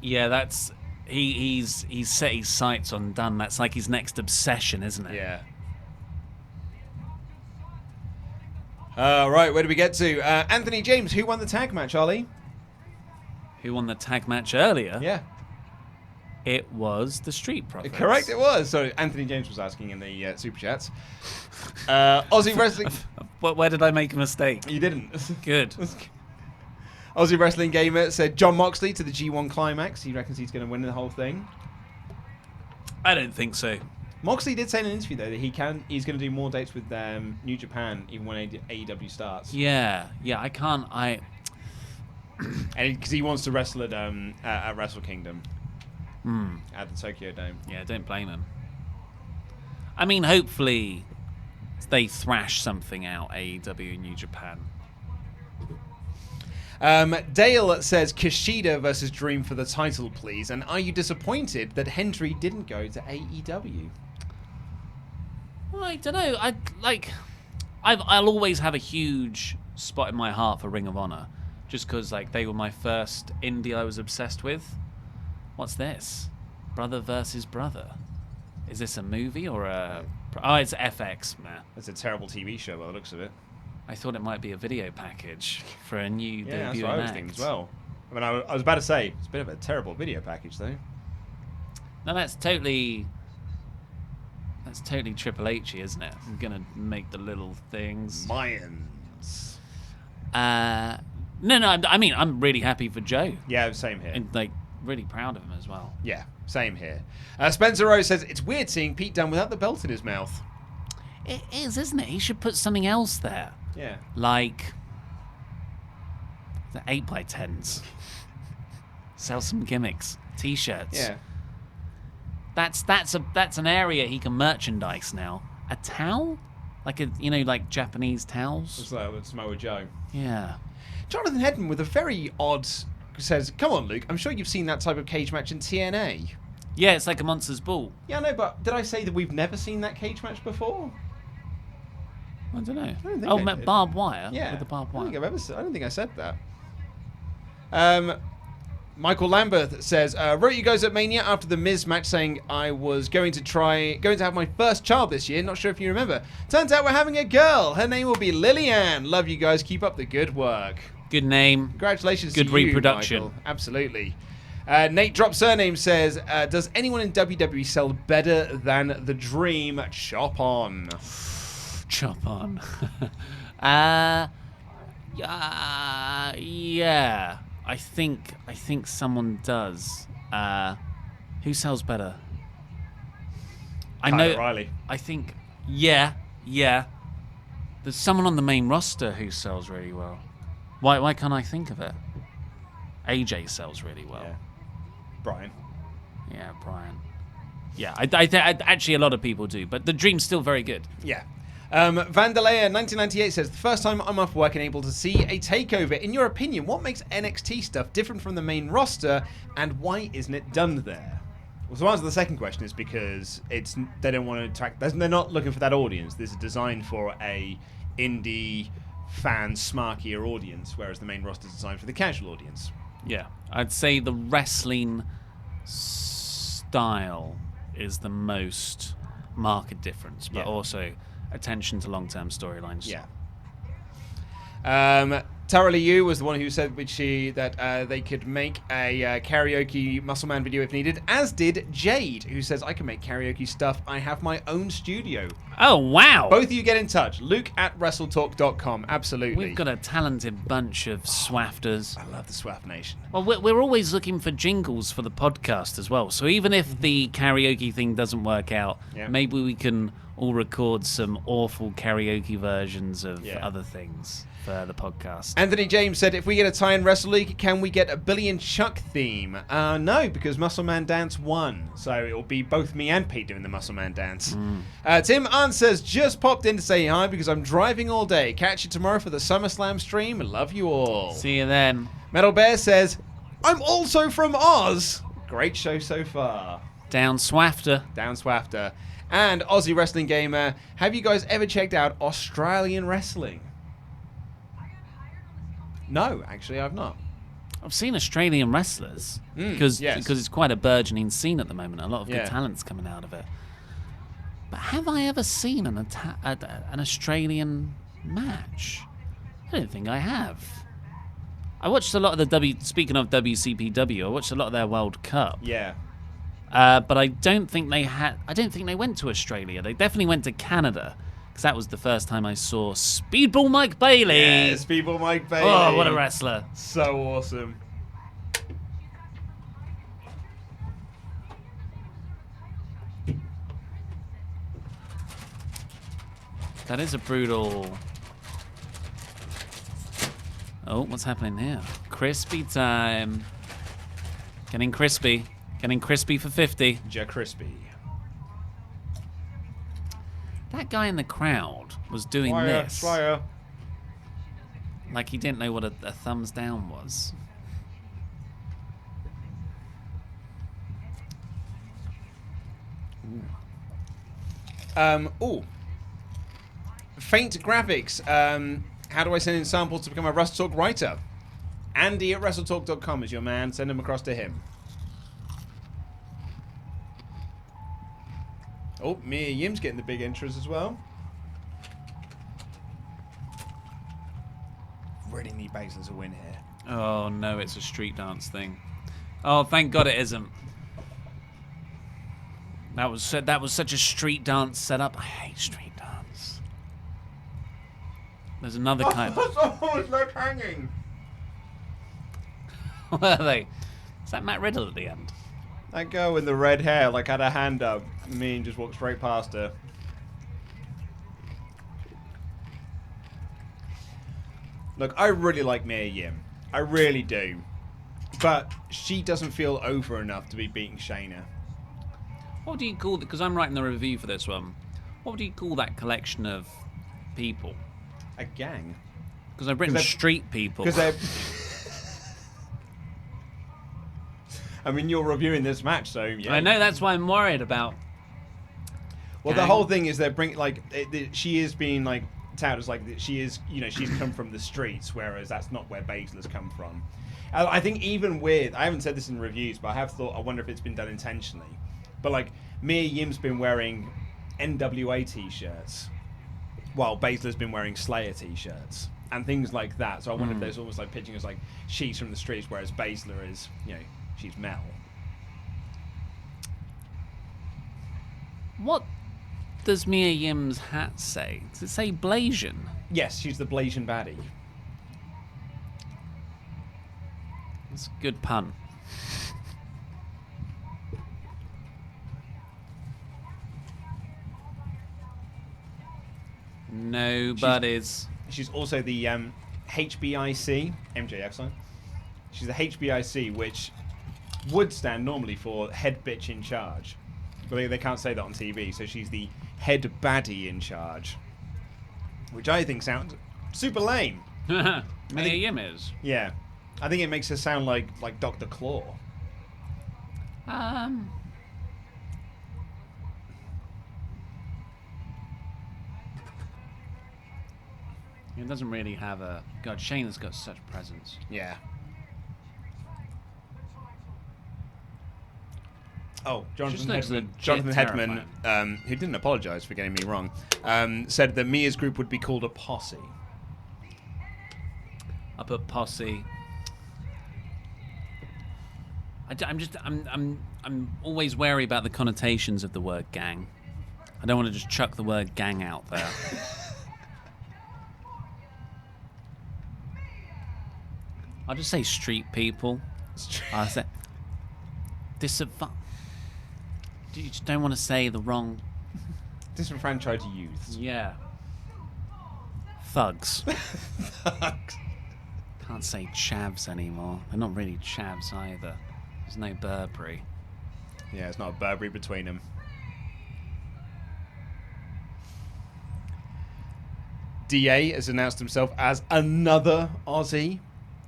Yeah, that's he's set his sights on Dunn. That's like his next obsession, isn't it? Yeah. Right, where do we get to? Anthony James, who won the tag match, Ollie? Who won the tag match earlier? Yeah. It was the Street Profits. Correct, it was. So Anthony James was asking in the Super Chats. Aussie Wrestling... Where did I make a mistake? You didn't. Good. Aussie Wrestling Gamer said John Moxley to the G1 Climax. He reckons he's going to win the whole thing. I don't think so. Moxley did say in an interview, though, that he's going to do more dates with New Japan even when AEW starts. Yeah, I can't. Because he wants to wrestle at Wrestle Kingdom. At the Tokyo Dome. Yeah, don't blame him. I mean, hopefully they thrash something out, AEW and New Japan. Dale says Kushida versus Dream for the title, please. And are you disappointed that Hendry didn't go to AEW? Well, I don't know. I'll always have a huge spot in my heart for Ring of Honor, just because they were my first indie I was obsessed with. What's this? Brother versus Brother. Is this a movie or a... Oh, it's FX, man. It's a terrible TV show by the looks of it. I thought it might be a video package for a new Yeah, that's debuting what I was act. thinking as well. I mean, I was about to say, it's a bit of a terrible video package, though. No, that's totally Triple H-y, isn't it? I'm going to make the little things. Mayans. No, I mean, I'm really happy for Joe. Yeah, same here. And, really proud of him as well. Yeah, same here. Spencer Rose says, it's weird seeing Pete Dunne without the belt in his mouth. It is, isn't it? He should put something else there. Yeah. Like the 8x10s. Sell some gimmicks. T-shirts. Yeah. That's an area he can merchandise now. A towel? Like Japanese towels? It's like with Samoa Joe. Yeah. Jonathan Hedman with a very odd says, come on, Luke, I'm sure you've seen that type of cage match in TNA. Yeah, it's like a Monsters Ball. Yeah, no, but did I say that we've never seen that cage match before? I don't know. I don't think I did. Barbed wire? Yeah. With the barbed wire. I don't think I said that. Michael Lambert says, wrote you guys at Mania after the Miz match saying I was going to have my first child this year. Not sure if you remember. Turns out we're having a girl. Her name will be Lillian. Love you guys. Keep up the good work. Good name. Congratulations Good to you, reproduction. Michael. Absolutely. Nate Drop Surname says, does anyone in WWE sell better than The Dream? Chop on. Chop on. Yeah. I think someone does. Who sells better? I know. Riley. I think. Yeah. There's someone on the main roster who sells really well. Why can't I think of it? AJ sells really well. Yeah. Brian. Yeah, Brian. Yeah, I actually a lot of people do, but the Dream's still very good. Yeah. Vandalea 1998 says, the first time I'm off work and able to see a takeover. In your opinion, what makes NXT stuff different from the main roster, and why isn't it done there? Well, so answer the second question is because they don't want to attract. They're not looking for that audience. This is designed for a indie fan, smarkier audience, whereas the main roster is designed for the casual audience. Yeah, I'd say the wrestling style is the most marked difference, but also attention to long-term storylines. Yeah. Tara Lee Yu was the one who said that they could make a karaoke Muscle Man video if needed, as did Jade, who says, I can make karaoke stuff. I have my own studio. Oh, wow. Both of you get in touch. Luke at WrestleTalk.com. Absolutely. We've got a talented bunch of swafters. I love the Swaff Nation. Well, we're always looking for jingles for the podcast as well. So even if the karaoke thing doesn't work out, maybe we can all record some awful karaoke versions of other things for the podcast. Anthony James said, if we get a tie in Wrestle League, can we get a Billy and Chuck theme? No, because Muscle Man Dance won. So it will be both me and Pete doing the Muscle Man Dance. Tim Arn says, just popped in to say hi because I'm driving all day. Catch you tomorrow for the SummerSlam stream. Love you all. See you then. Metal Bear says, I'm also from Oz. Great show so far. Down Swafter. Down Swafter. And Aussie Wrestling Gamer, have you guys ever checked out Australian wrestling? No, actually, I've not. I've seen Australian wrestlers because it's quite a burgeoning scene at the moment. A lot of good talent's coming out of it. But have I ever seen an Australian match? I don't think I have. I watched a lot of the Speaking of WCPW, I watched a lot of their World Cup. Yeah. But I don't think they went to Australia. They definitely went to Canada. Because that was the first time I saw Speedball Mike Bailey. Yeah, Speedball Mike Bailey. Oh, what a wrestler. So awesome. That is a brutal... Oh, what's happening here? Crispy time. Getting crispy. Getting crispy for 50. Ja Crispy. That guy in the crowd was doing this. Like he didn't know what a thumbs down was. Faint graphics. How do I send in samples to become a WrestleTalk writer? Andy at WrestleTalk.com is your man. Send them across to him. Oh, Mia Yim's getting the big intros as well. Really need Baszler to win here. Oh no, it's a street dance thing. Oh, thank God it isn't. That was such a street dance setup. I hate street dance. There's another kind. Oh, it's left hanging. Where are they? Is that Matt Riddle at the end? That girl with the red hair, like, had her hand up. Me and just walked straight past her. Look, I really like Mia Yim. I really do. But she doesn't feel over enough to be beating Shayna. What do you call it? Because I'm writing the review for this one. What do you call that collection of people? A gang. Because I've written street people. Because they're... I mean, you're reviewing this match, so yeah. I know, that's why I'm worried about. Well, the whole thing is they're bringing, like, she is being, like, touted as, like, she is, you know, she's come from the streets, whereas that's not where Baszler's come from. I think even with, I haven't said this in reviews, but I have thought, I wonder if it's been done intentionally. But, like, Mia Yim's been wearing NWA t-shirts, while Baszler's been wearing Slayer t-shirts, and things like that. So I wonder if there's almost, like, pitching as, like, she's from the streets, whereas Baszler is, you know, she's Mel. What does Mia Yim's hat say? Does it say Blasian? Yes, she's the Blasian baddie. That's a good pun. Nobody's. She's also the HBIC, MJF, sorry. She's the HBIC, which would stand normally for head bitch in charge. But they can't say that on TV, so she's the head baddie in charge. Which I think sounds super lame. Mia Yim is. Yeah. I think it makes her sound like Dr. Claw. It doesn't really have a... God, Shayna's got such presence. Yeah. Oh, Jonathan Hedman, who didn't apologise for getting me wrong, said that Mia's group would be called a posse. I put posse. I'm always wary about the connotations of the word gang. I don't want to just chuck the word gang out there. I'll just say street people. I say you just don't want to say the wrong. Disenfranchised youths. Yeah. Thugs. Thugs. Can't say chavs anymore. They're not really chavs either. There's no Burberry. Yeah, it's not a Burberry between them. DA has announced himself as another Aussie.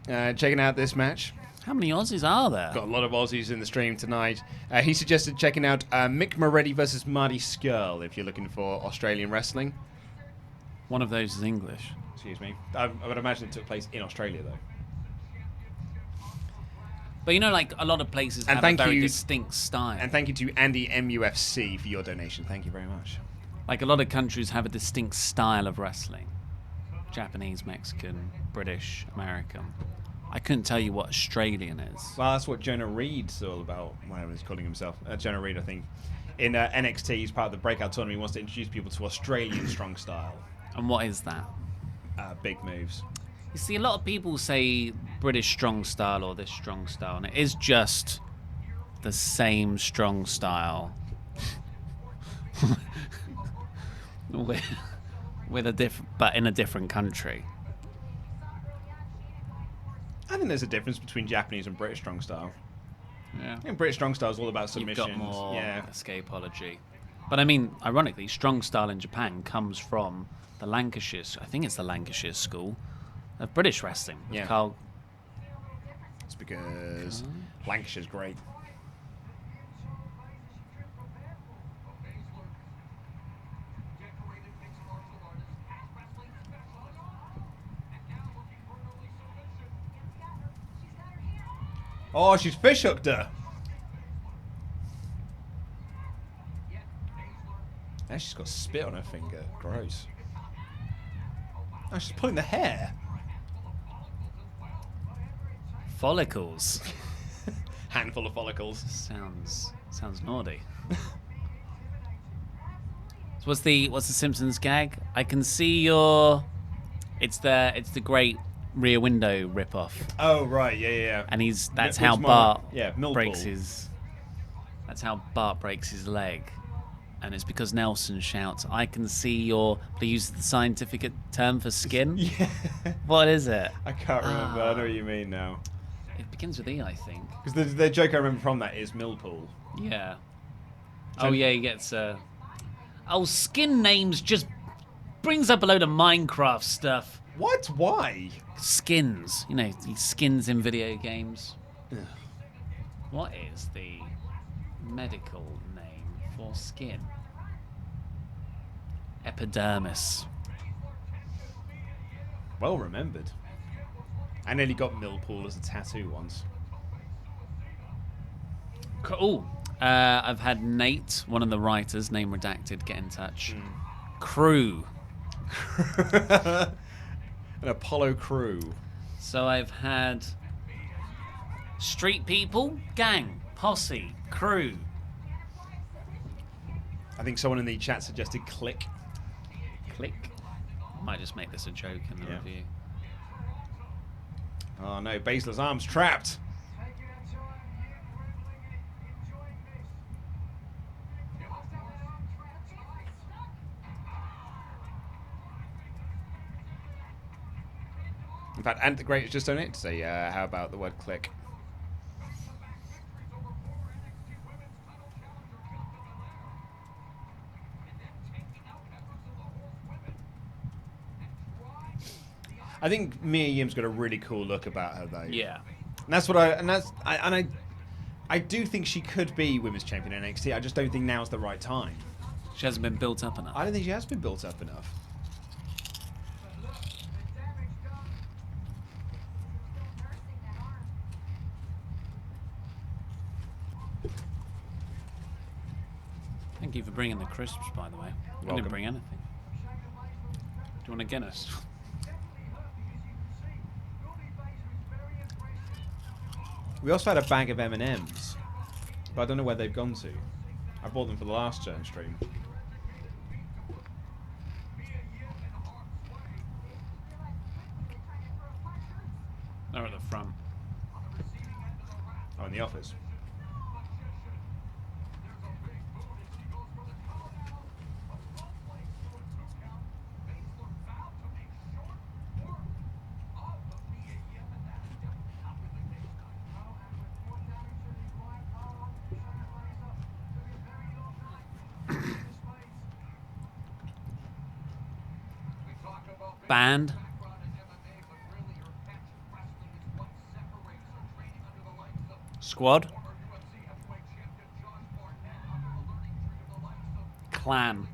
Checking out this match. How many Aussies are there? Got a lot of Aussies in the stream tonight. He suggested checking out Mick Moretti versus Marty Scurll if you're looking for Australian wrestling. One of those is English. Excuse me. I would imagine it took place in Australia, though. But you know, like, a lot of places have a very distinct style. And thank you to Andy MUFC for your donation. Thank you very much. Like, a lot of countries have a distinct style of wrestling. Japanese, Mexican, British, American. I couldn't tell you what Australian is. Well, that's what Jonah Reed's all about, whatever he's calling himself. Jonah Reed, I think. In NXT, he's part of the Breakout Tournament. He wants to introduce people to Australian strong style. And what is that? Big moves. You see, a lot of people say British strong style or this strong style, and it is just the same strong style. with a but in a different country. I think there's a difference between Japanese and British strong style. Yeah. I think British strong style is all about submissions. You've got more yeah. escapology. But I mean, ironically, strong style in Japan comes from the Lancashire. I think it's the Lancashire school of British wrestling. Yeah. Carl. It's because Lancashire's great. Oh, she's fish hooked her. Now she's got spit on her finger. Gross. Oh, she's pulling the hair. Follicles. Handful of follicles. Sounds naughty. So what's the Simpsons gag? I can see your. It's the great Rear Window ripoff. Oh right, yeah. And that's how Bart breaks his. That's how Bart breaks his leg, and it's because Nelson shouts, "I can see your." But he uses the scientific term for skin. Yeah. What is it? I can't remember. I know what you mean now. It begins with E, I think. Because the joke I remember from that is Millpool. Yeah. Oh yeah, he gets. Skin names just brings up a load of Minecraft stuff. What? Why? Skins. You know, these skins in video games. Ugh. What is the medical name for skin? Epidermis. Well remembered. I nearly got Millpool as a tattoo once. Cool. I've had Nate, one of the writers, name redacted, get in touch. Crew. An Apollo crew. So I've had street people, gang, posse, crew. I think someone in the chat suggested click. Click. Might just make this a joke in the review. Oh no, Baszler's arm's trapped. In fact, Ant the Great has just done it to say, how about the word click? I think Mia Yim's got a really cool look about her, though. Yeah. And that's what I do think she could be women's champion in NXT. I just don't think now's the right time. She hasn't been built up enough. I don't think she has been built up enough. Thank you for bringing the crisps, by the way. I Welcome. didn't bring anything. Do you want a Guinness? We also had a bag of M&Ms, but I don't know where they've gone to. I bought them for the last turn stream. They're at the front. Oh, in the office. Band. Squad. Clan.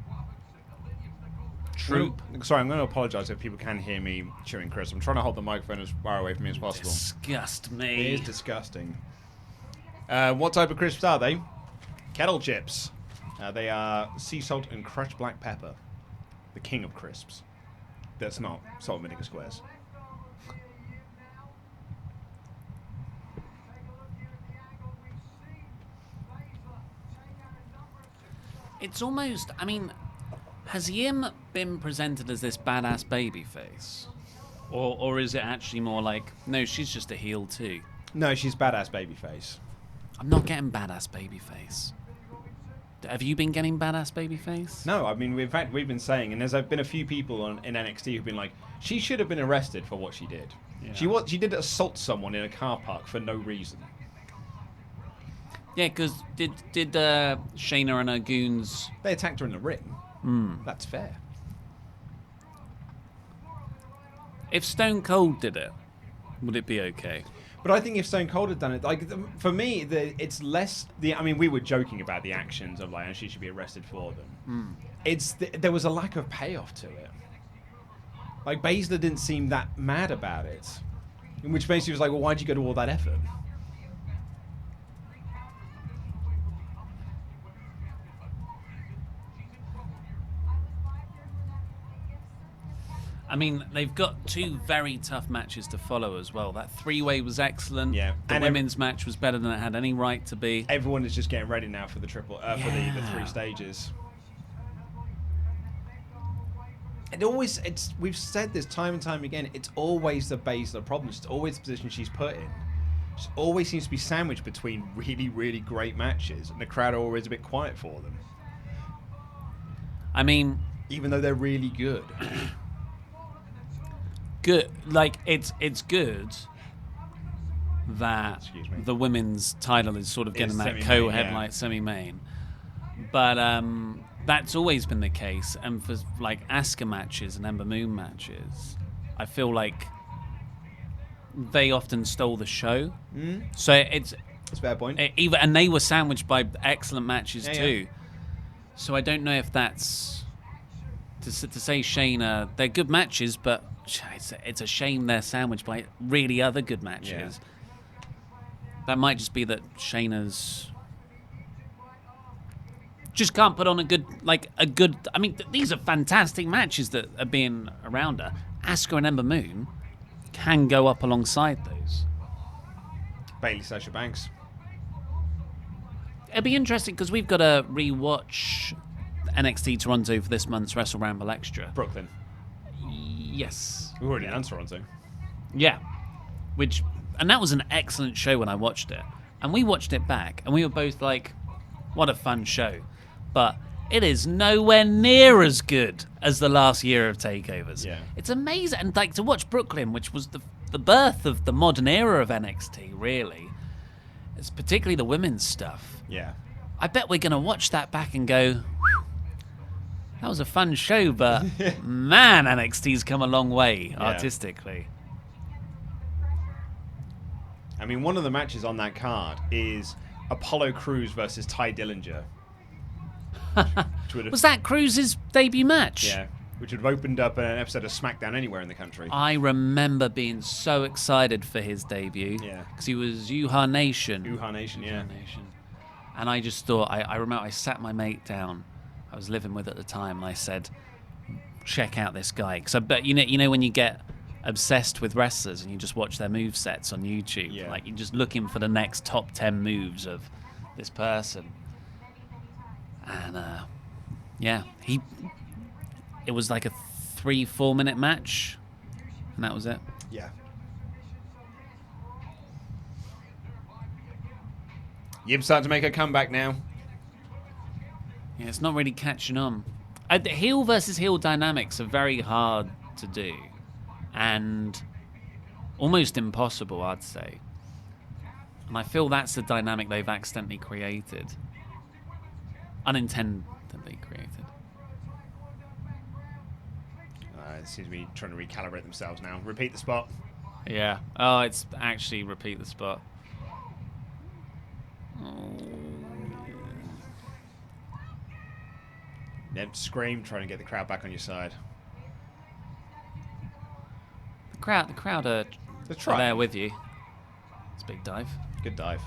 Troop. Sorry, I'm going to apologise if people can hear me chewing crisps. I'm trying to hold the microphone as far away from me as possible. Disgust It me. is disgusting. What type of crisps are they? Kettle chips. They are sea salt and crushed black pepper. The king of crisps. That's not salt and vinegar squares. It's almost, I mean, has Yim been presented as this badass babyface? Or is it actually more like, no, she's just a heel too? No, she's badass babyface. I'm not getting badass babyface. Have you been getting badass babyface? No, I mean, in fact, we've been saying, and there's been a few people in NXT who've been like, she should have been arrested for what she did. Yeah. She did assault someone in a car park for no reason. Yeah, because did Shayna and her goons... They attacked her in the ring. That's fair. If Stone Cold did it, would it be okay? But I think if Stone Cold had done it, like for me, it's less I mean, we were joking about the actions of like, and she should be arrested for them. There was a lack of payoff to it. Like Baszler didn't seem that mad about it, in which basically was like, well, why'd you go to all that effort? I mean, they've got two very tough matches to follow as well. That three-way was excellent. Yeah. The And women's match was better than it had any right to be. Everyone is just getting ready now for the for the Yeah. 3 stages. We've said this time and time again. It's always the Baszler problem. It's always the position she's put in. She always seems to be sandwiched between really, really great matches, and the crowd are always a bit quiet for them, I mean, even though they're really good. good. Like it's good that Excuse me. the women's title is sort of getting Is that semi-main, co-headline yeah. semi-main, but that's always been the case. And for like Asuka matches and Ember Moon matches, I feel like they often stole the show. So it's That's a fair point. and they were sandwiched by excellent matches Yeah, too. yeah. So I don't know if that's to say Shayna. They're good matches, but it's a shame they're sandwiched by really other good matches. That might just be that Shayna's just can't put on a good. I mean, these are fantastic matches that are being around her. Asuka and Ember Moon can go up alongside those. Bayley, Sasha Banks. It'd be interesting because we've got to rewatch NXT Toronto for this month's WrestleRamble Extra. Brooklyn. Yes. We already announced Toronto. Yeah. And that was an excellent show when I watched it. And we watched it back, and we were both like, what a fun show. But it is nowhere near as good as the last year of takeovers. Yeah. It's amazing. And like to watch Brooklyn, which was the birth of the modern era of NXT, really. It's particularly the women's stuff. Yeah. I bet we're going to watch that back and go, "Whew, that was a fun show, but man, NXT's come a long way artistically." I mean, one of the matches on that card is Apollo Cruz versus Ty Dillinger. Which would have, Was that Cruz's debut match? yeah, which would have opened up an episode of SmackDown anywhere in the country. I remember being so excited for his debut. Yeah. Because he was Uhaa Nation. Uhaa Nation, yeah. Nation. And I just thought, I remember I sat my mate down, I was living with at the time, and I said, check out this guy. Because I bet, you know when you get obsessed with wrestlers and you just watch their move sets on YouTube, Yeah. like you're just looking for the next top 10 moves of this person. And yeah, it was like a 3-4 minute match, and that was it. Yeah. Yib's starting to make a comeback now. Yeah, it's not really catching on. The heel versus heel dynamics are very hard to do, and almost impossible, I'd say. And I feel that's the dynamic they've accidentally created. Unintendedly created. It seems to be trying to recalibrate themselves now. Repeat the spot. Yeah. Oh, it's actually repeat the spot. Then scream, trying to get the crowd back on your side. The crowd are there with you. It's a big dive. Good dive.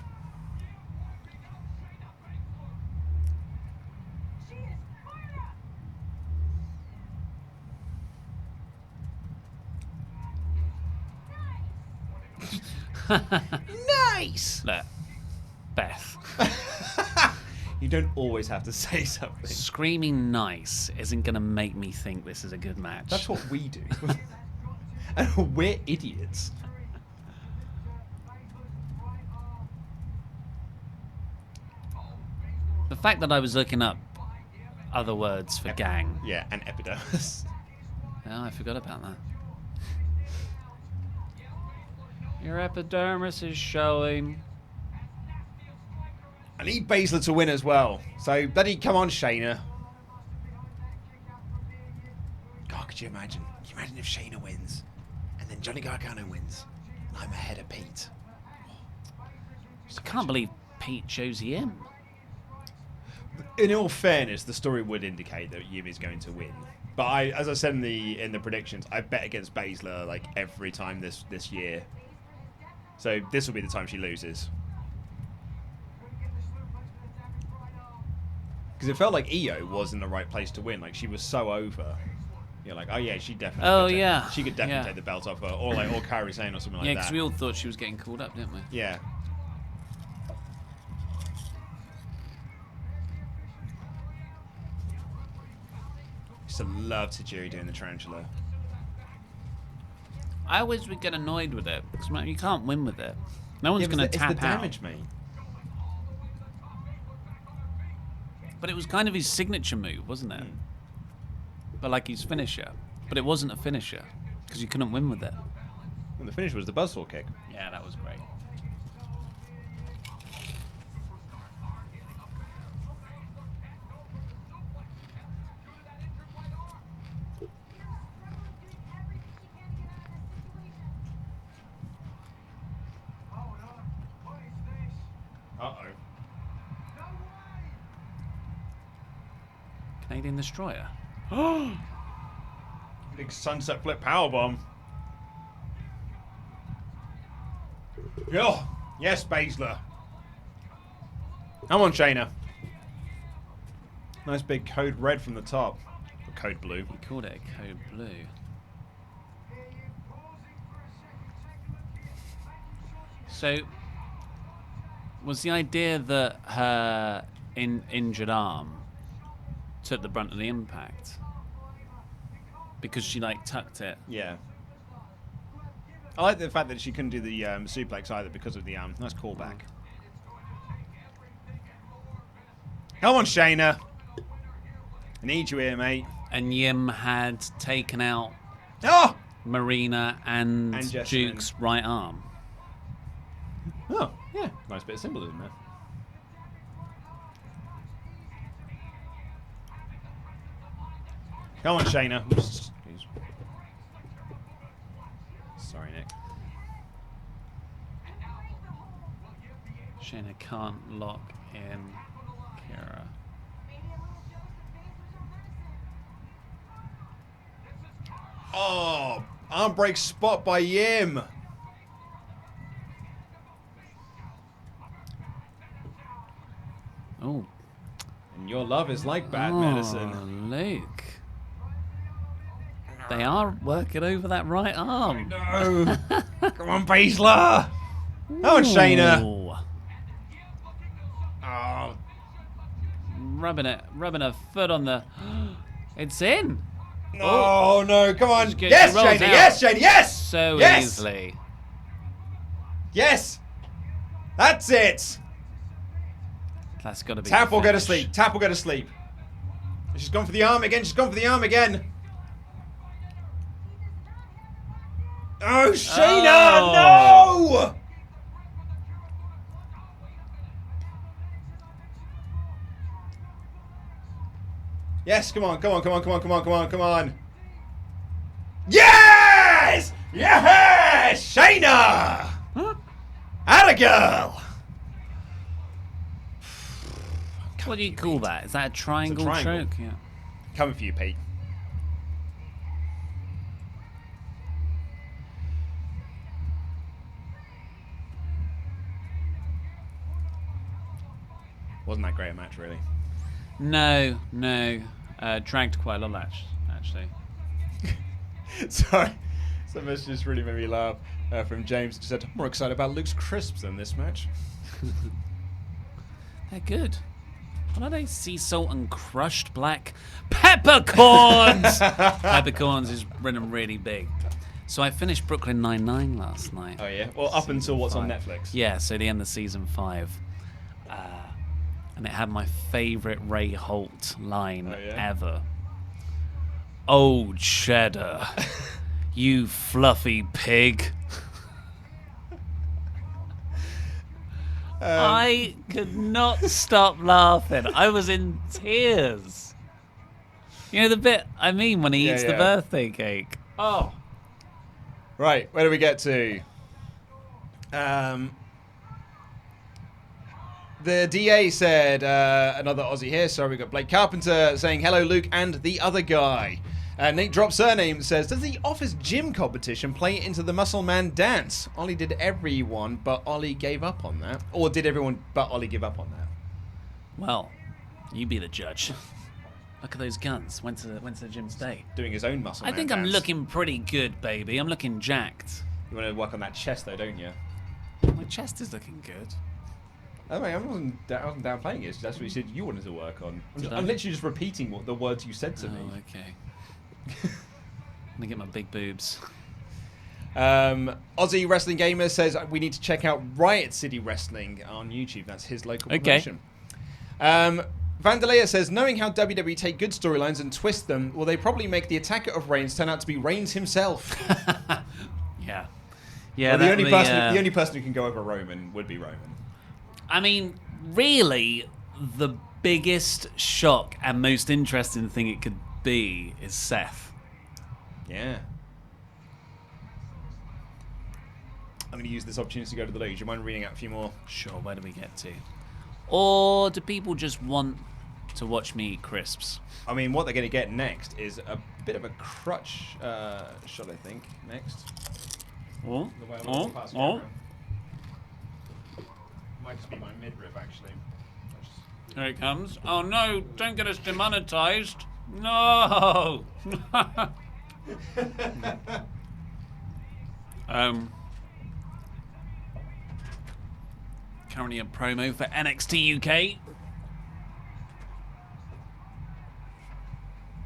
Nice! Look, Beth. You don't always have to say something. Screaming nice isn't going to make me think this is a good match. That's what we do. And we're idiots. The fact that I was looking up other words for gang. Yeah, and epidermis. Oh, I forgot about that. Your epidermis is showing. I need Baszler to win as well. So, bloody come on, Shayna. God, could you imagine? Can you imagine if Shayna wins? And then Johnny Gargano wins? And I'm ahead of Pete. I can't believe Pete chose him. In all fairness, the story would indicate that Yim is going to win. But as I said in the predictions, I bet against Baszler like every time this year. So this will be the time she loses. Because it felt like Io was in the right place to win. Like she was so over. You're like, oh yeah, she definitely. Oh could take, yeah, she could definitely take the belt off her, or Kairi Sane or something like yeah, that. because we all thought she was getting called up, didn't we? Yeah. Used to love Tajiri doing the tarantula. I always would get annoyed with it because you can't win with it. No one's going to tap it's the out. damage, mate. But it was kind of his signature move, wasn't it? But like his finisher. But it wasn't a finisher because you couldn't win with it. And the finish was the buzzsaw kick. Yeah, that was great. Uh-oh. Canadian Destroyer. Big sunset flip powerbomb. Oh, yes, Baszler. Come on, Shayna. Nice big code red from the top. Or code blue. We called it a code blue. So, was the idea that her injured arm took the brunt of the impact? Because she, like, tucked it. Yeah. I like the fact that she couldn't do the suplex either because of the arm. Nice callback. Come on, Shayna. I need you here, mate. And Yim had taken out Oh! Marina and Jessamine. Duke's right arm. Oh, yeah. Nice bit of symbolism there. Come on, Shayna. Oops. Sorry, Nick. Shayna can't lock in Kira. Oh, arm break spot by Yim. Oh. And your love is like bad medicine. Luke. They are working over that right arm. No. Come on, Baszler. Come on, Shayna. Ooh. Oh. Rubbing a foot on the... It's in. Oh, no. Come on. Just Yes, rolls Shayna. out. Yes, Shayna. Yes. So Yes. easily. Yes. That's it. That's got to be Tap the or go to finish. sleep. Tap or go to sleep. She's gone for the arm again. She's gone for the arm again. Oh, Shayna! No! Yes, come on, come on, come on, come on, come on, come on, come on. Yes! Yes! Shayna! Atta girl! What do you call that? Is that a triangle, triangle. choke? Yeah. Coming for you, Pete. Wasn't that great a match, really? No. Dragged quite a lot, actually. Sorry. Some message just really made me laugh from James. He said, I'm more excited about Luke's crisps than this match. They're good. What are they? Sea salt and crushed black peppercorns. Peppercorns is running really big. So I finished Brooklyn Nine-Nine last night. Oh, yeah? Well, up until what's on Netflix. Yeah, so the end of season 5. And it had my favourite Ray Holt line ever. Oh, Cheddar, you fluffy pig. I could not stop laughing. I was in tears. You know the bit I mean when he eats the birthday cake? Oh. Right, where do we get to? The DA said, another Aussie here, sorry, we got Blake Carpenter saying, hello, Luke, and the other guy. Nate Drop Surname says, does the Office Gym competition play into the Muscle Man dance? Ollie did everyone, but Ollie gave up on that. Or did everyone but Ollie give up on that? Well, you be the judge. Look at those guns. Went to the gym today. Doing his own Muscle Man I think dance. I'm looking pretty good, baby. I'm looking jacked. You want to work on that chest, though, don't you? My chest is looking good. Oh, I wasn't downplaying it. That's what you said you wanted to work on. I'm I? literally just repeating what the words you said to me. Oh, okay. I'm gonna get my big boobs. Aussie Wrestling Gamer says we need to check out Riot City Wrestling on YouTube. That's his local promotion. Vandalia says, knowing how WWE take good storylines and twist them, will they probably make the attacker of Reigns turn out to be Reigns himself? Yeah. Well, the only person who can go over Roman would be Roman. I mean, really, the biggest shock and most interesting thing it could be is Seth. Yeah. I'm going to use this opportunity to go to the loo. Do you mind reading out a few more? Sure, where do we get to? Or do people just want to watch me eat crisps? I mean, what they're going to get next is a bit of a crutch shot, I think, next. Oh, The way I walk past camera. Might just be my midriff, actually. Here it comes. Oh no, don't get us demonetized. No! Currently a promo for NXT UK.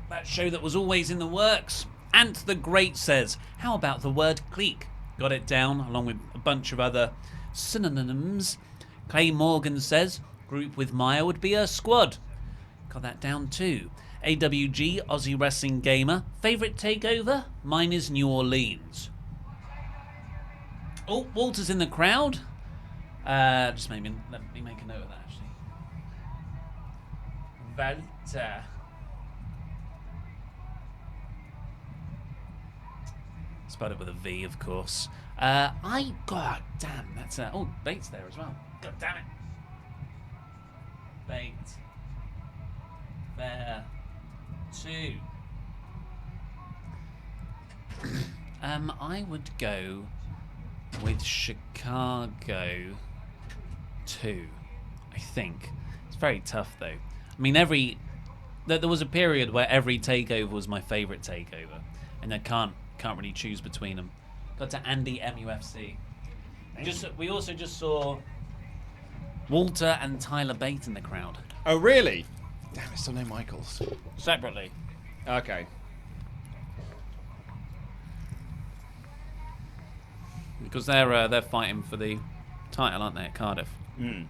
That show that was always in the works. Ant the Great says, how about the word clique? Got it down, along with a bunch of other synonyms. Clay Morgan says, group with Maya would be a squad. Got that down too. AWG, Aussie Wrestling Gamer. Favourite takeover? Mine is New Orleans. Oh, Walter's in the crowd. Let me make a note of that, actually. Walter. Spelled it with a V, of course. God damn, that's oh, Bates there as well. God damn it. Bait. There. 2. I would go with Chicago 2, I think. It's very tough, though. I mean, there was a period where every takeover was my favorite takeover, and I can't really choose between them. Got to Andy MUFC. We also just saw Walter and Tyler Bate in the crowd. Oh, really? Damn, it's still no Michaels. Separately. Okay. Because they're fighting for the title, aren't they, at Cardiff? Mm.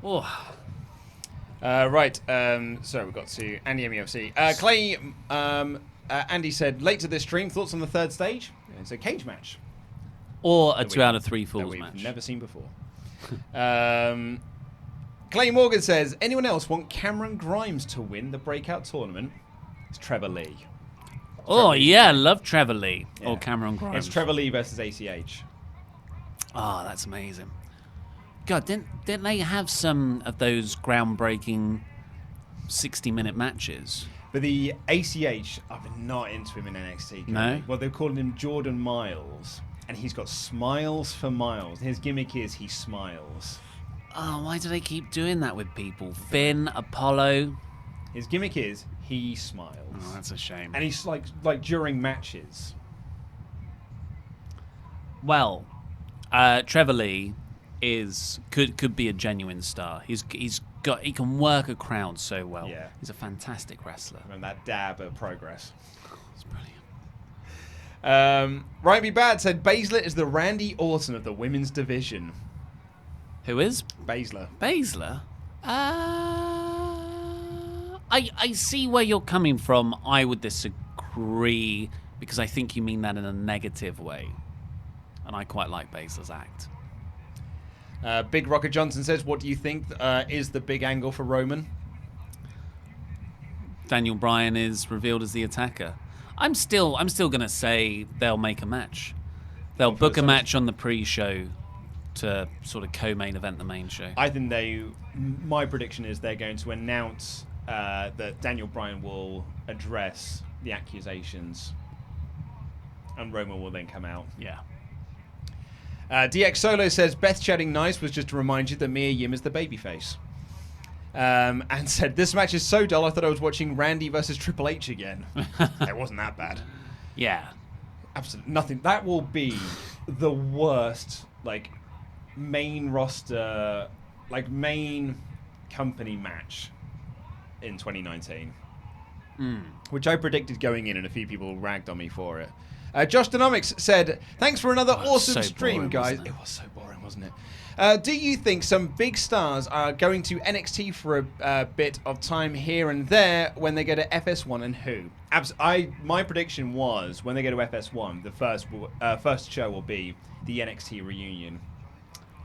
Oh. Right. So we got to Andy MUFC. Clay. Andy said late to this stream. Thoughts on the third stage? It's a cage match. Or a 2 out of 3 falls we've match. Never seen before. Clay Morgan says, anyone else want Cameron Grimes to win the breakout tournament? It's Trevor Lee. Yeah, love Trevor Lee. Yeah. Or Cameron Grimes. It's Trevor Lee versus ACH. Oh, that's amazing. God, didn't they have some of those groundbreaking 60-minute matches? But the ACH, I've been not into him in NXT. No? Well, they're calling him Jordan Miles, and he's got smiles for miles. His gimmick is he smiles. Oh, why do they keep doing that with people? Finn, Apollo. His gimmick is he smiles. Oh, that's a shame. And he's like during matches. Well, Trevor Lee could be a genuine star. He can work a crowd so well. Yeah. He's a fantastic wrestler. And that dab of progress. It's brilliant. Ryan B. Bad said Baszler is the Randy Orton of the women's division. Who is? Baszler. Baszler? I see where you're coming from. I would disagree because I think you mean that in a negative way. And I quite like Baszler's act. Big Rocker Johnson says, what do you think is the big angle for Roman? Daniel Bryan is revealed as the attacker. I'm still going to say they'll make a match. They'll book a match on the pre-show to sort of co-main event the main show. I think my prediction is they're going to announce that Daniel Bryan will address the accusations and Roman will then come out. Yeah. DX Solo says, Beth chatting nice was just to remind you that Mia Yim is the babyface. And said, this match is so dull I thought I was watching Randy versus Triple H again. It wasn't that bad. Yeah. Absolutely nothing. That will be the worst, main roster, main company match in 2019. Which I predicted going in, and a few people ragged on me for it. Josh Dynamics said, thanks for another awesome stream, boring, guys. wasn't It was so boring, wasn't it? Do you think some big stars are going to NXT for a bit of time here and there when they go to FS1, and who? My prediction was when they go to FS1, the first show will be the NXT reunion.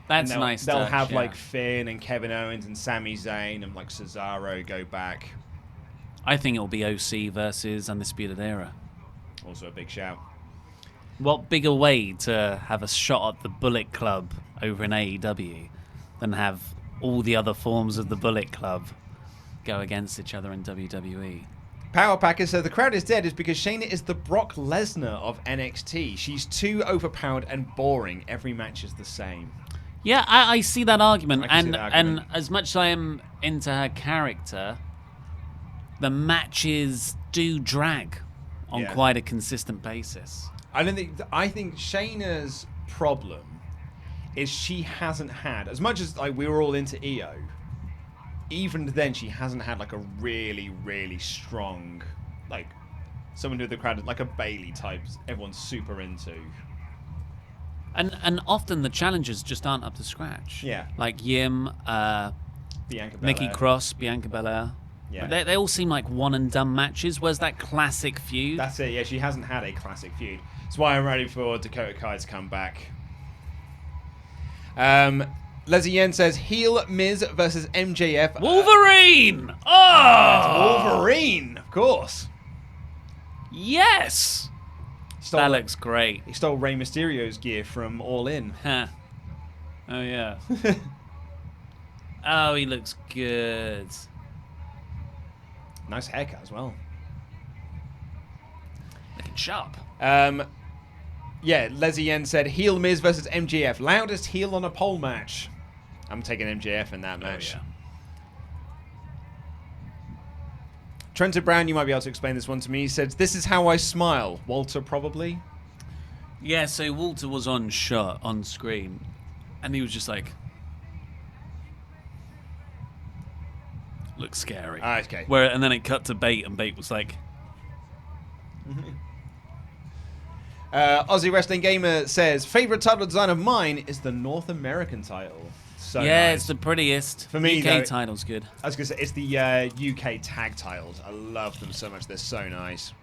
That's nice. They'll have yeah. Finn and Kevin Owens and Sami Zayn and Cesaro go back. I think it'll be OC versus Undisputed Era. Also a big shout. What bigger way to have a shot at the Bullet Club over in AEW than have all the other forms of the Bullet Club go against each other in WWE? Power Packer said the crowd is dead is because Shayna is the Brock Lesnar of NXT. She's too overpowered and boring. Every match is the same. Yeah, I see that argument. I can see that argument. And as much as I am into her character, the matches do drag on quite a consistent basis. I think Shayna's problem is she hasn't had, as much as we were all into EO, even then she hasn't had a really, really strong, someone who the crowd, like a Bayley type, everyone's super into. And often the challenges just aren't up to scratch. Yeah. Like Yim, Bianca Nikki Belair. Cross, Bianca Belair. Yeah. They all seem like one and done matches. Where's that classic feud? That's it, yeah, she hasn't had a classic feud. That's why I'm ready for Dakota Kai to come back. Leslie Yen says, heel Miz versus MJF. Wolverine! Oh! Wolverine, of course. Yes! That looks great. He stole Rey Mysterio's gear from All In. Huh. Oh, yeah. Oh, he looks good. Nice haircut as well. Looking sharp. Yeah, Leslie Yen said, heel Miz versus MJF. Loudest heel on a pole match. I'm taking MJF in that match. Oh, yeah. Trenton Brown, you might be able to explain this one to me. He said, this is how I smile. Walter, probably. Yeah, so Walter was on screen, and he was just like, looks scary. Ah, okay. And then it cut to Bate, and Bate was like, Aussie Wrestling Gamer says, favorite title design of mine is the North American title. So yeah, nice. it's the prettiest. For me, UK though, title's good. I was going to say, it's the UK tag titles. I love them so much. They're so nice.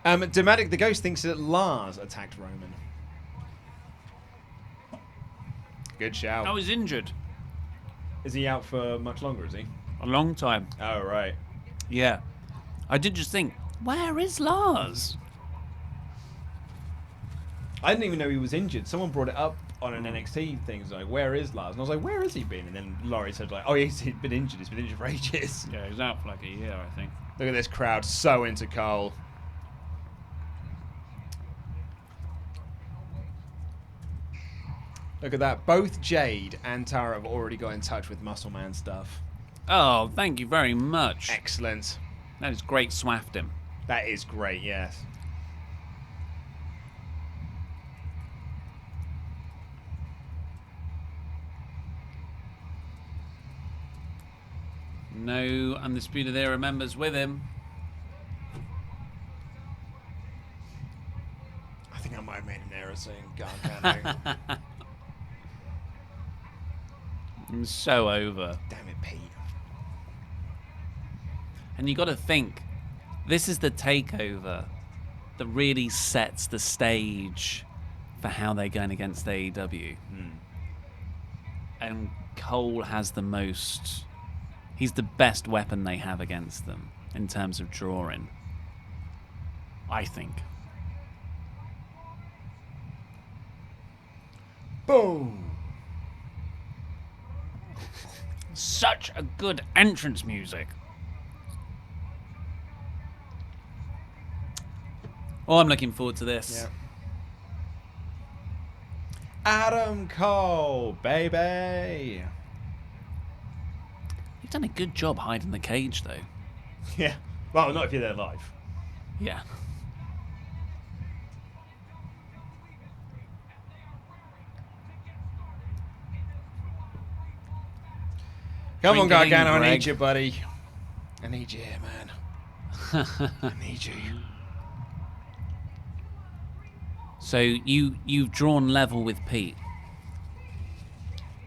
Dramatic the Ghost thinks that Lars attacked Roman. Good shout. I was injured. Is he out for much longer, is he? A long time. Oh, right. Yeah. I did just think, where is Lars? I didn't even know he was injured. Someone brought it up on an NXT thing. It's like, where is Lars? And I was like, where has he been? And then Laurie said, like, oh, he's been injured. He's been injured for ages. Yeah, he was out for like a year, I think. Look at this crowd. So into Cole. Look at that. Both Jade and Tara have already got in touch with Muscle Man stuff. Oh, thank you very much. Excellent. That is great swaffed him. That is great, yes. No Undisputed Era members with him. I think I might have made an error saying Gargano. I'm so over. Damn it, Pete. And you got to think, this is the takeover that really sets the stage for how they're going against AEW. And Cole has the most... He's the best weapon they have against them in terms of drawing. I think. Boom. Such a good entrance music. Oh, I'm looking forward to this. Yeah. Adam Cole, baby. You've done a good job hiding the cage, though. Yeah. Well, not if you're there live. Yeah. Come on, Twinkling Gargano, I Greg. need you, buddy. I need you here, man. I need you. So you've drawn level with Pete.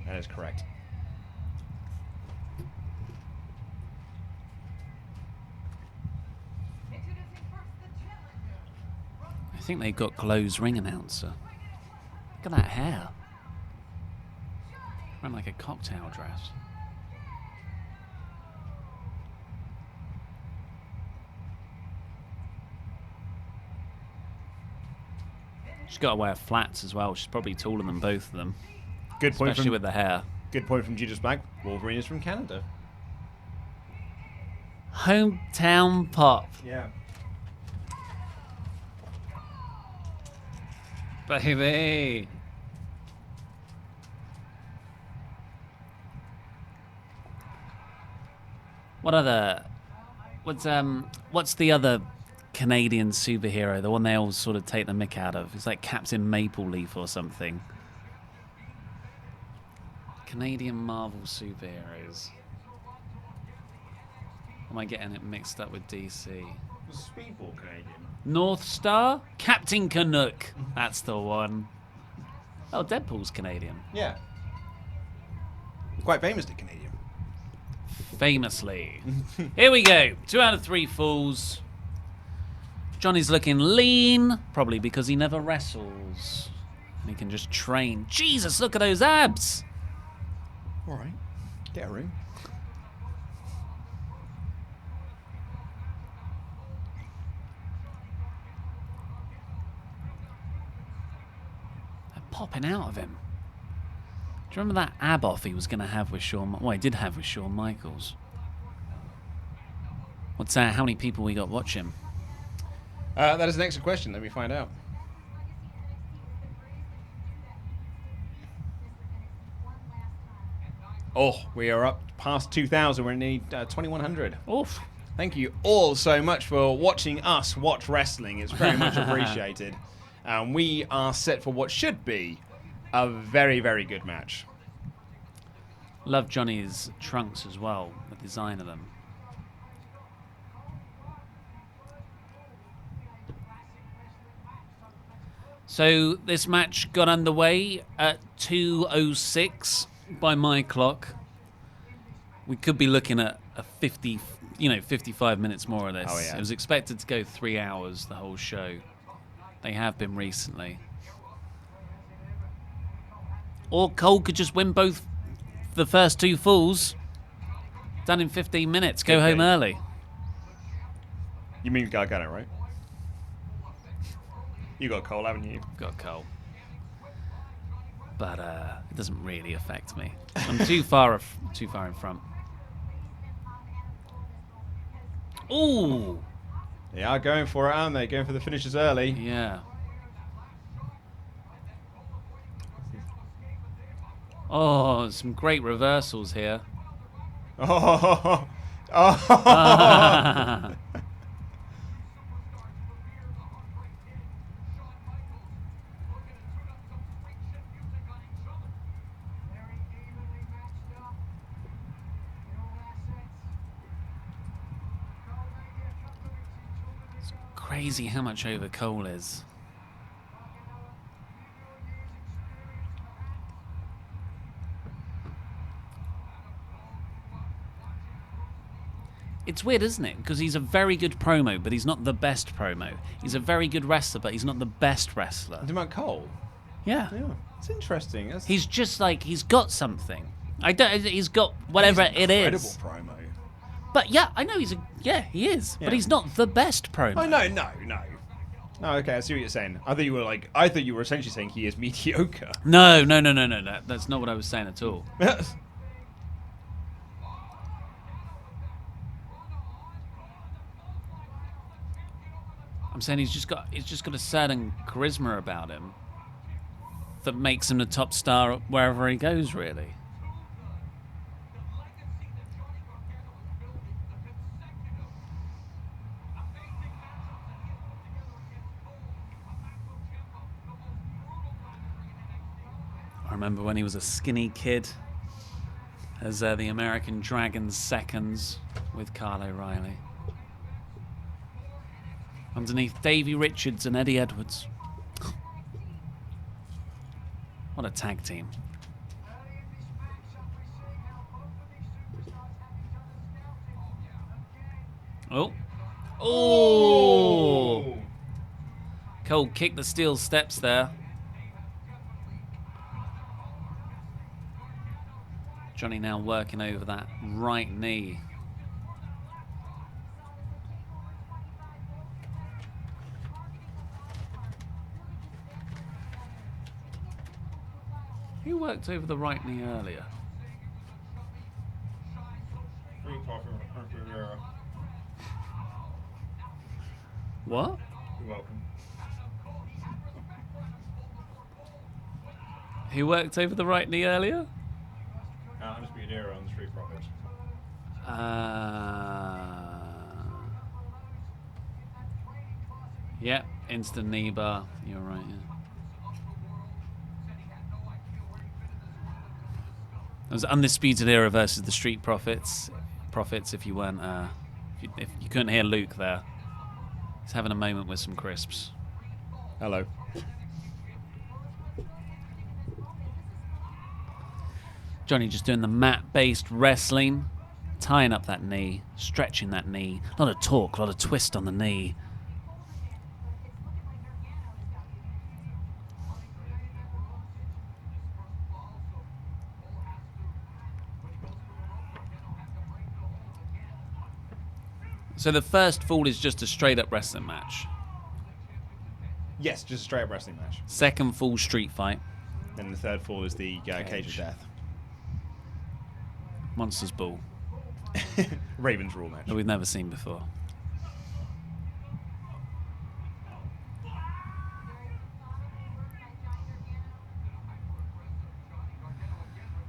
That is correct. I think they've got Glow's ring announcer. Look at that hair. Run like a cocktail dress. She's got to wear flats as well. She's probably taller than both of them. Good point Especially from with the hair. Good point from Judas Black. Wolverine is from Canada. Hometown pop. Yeah. Baby. What's the other Canadian superhero? The one they all sort of take the mick out of. It's like Captain Maple Leaf or something. Canadian Marvel superheroes. Am I getting it mixed up with DC? Was Speedball Canadian? North Star? Captain Canuck. That's the one. Oh, Deadpool's Canadian. Yeah. Quite famously Canadian. Famously. Here we go. 2 out of 3 falls. Johnny's looking lean, probably because he never wrestles. And he can just train. Jesus, look at those abs. All right. Get a ring. They're popping out of him. you remember that ab-off he was going to have with Shawn? Well, he did have with Shawn Michaels. What's that? How many people we got watching? That is an excellent question. Let me find out. Oh, we are up past 2,000. We're nearly 2,100. Oof. Thank you all so much for watching us watch wrestling. It's very much appreciated. We are set for what should be a very, very good match. Love Johnny's trunks as well, the design of them. So this match got underway at 2:06 by my clock. We could be looking at a 55 minutes more of this. Oh, yeah. It was expected to go 3 hours, the whole show. They have been recently. Or Cole could just win both the first 2 falls. Done in 15 minutes. Go home early. You mean Gargano, right? You got Cole, haven't you? Got Cole. But it doesn't really affect me. I'm too far in front. Ooh! They are going for it, aren't they? Going for the finishes early. Yeah. Oh, some great reversals here. Oh, oh. It's crazy how much over Cole is. It's weird, isn't it? Because he's a very good promo, but he's not the best promo. He's a very good wrestler, but he's not the best wrestler. Talking about Cole? Yeah. Yeah, it's interesting. That's He's just like, he's got something. He's got whatever it incredible is. promo. But yeah, I know he is. Yeah. But he's not the best promo. Oh, no. Oh, okay, I see what you're saying. I thought you were essentially saying he is mediocre. No. That's not what I was saying at all. I'm saying he's just got a certain charisma about him that makes him the top star wherever he goes, really. I remember when he was a skinny kid as the American Dragon's seconds with Kyle O'Reilly. Underneath Davey Richards and Eddie Edwards. What a tag team. Oh! Cole kicked the steel steps there. Johnny now working over that right knee. Who worked over the right knee earlier? What? You're welcome. Who worked over the right knee earlier? Undisputed Era on the Street Profits. Yeah, instant knee bar. You're right, yeah. It was Undisputed Era versus the Street Profits. If you weren't, if you couldn't hear Luke there, he's having a moment with some crisps. Hello. Johnny just doing the mat-based wrestling, tying up that knee, stretching that knee. A lot of torque, a lot of twist on the knee. So the first fall is just a straight-up wrestling match. Yes, just a straight up wrestling match. Second fall, street fight. Then the third fall is the cage of death. Monsters Ball. Ravens rule match. That we've never seen before.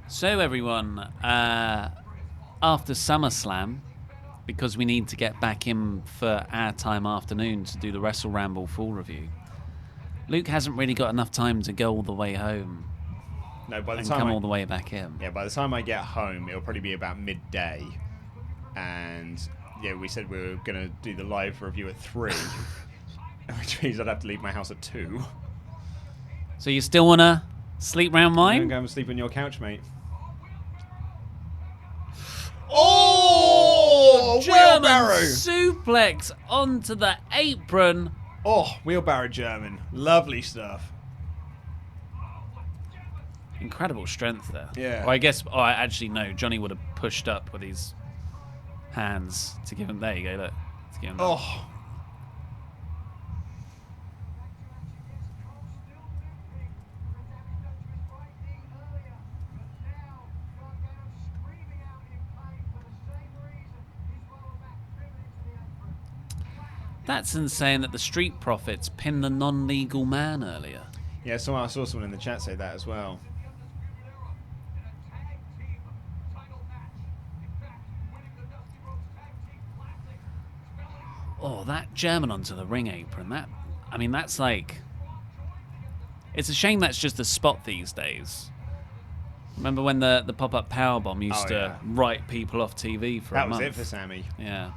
So everyone, after SummerSlam, because we need to get back in for our time afternoon to do the WrestleRamble full review, Luke hasn't really got enough time to go all the way home. No, by the and time come all the way back in. Yeah, by the time I get home, it'll probably be about midday. And yeah, we said we were going to do the live review at 3, which means I'd have to leave my house at 2. So you still want to sleep round I'm going mine? to go and sleep on your couch, mate. Oh! German Wheelbarrow! suplex onto the apron. Oh, wheelbarrow German. Lovely stuff. Incredible strength there. Yeah. Or I guess, actually, no. Johnny would have pushed up with his hands to give him. There you go, look. To give him that. Oh. That's insane that the Street Profits pinned the non-legal man earlier. Yeah, I saw someone in the chat say that as well. Oh, that German onto the ring apron. That's like... It's a shame that's just a spot these days. Remember when the pop-up powerbomb used to write people off TV for a month? That was it for Sammy. Yeah.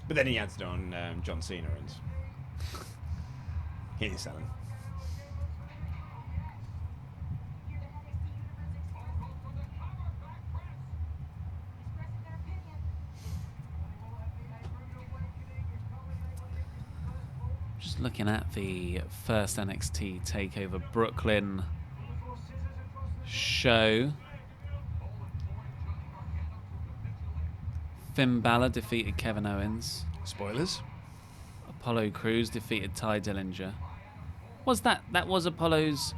But then he had to do on John Cena, and he ain't selling. Just looking at the first NXT TakeOver Brooklyn show. Finn Balor defeated Kevin Owens. Spoilers. Apollo Cruz defeated Ty Dillinger. That was Apollo's...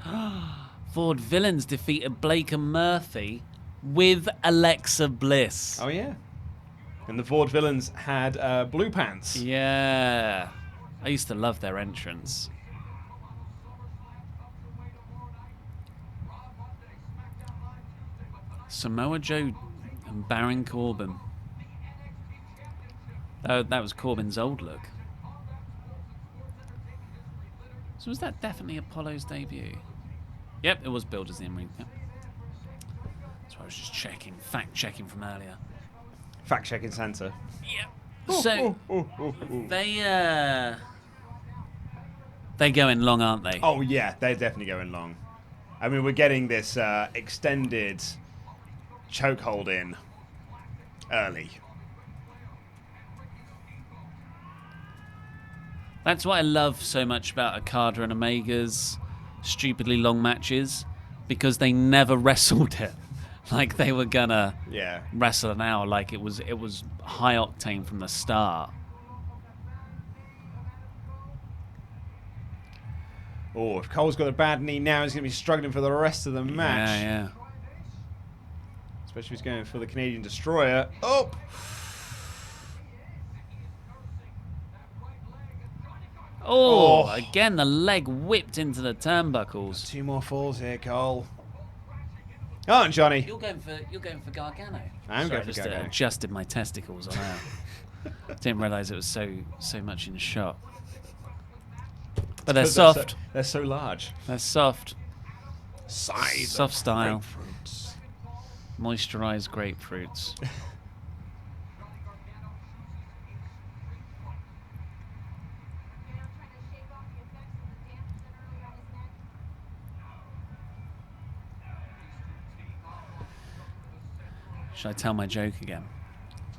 Ford Villains defeated Blake and Murphy with Alexa Bliss. Oh, yeah. And the Ford Villains had blue pants. Yeah. I used to love their entrance. Samoa Joe and Baron Corbin. That was Corbin's old look. So was that definitely Apollo's debut? Yep, it was billed as the in-ring. Yep. That's why I was just checking, fact-checking from earlier. Fact-checking Santa. Yep. So, they going long, aren't they? Oh, yeah, they're definitely going long. I mean, we're getting this extended chokehold in early. That's what I love so much about Okada and Omega's stupidly long matches, because they never wrestled it like they were gonna wrestle an hour. Like it was high octane from the start. Oh, if Cole's got a bad knee now, he's going to be struggling for the rest of the match. Yeah. Especially if he's going for the Canadian Destroyer. Oh! Oh, again, the leg whipped into the turnbuckles. 2 more falls here, Cole. Oh, and Johnny. You're going for Gargano. I'm going for just Gargano. Adjusted my testicles on air. Didn't realise it was so much in shot. But they're soft. They're so large. They're soft. Size Soft of style. grapefruits. Moisturised grapefruits. Should I tell my joke again?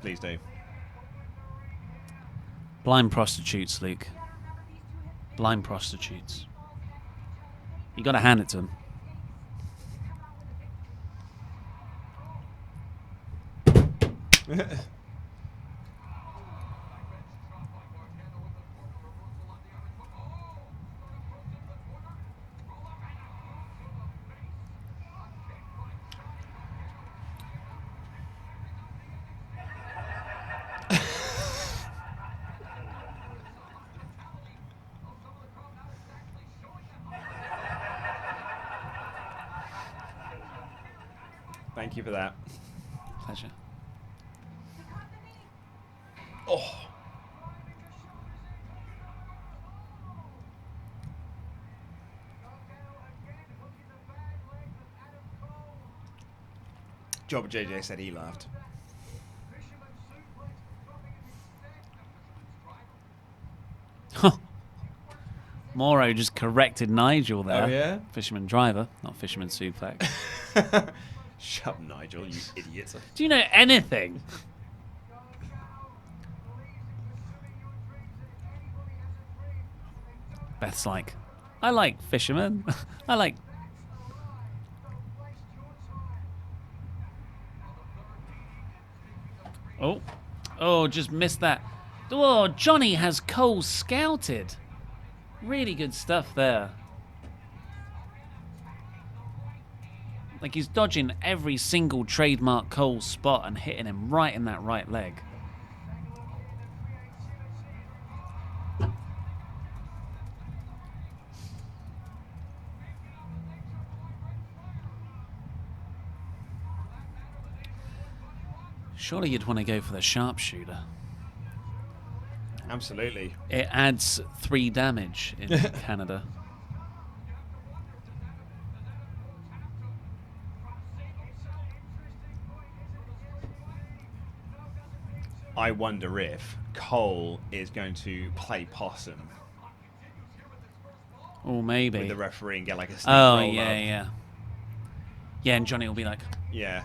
Please do. Blind prostitutes, Luke. Blind prostitutes. You got to hand it to them. Thank you for that. Pleasure. Oh. Jobber JJ said he laughed. Morrow just corrected Nigel there. Oh, yeah? Fisherman driver, not fisherman suplex. Shut up, Nigel, you idiot. Do you know anything? Beth's like, I like fishermen. I like... Oh, just missed that. Oh, Johnny has Cole scouted. Really good stuff there. Like he's dodging every single trademark Cole spot and hitting him right in that right leg. Surely you'd want to go for the sharpshooter. Absolutely. It adds 3 damage in Canada. I wonder if Cole is going to play possum Or maybe. with the referee and get like a sneak Oh, roll yeah, up. yeah. Yeah, and Johnny will be like, Yeah.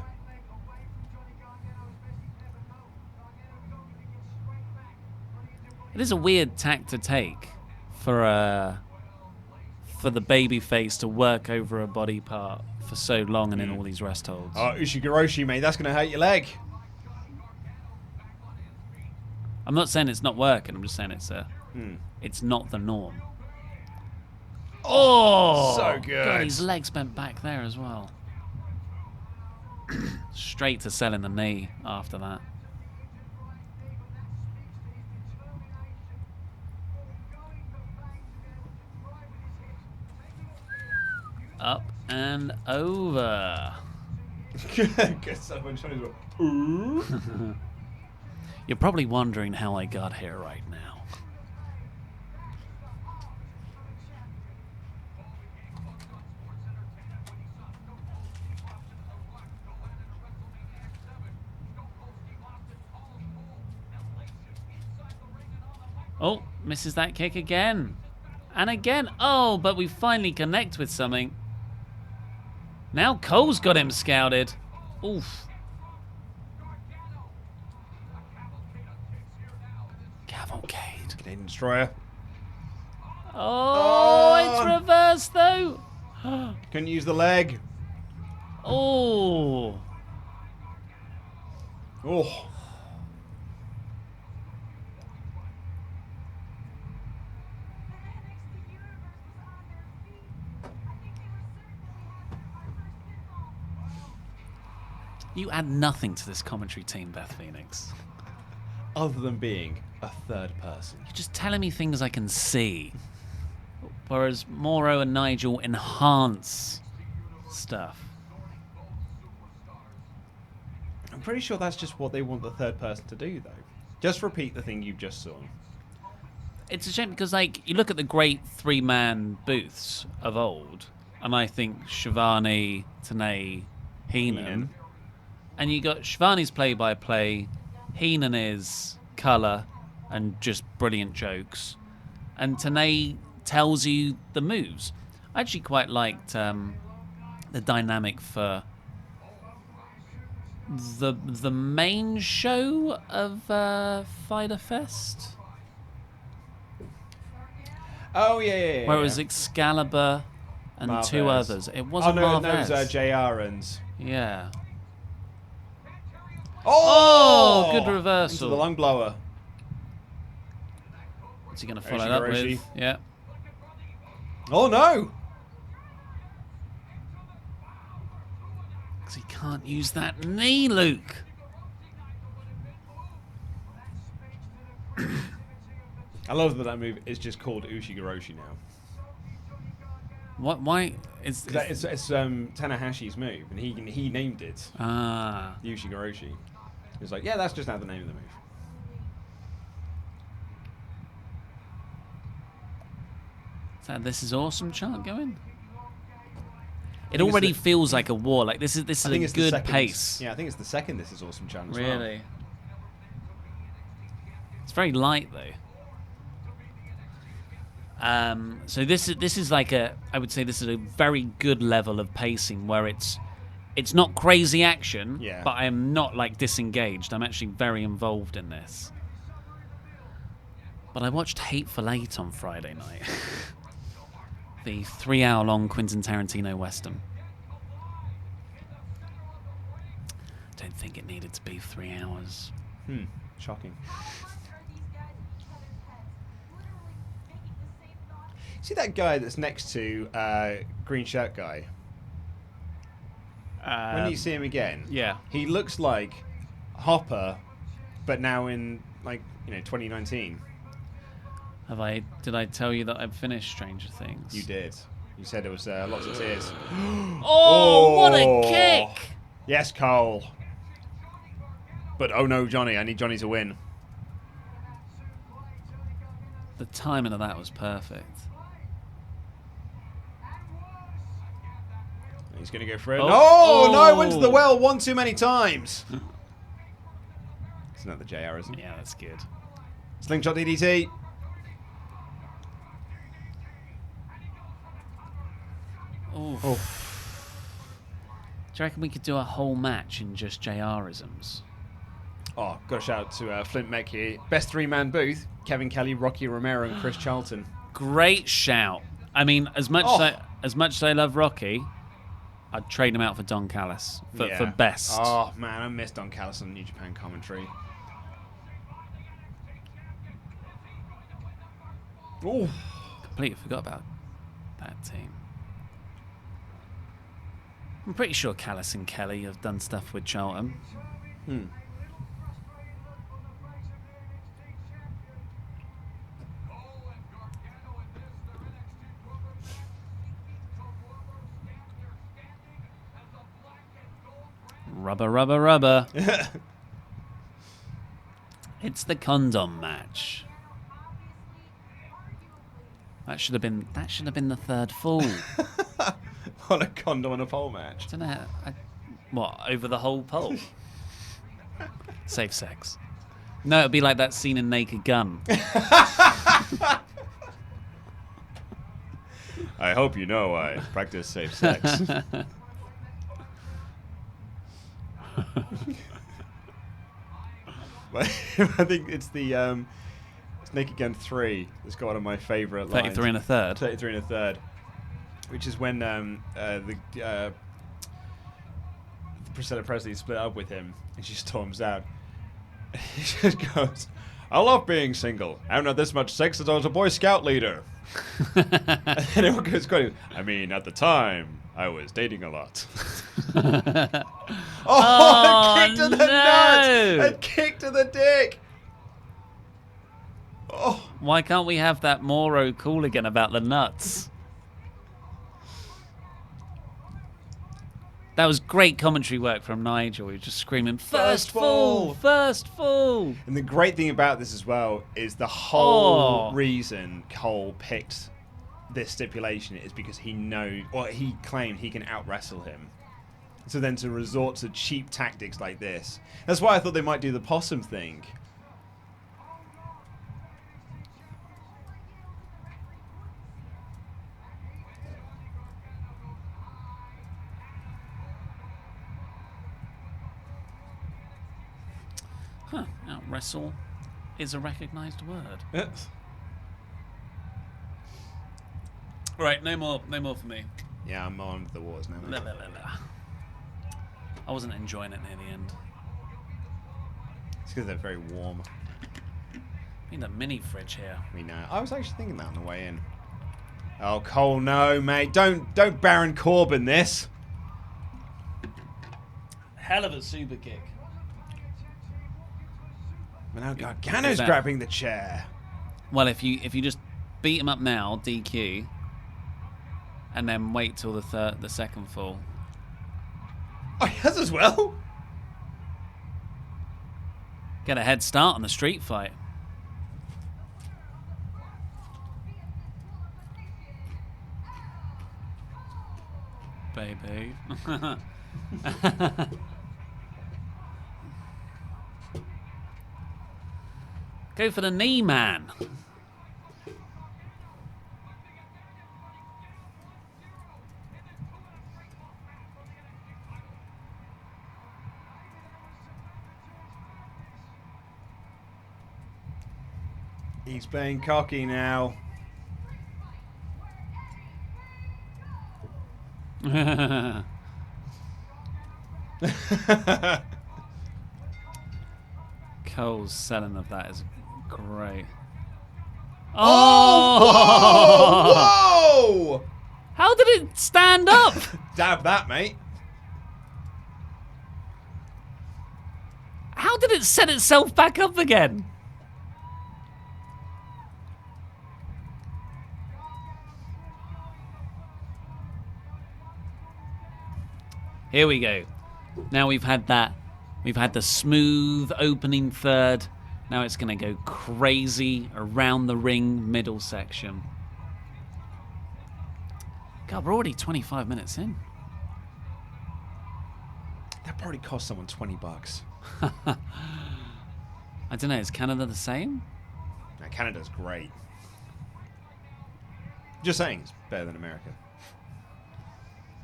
it is a weird tack to take for the baby face to work over a body part for so long and in all these rest holds. Oh, Ushigoroshi, mate, that's going to hurt your leg. I'm not saying it's not working. I'm just saying it's not the norm. Oh, so good. God, his legs bent back there as well. Straight to selling the knee after that. Up and over. Good stuff when Johnny's like, ooh. You're probably wondering how I got here right now. Oh, misses that kick again. And again. Oh, but we finally connect with something. Now Cole's got him scouted. Oof. Cavalcade. Canadian Destroyer. Oh, it's reversed though. Couldn't use the leg. Oh. Oh. You add nothing to this commentary team, Beth Phoenix. Other than being a third person. You're just telling me things I can see. Whereas Morrow and Nigel enhance stuff. I'm pretty sure that's just what they want the third person to do, though. Just repeat the thing you've just saw. It's a shame because, like, you look at the great 3-man booths of old, and I think Shivani, Tanay, Heenan. And you got Shivani's play-by-play, Heenan is colour and just brilliant jokes, and Tanay tells you the moves. I actually quite liked the dynamic for the main show of Fighter Fest. Oh, yeah. Where it was Excalibur and Marvez. 2 others. It wasn't no, Marvez. it was JR and... Yeah. Oh! Good reversal. Into the lung blower. What's he going to follow it up Ushigoroshi. with? Yeah. Oh, no! Because he can't use that knee, Luke. I love that move is just called Ushigoroshi now. What? Why? It's Tanahashi's move, and he named it. Ushigoroshi. He was like, yeah, that's just now the name of the move. Is that "This is awesome" chant going? It already feels like a war. Like this is a good pace. Yeah, I think it's the second "This is awesome" chant as well. Really? It's very light though. So this is like I would say this is a very good level of pacing where it's not crazy action, but I am not like disengaged. I'm actually very involved in this. But I watched Hateful Eight on Friday night. The 3-hour-long Quentin Tarantino Western. Don't think it needed to be 3 hours. Shocking. See that guy that's next to green shirt guy? When you see him again, he looks like Hopper, but now in 2019. Did I tell you that I've finished Stranger Things? You did. You said it was lots of tears. Oh, what a kick! Yes, Cole. But oh no, Johnny! I need Johnny to win. The timing of that was perfect. He's going to go for it. No, went to the well one too many times. It's another JR, isn't it? Yeah, that's good. Slingshot DDT. Oh. Do you reckon we could do a whole match in just JR-isms? Oh, got a shout out to Flint Meck here. Best 3-man booth: Kevin Kelly, Rocky Romero, and Chris Charlton. Great shout. I mean, as much as I love Rocky, I'd trade him out for Don Callis for best. Oh man, I missed Don Callis on New Japan commentary. Oh, completely forgot about that team. I'm pretty sure Callis and Kelly have done stuff with Charlton. Rubber, rubber, rubber. It's the condom match. That should have been the third fall. On a condom and a pole match. I don't know. What, over the whole pole? Safe sex. No, it'd be like that scene in Naked Gun. I hope you know I practice safe sex. I think it's the it's Naked Gun 3. It's got one of my favourite lines. 33 and a third. 33 and a third. Which is when the Priscilla Presley split up with him and she storms out. He just goes, I love being single. I haven't had this much sex since I was a Boy Scout leader. And everyone goes, I mean, at the time, I was dating a lot. A kick to the nuts! A kick to the dick! Oh. Why can't we have that Moro Cooligan about the nuts? That was great commentary work from Nigel. He was just screaming, first fall! First fall! And the great thing about this as well is the whole reason Cole picked this stipulation is because he claimed he can out-wrestle him. So then to resort to cheap tactics like this. That's why I thought they might do the possum thing. Huh, out-wrestle is a recognised word. Yes. Right, no more for me. Yeah, I'm on the wars now. I wasn't enjoying it near the end. It's because they're very warm. We need a mini fridge here. We know. I was actually thinking that on the way in. Oh, Cole, no, mate. Don't Baron Corbin this. Hell of a super kick. But now Gargano's grabbing the chair. Well, if you just beat him up now, DQ. and then wait till the second fall. Oh, he has as well? Get a head start on the street fight. Baby. Go for the knee, man. He's being cocky now. Cole's selling of that is great. Oh! Whoa! How did it stand up? Dab that, mate. How did it set itself back up again? Here we go. Now we've had that. We've had the smooth opening third. Now it's going to go crazy around the ring middle section. God, we're already 25 minutes in. That probably cost someone $20. I don't know. Is Canada the same? No, Canada's great. Just saying, it's better than America.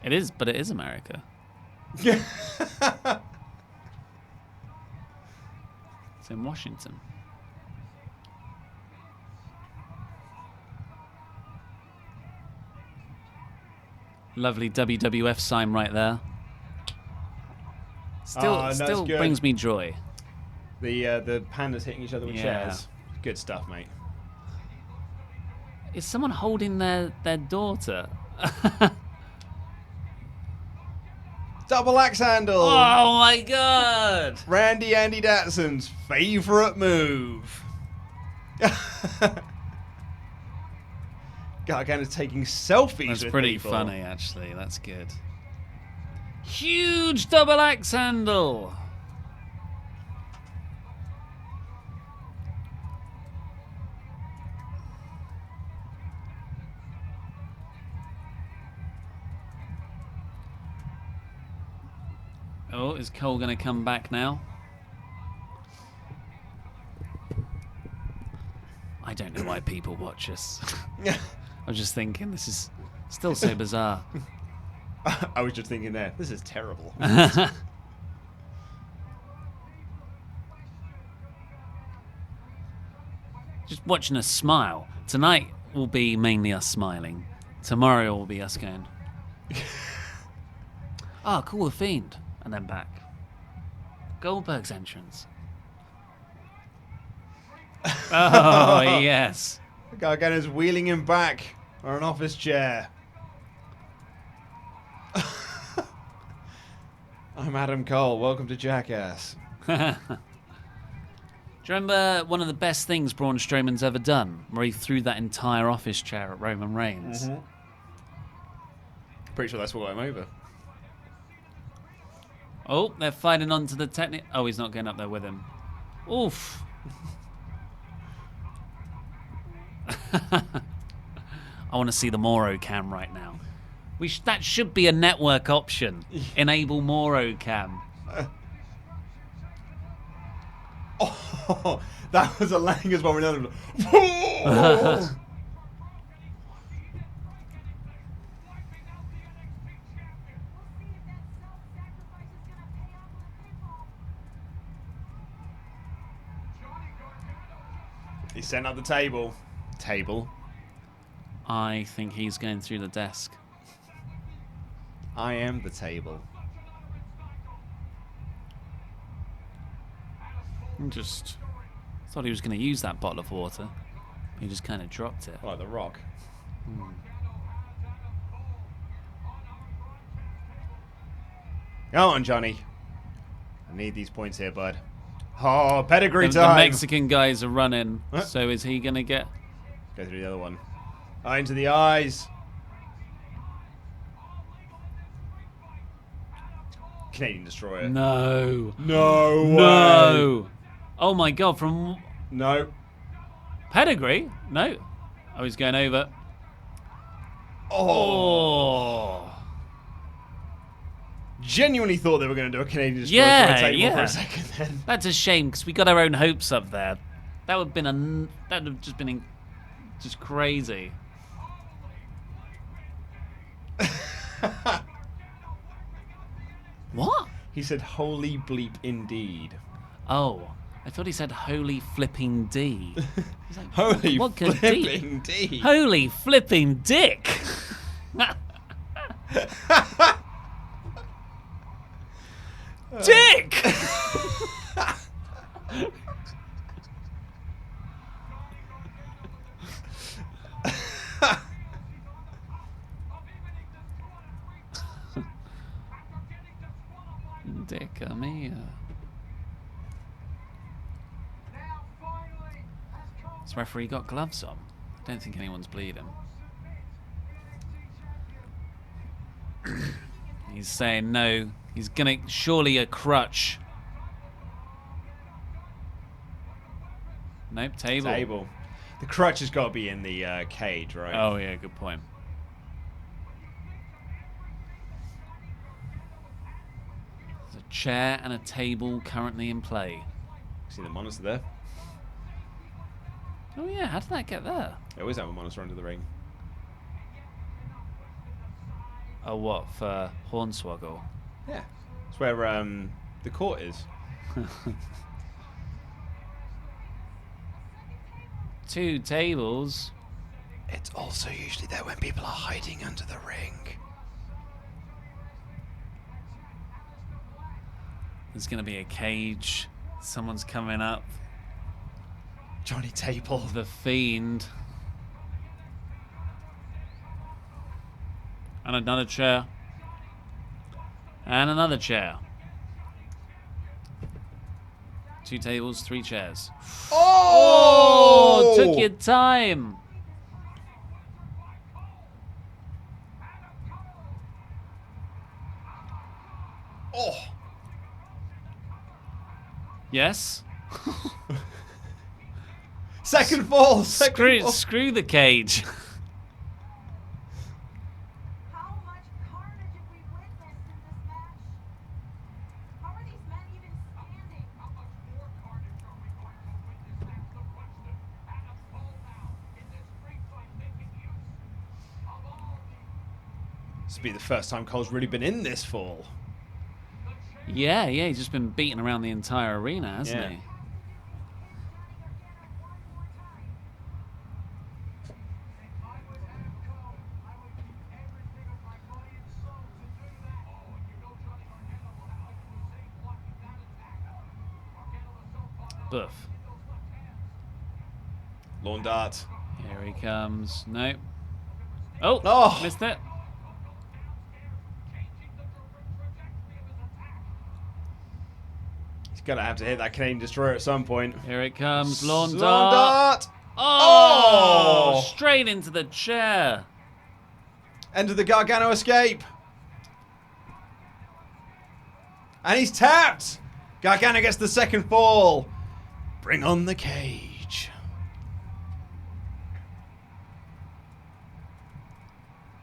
It is, but it is America. Yeah. It's in Washington. Lovely WWF sign right there. Still good. brings me joy. The pandas hitting each other with Yeah. chairs. Good stuff, mate. Is someone holding their daughter? Double axe handle. Oh my god! Randy Andy Datson's favourite move. Gargano's taking selfies That's with pretty people. funny, actually. That's good. Huge double axe handle. Oh, is Cole going to come back now? I don't know why people watch us. I was just thinking, this is still so bizarre. I was just thinking there, this is terrible. Just watching us smile. Tonight will be mainly us smiling. Tomorrow will be us going, oh, cool, the Fiend. And then back. Goldberg's entrance. Oh, yes. Gargano's wheeling him back on an office chair. I'm Adam Cole. Welcome to Jackass. Do you remember one of the best things Braun Strowman's ever done? Where he threw that entire office chair at Roman Reigns? Mm-hmm. Pretty sure that's what got him over. Oh, they're fighting onto the technique. Oh, he's not going up there with him. Oof. I want to see the Moro cam right now. That should be a network option. Enable Moro cam. Oh, that was a Langer's one with another. He's setting up the table. Table. I think he's going through the desk. I am the table. I just thought he was going to use that bottle of water. He just kind of dropped it. Like the Rock. Go on, Johnny. I need these points here, bud. Oh, pedigree The time. Mexican guys are running. Huh? So is he going to get... Go through the other one. Eye into the eyes. Canadian Destroyer. No. No way. No. Oh my God, from No. pedigree? No. Oh, he's going over. Oh. Genuinely thought they were going to do a Canadian Destroyer Yeah, for a table for yeah. a second then. That's a shame because we got our own hopes up there. That would have been just crazy. What? He said, holy bleep indeed. Oh, I thought he said holy flipping D. He's like, Holy what could flipping D. Holy flipping dick. Dick! Dick, me. This referee got gloves on. I don't think anyone's bleeding. He's saying no. He's gonna surely a crutch. Nope, table. Table. The crutch has got to be in the cage, right? Oh yeah, good point. There's a chair and a table currently in play. See the monitor there? Oh yeah, how did that get there? They always have a monitor under the ring. Oh what, for Hornswoggle? Yeah. It's where the court is. 2 tables. It's also usually there when people are hiding under the ring. There's gonna be a cage. Someone's coming up. Johnny Table. The Fiend. And another chair. And another chair. 2 tables, 3 chairs. Oh! Took your time. Oh! Yes? Second fall! Second fall. Screw the cage. How much carnage have we witnessed in this match? How are these men even standing? How much more carnage are we going to witness as the Rushton and a fall down in this street fight making use of all the... This will be the first time Cole's really been in this fall. Yeah, he's just been beaten around the entire arena, hasn't Yeah. he? Boof. Lawn dart. Here he comes. Nope. Oh, Oh. missed it. He's gonna have to hit that Canadian Destroyer at some point. Here it comes. Lawn Lawn dart. dart. Oh, Oh! straight into the chair. Enter the Gargano escape. And he's tapped. Gargano gets the second fall. Bring on the cage.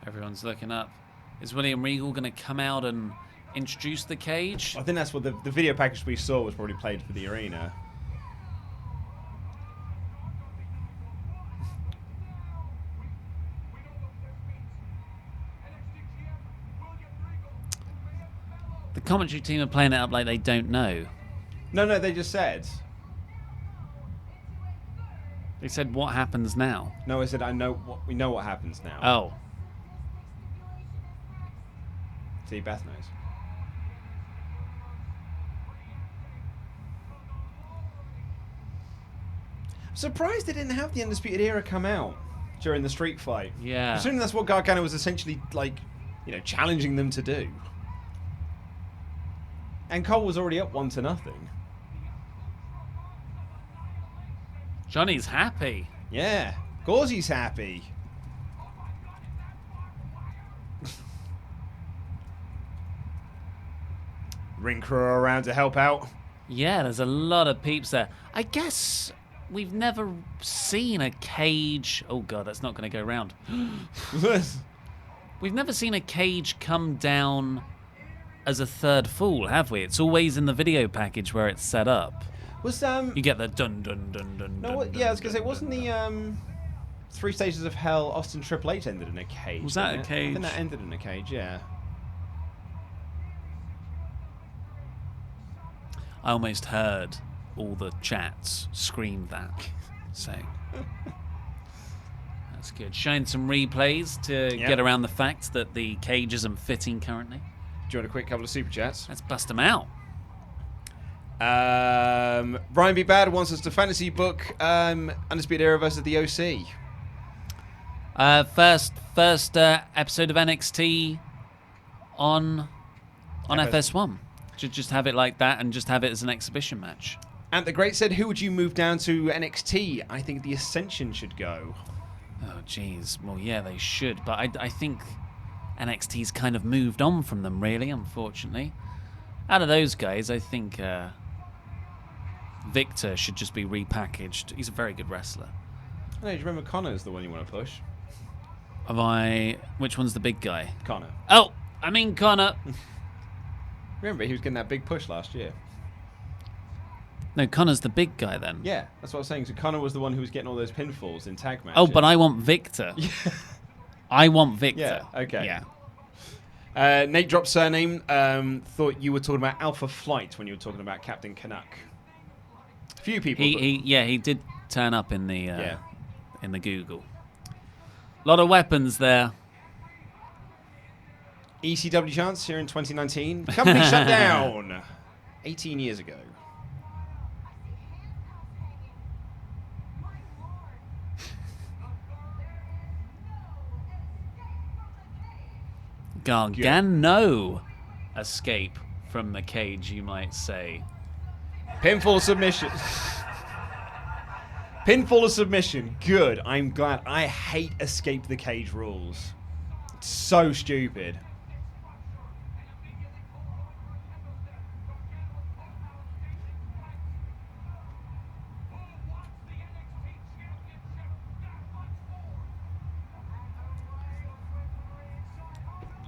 Everyone's looking up. Is William Regal going to come out and introduce the cage? I think that's what the video package we saw was probably played for the arena. The commentary team are playing it up like they don't know. No, they just said. They said, what happens now? No, I said, we know what happens now. Oh. See, Beth knows. I'm surprised they didn't have the Undisputed Era come out during the street fight. Yeah. Assuming that's what Gargano was essentially, like, challenging them to do. And Cole was already up 1-0. Johnny's happy. Yeah. Gauzy's happy. Ring crew are around to help out. Yeah, there's a lot of peeps there. I guess we've never seen a cage. Oh god, that's not going to go round. We've never seen a cage come down as a third fall, have we? It's always in the video package where it's set up. Was You get the dun dun dun dun. No, dun, what, dun, yeah, I was gonna say, dun, wasn't dun, the dun. 3 Stages of Hell Austin Triple H ended in a cage? Was that didn't a it? cage? I think that ended in a cage. Yeah. I almost heard all the chats scream that. So that's good. Showing some replays to Yep. get around the fact that the cage isn't fitting currently. Do you want a quick couple of super chats? Let's bust them out. Brian B. Bad wants us to fantasy book Undisputed Era versus the OC. First episode of NXT on FS1. Just have it like that and just have it as an exhibition match. And the Great said, who would you move down to NXT? I think the Ascension should go. Oh, jeez. Well, yeah, they should. But I think NXT's kind of moved on from them, really, unfortunately. Out of those guys, I think Victor should just be repackaged. He's a very good wrestler. I know, do you remember Connor's the one you want to push? Which one's the big guy? Connor. Oh, I mean Connor. Remember, he was getting that big push last year. No, Connor's the big guy then. Yeah, that's what I was saying. So Connor was the one who was getting all those pinfalls in tag matches. Oh, but I want Victor. I want Victor. Yeah, okay. Yeah. Nate dropped surname. Thought you were talking about Alpha Flight when you were talking about Captain Canuck. A few people. He did turn up in the in the Google. A lot of weapons there. ECW chance here in 2019. Company shut down 18 years ago. Gargano escape from the cage, you might say. Pinfall submission. Pinfall or submission. Good. I'm glad. I hate escape the cage rules. It's so stupid.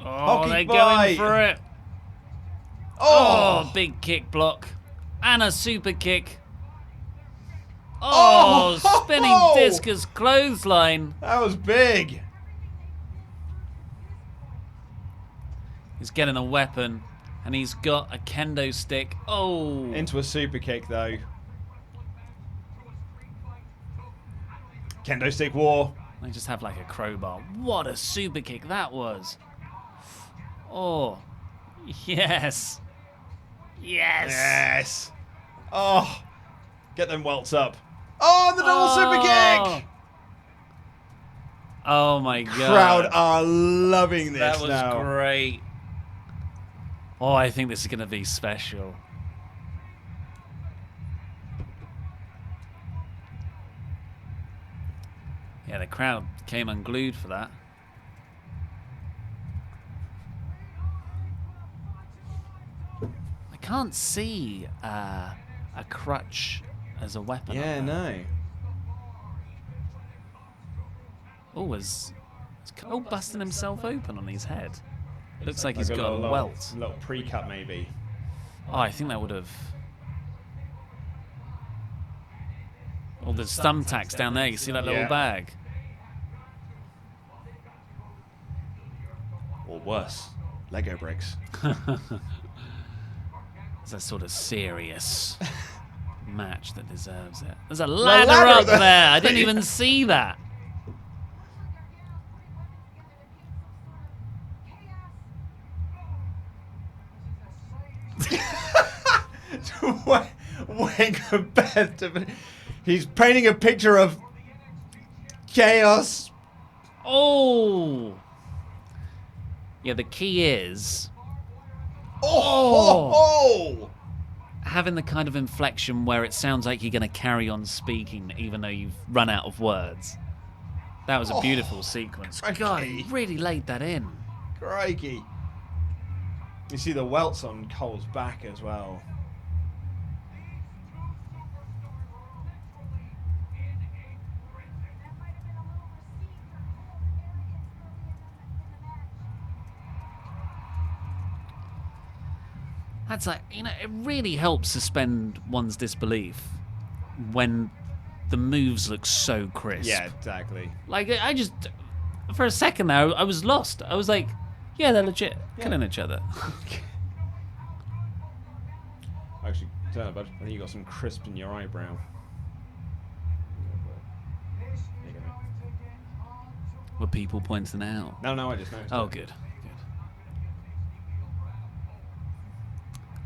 Oh, Hockey they're bite. going for it. Oh! Oh, big kick block. And a super kick. Oh, spinning discus clothesline. That was big. He's getting a weapon, and he's got a kendo stick. Oh. Into a super kick, though. Kendo stick war. They just have like a crowbar. What a super kick that was. Oh. Yes. Yes. Yes. Oh. Get them welts up. Oh, the double super kick. Oh my god. Crowd are loving this That was now. great. Oh, I think this is going to be special. Yeah, the crowd came unglued for that. I can't see a crutch as a weapon. Yeah, up there. no. Oh, is Cole busting himself open on his head? Looks like he's Like got a little, welt. little pre-cut, maybe. Oh, I think that would have... Oh, there's thumbtacks down there. You see that little Yeah. bag? Or worse, Lego bricks. It's a sort of serious match that deserves it. There's a ladder, ladder up there. there. I didn't even see that. Wing Beth. He's painting a picture of chaos. Oh! Yeah, the key is Oh! having the kind of inflection where it sounds like you're going to carry on speaking even though you've run out of words. That was a beautiful sequence. crikey. God, he really laid that in. Crikey. You see the welts on Cole's back as well. That might have been a little receipt for Cole's arrogance early in the match. That's like, you know, it really helps suspend one's disbelief when the moves look so crisp. Yeah, exactly. Like, I just, for a second there, I was lost. I was like, yeah, they're legit killing each other. Actually, turn it, bud. I think you got some crisp in your eyebrow. Were people pointing it out? No, I just noticed. Oh, it. good.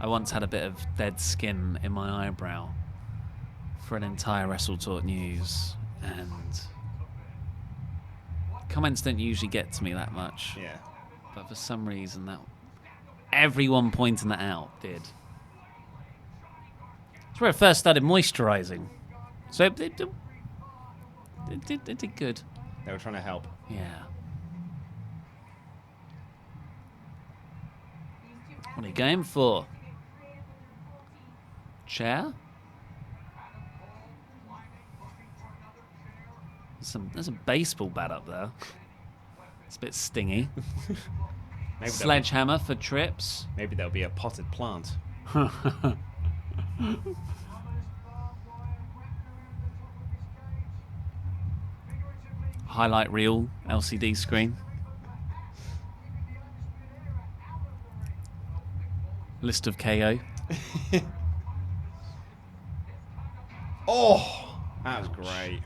I once had a bit of dead skin in my eyebrow for an entire WrestleTalk news, and comments don't usually get to me that much. Yeah. But for some reason, that everyone pointing that out did. It's where it first started moisturising, so it did good. They were trying to help. Yeah. What are you going for? Chair? There's a baseball bat up there. It's a bit stingy. Maybe Sledgehammer for trips. Maybe there'll be a potted plant. Highlight reel LCD screen. List of KO. Oh, that was great.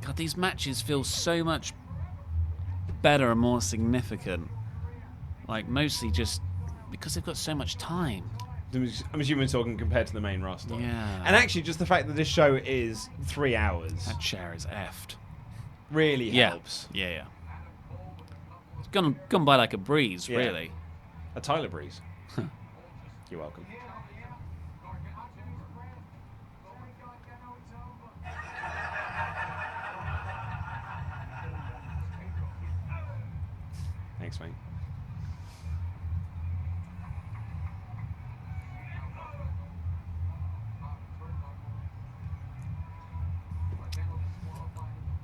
God, these matches feel so much better and more significant. Like, mostly just because they've got so much time. I'm assuming talking compared to the main roster. Yeah. And actually, just the fact that this show is 3 hours That chair is effed. really helps. Yeah. It's gone by like a breeze, Yeah. really. A Tyler Breeze. You're welcome. Thanks, mate.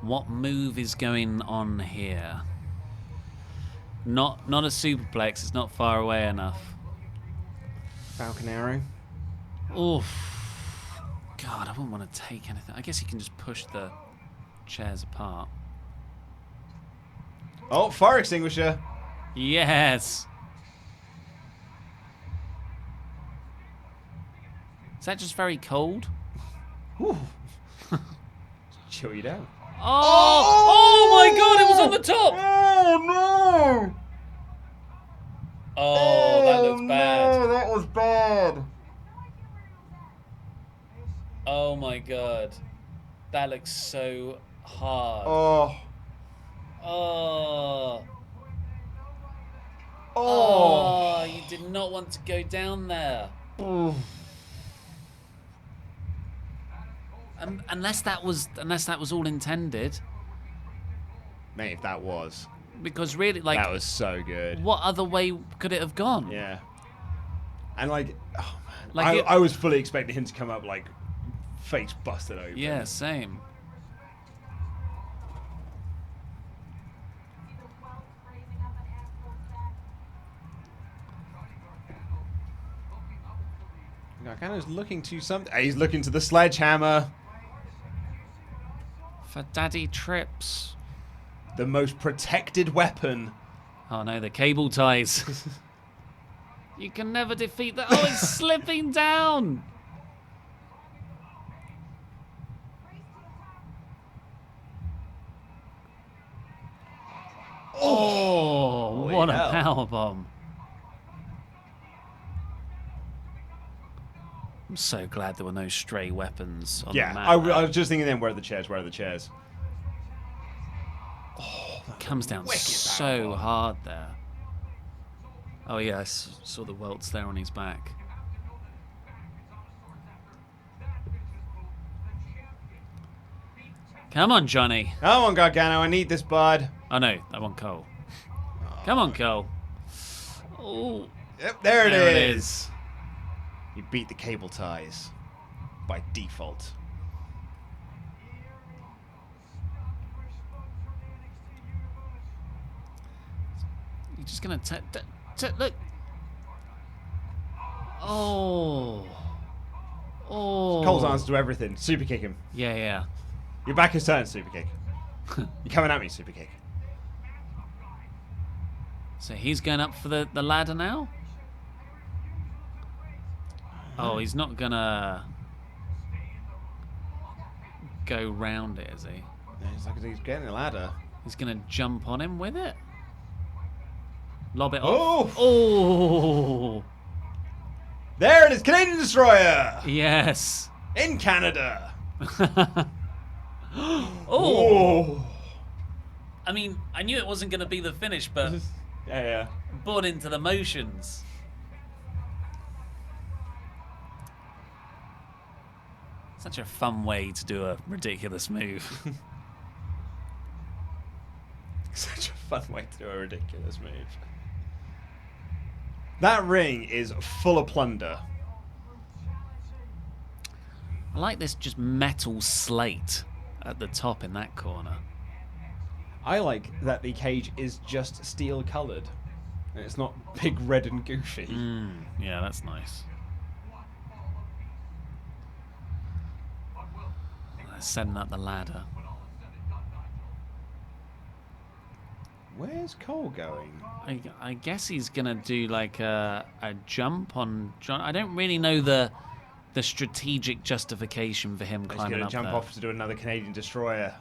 What move is going on here? Not a superplex. It's not far away enough. Falcon Arrow. Oof. God, I wouldn't want to take anything. I guess you can just push the chairs apart. Oh, fire extinguisher. Yes. Is that just very cold? Whew. Chill you down. Oh my God! It was on the top. Oh no! Oh, that looks bad. No, that was bad. Oh my God, that looks so hard. Oh. Oh. Oh. Oh, you did not want to go down there. Oh. Unless that was all intended. Mate, if that was. Because really, like, That was so good. what other way could it have gone? Yeah. And like, oh man. Like I was fully expecting him to come up like face busted open. Yeah, same. Gargano's looking to something. He's looking to the sledgehammer. For Daddy Trips. The most protected weapon. Oh no, the cable ties. You can never defeat that. Oh, it's slipping down. Oh, what a hell. powerbomb. I'm so glad there were no stray weapons on Yeah, the mat. I was just thinking then, where are the chairs? Where are the chairs? Oh. Comes down so hard there. Oh yeah, I saw the welts there on his back. Come on, Johnny. Come on, Gargano, I need this, bud. Oh no, that one Cole. Come on, Cole. Oh, Yep, there there it it is. is. You beat the cable ties by default. You're just gonna look. Oh. Oh. Cole's answer to everything. Super kick him. Yeah, yeah. Your back is turned, super kick. You're coming at me, super kick. So he's going up for the ladder now? Oh, he's not gonna go round it, is he? Yeah, it's like he's getting a ladder. He's gonna jump on him with it? Lob it Oh! off. Oh! There it is, Canadian Destroyer! Yes. In Canada! Oh! I mean, I knew it wasn't going to be the finish, but Yeah. born into the motions. Such a fun way to do a ridiculous move. Such a fun way to do a ridiculous move. That ring is full of plunder. I like this just metal slate at the top in that corner. I like that the cage is just steel coloured. And it's not big, red and goofy. Yeah, that's nice. Setting up the ladder. Where's Cole going? I guess he's gonna do like a jump on John. I don't really know the strategic justification for him He's climbing going to up jump there. off to do another Canadian Destroyer.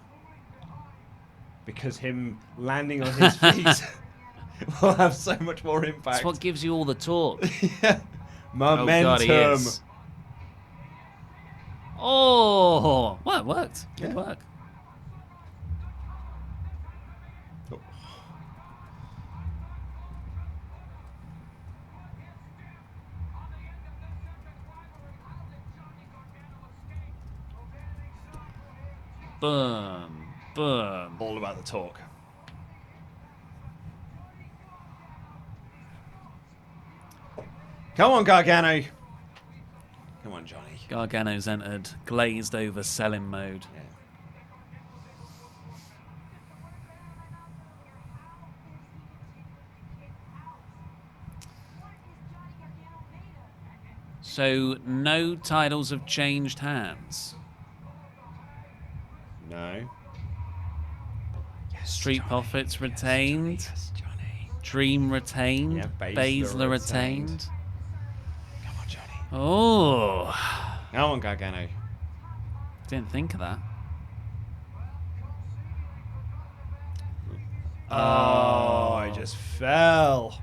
Because him landing on his feet will have so much more impact. That's what gives you all the torque. Momentum. Oh, God, he is. Oh, well, it worked. Good work. Boom, boom. All about the talk. Come on, Gargano. Come on, Johnny. Gargano's entered glazed over selling mode. Yeah. So no titles have changed hands. No. Yes, Street Johnny. Profits Yes, retained. Johnny. Yes, Johnny. Dream retained. Yeah, Baszler Baszler retained. retained. Come on, Johnny. Oh, Come on, Gargano. didn't think of that. Oh, I just fell.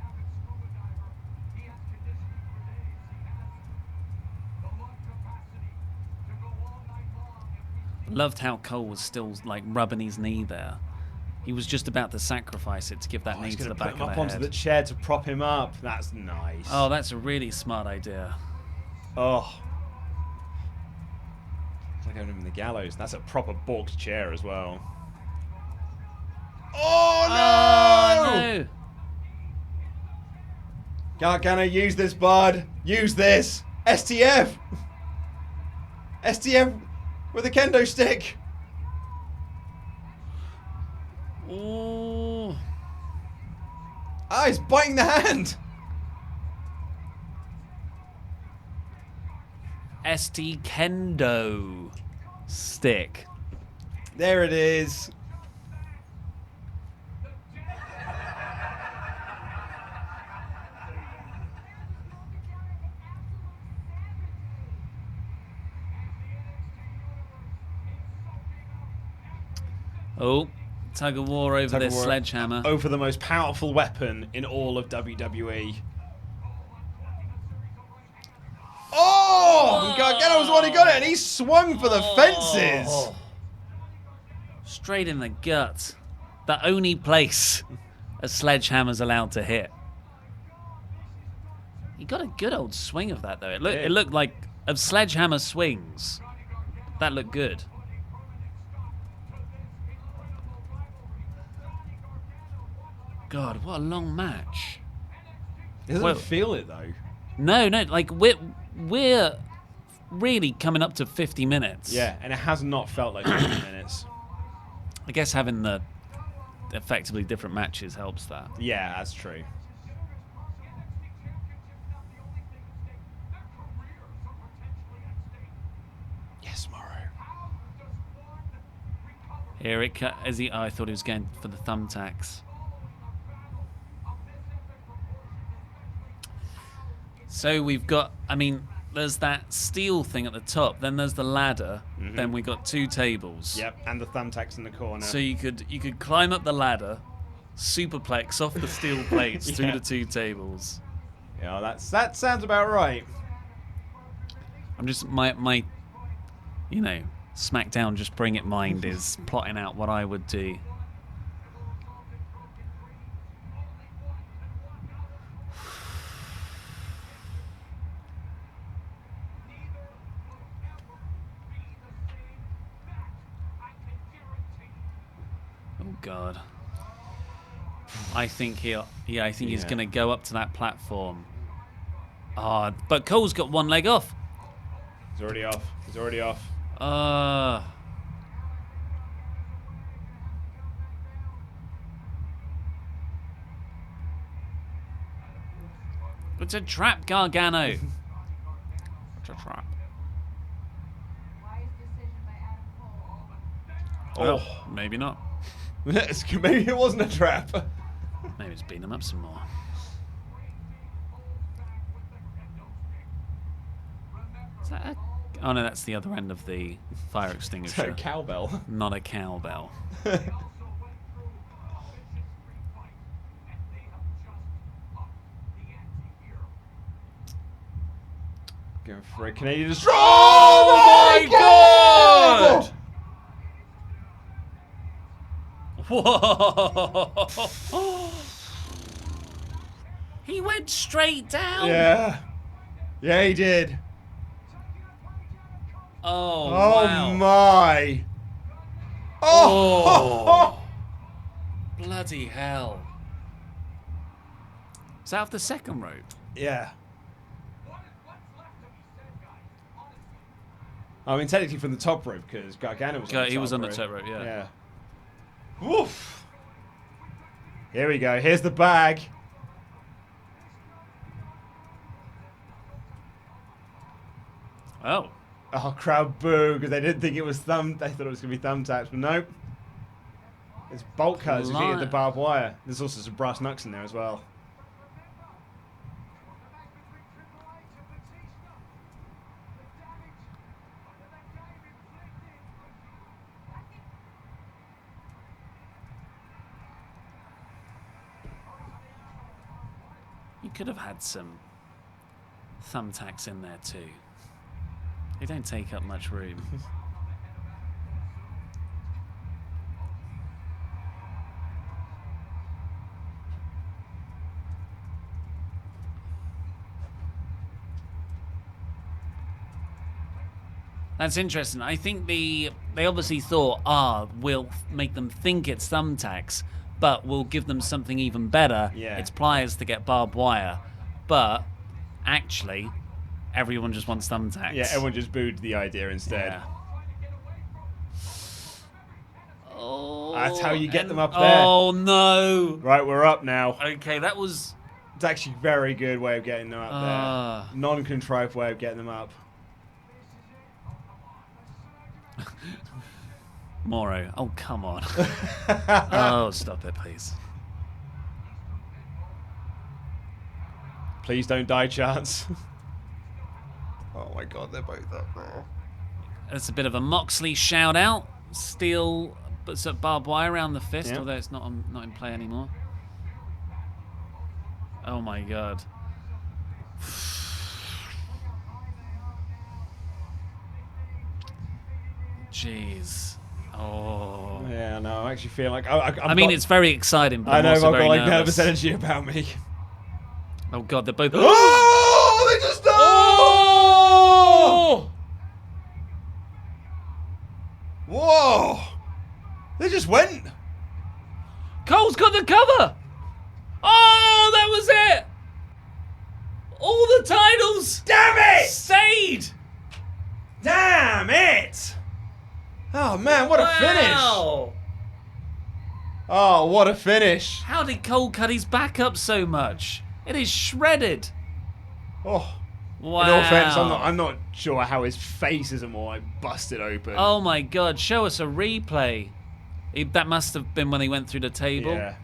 Loved how Cole was still like rubbing his knee there. He was just about to sacrifice it to give that knee He's to going the to put back him of up the onto head. the chair to prop him up. That's nice. Oh, that's a really smart idea. Oh. It's like having him in the gallows. That's a proper balked chair as well. Oh, no! Oh, no! Gargano, use this, bud. Use this. STF. STF with a kendo stick. Ooh. Ah, he's biting the hand. ST Kendo stick. There it is. Oh, tug of war over Tug of this war sledgehammer. Over the most powerful weapon in all of WWE. Oh! Gargano was the one who got it, and he swung for the fences. Straight in the gut. the only place a sledgehammer's allowed to hit. He got a good old swing of that, though. It looked like of sledgehammer swings. That looked good. God, what a long match. It doesn't feel it, though. No, like we're really coming up to 50 minutes. Yeah, and it has not felt like 50 minutes. I guess having the effectively different matches helps that. Yeah, that's true. Yes, Morrow. Here it as he. Oh, I thought he was going for the thumbtacks. So we've got. I mean, there's that steel thing at the top. Then there's the ladder. Then we got 2 tables. Yep, and the thumbtacks in the corner. So you could climb up the ladder, superplex off the steel plates through the 2 tables. Yeah, that sounds about right. I'm just my you know, SmackDown Just Bring It mind is plotting out what I would do. Oh God. I think he's going to go up to that platform. But Cole's got one leg off. He's already off. He's already off. It's a trap, Gargano. It's a trap. Wise decision by Adam Cole. Oh, maybe not. Maybe it wasn't a trap. Maybe it's beating him up some more. Is that oh no, that's the other end of the fire extinguisher. It's a cowbell. Not a cowbell. Going for a Canadian destroy. Oh my God! Whoa! He went straight down. Yeah. Yeah, he did. Oh, Oh wow. my. Oh. Bloody hell. Is that off the second rope? Yeah. I mean, technically from the top rope because Gargano was on the top He was on the rope. top rope, yeah. Yeah. Woof. Here we go. Here's the bag. Oh. Oh, crowd boo because they didn't think it was they thought it was going to be thumbtacks, but nope. It's bolt cutters who hit the barbed wire. There's also some brass knucks in there as well. You could have had some thumbtacks in there too. They don't take up much room. That's interesting. I think they obviously thought, we'll make them think it's thumbtacks, but we'll give them something even better. Yeah. It's pliers to get barbed wire. But actually, everyone just wants thumbtacks. Yeah, everyone just booed the idea instead. Yeah. Oh, That's how you get them up there. Oh, no. Right, we're up now. Okay, that was... It's actually a very good way of getting them up there. Non-contrived way of getting them up. Morrow. Oh, come on. Oh, stop it, please. Please don't die, Chance. Oh my God, they're both up there. That's a bit of a Moxley shout out. Steel, but barbed wire around the fist, Yeah. although it's not in play anymore. Oh my God. Jeez. Oh. Yeah, no, I actually feel like I mean, it's very exciting, but I I'm know, also I've very got like nervous. nervous energy about me. Oh God, they're both. Oh, they just Oh! Whoa! They just went. Cole's got the cover. Oh, that was it. All the titles. Damn it! Stayed. Damn it! Oh man, what a finish! Wow. Oh, what a finish! How did Cole cut his back up so much? It is shredded. Oh, Wow. in all fairness, I'm not sure how his face isn't more like busted open. Oh my God! Show us a replay. That must have been when he went through the table. yeah.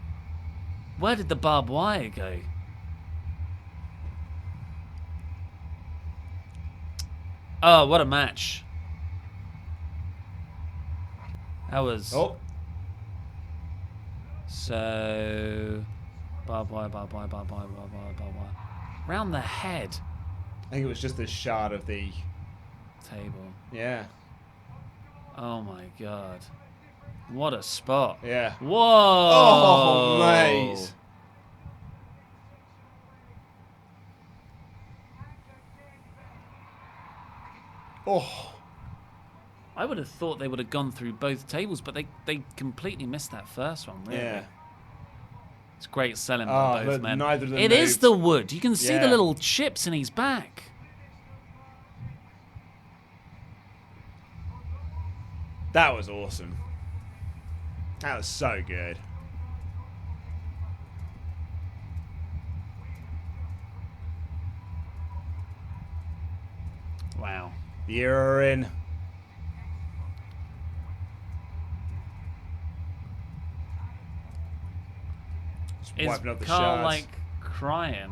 Where did the barbed wire go? Oh, what a match. That was... Oh, So... Barbed wire, barbed wire, barbed wire, barbed wire, barbed wire. Round the head. I think it was just a shard of the. Table. Yeah. Oh my God. What a spot. Yeah. Whoa! Oh, mate. Oh. I would have thought they would have gone through both tables, but they completely missed that first one, really. Yeah. It's great selling by both look, men. neither of them It is moved. the wood. You can see Yeah. the little chips in his back. That was awesome. That was so good. Wow. The era are in. Just Is wiping up the Carl shards. like crying?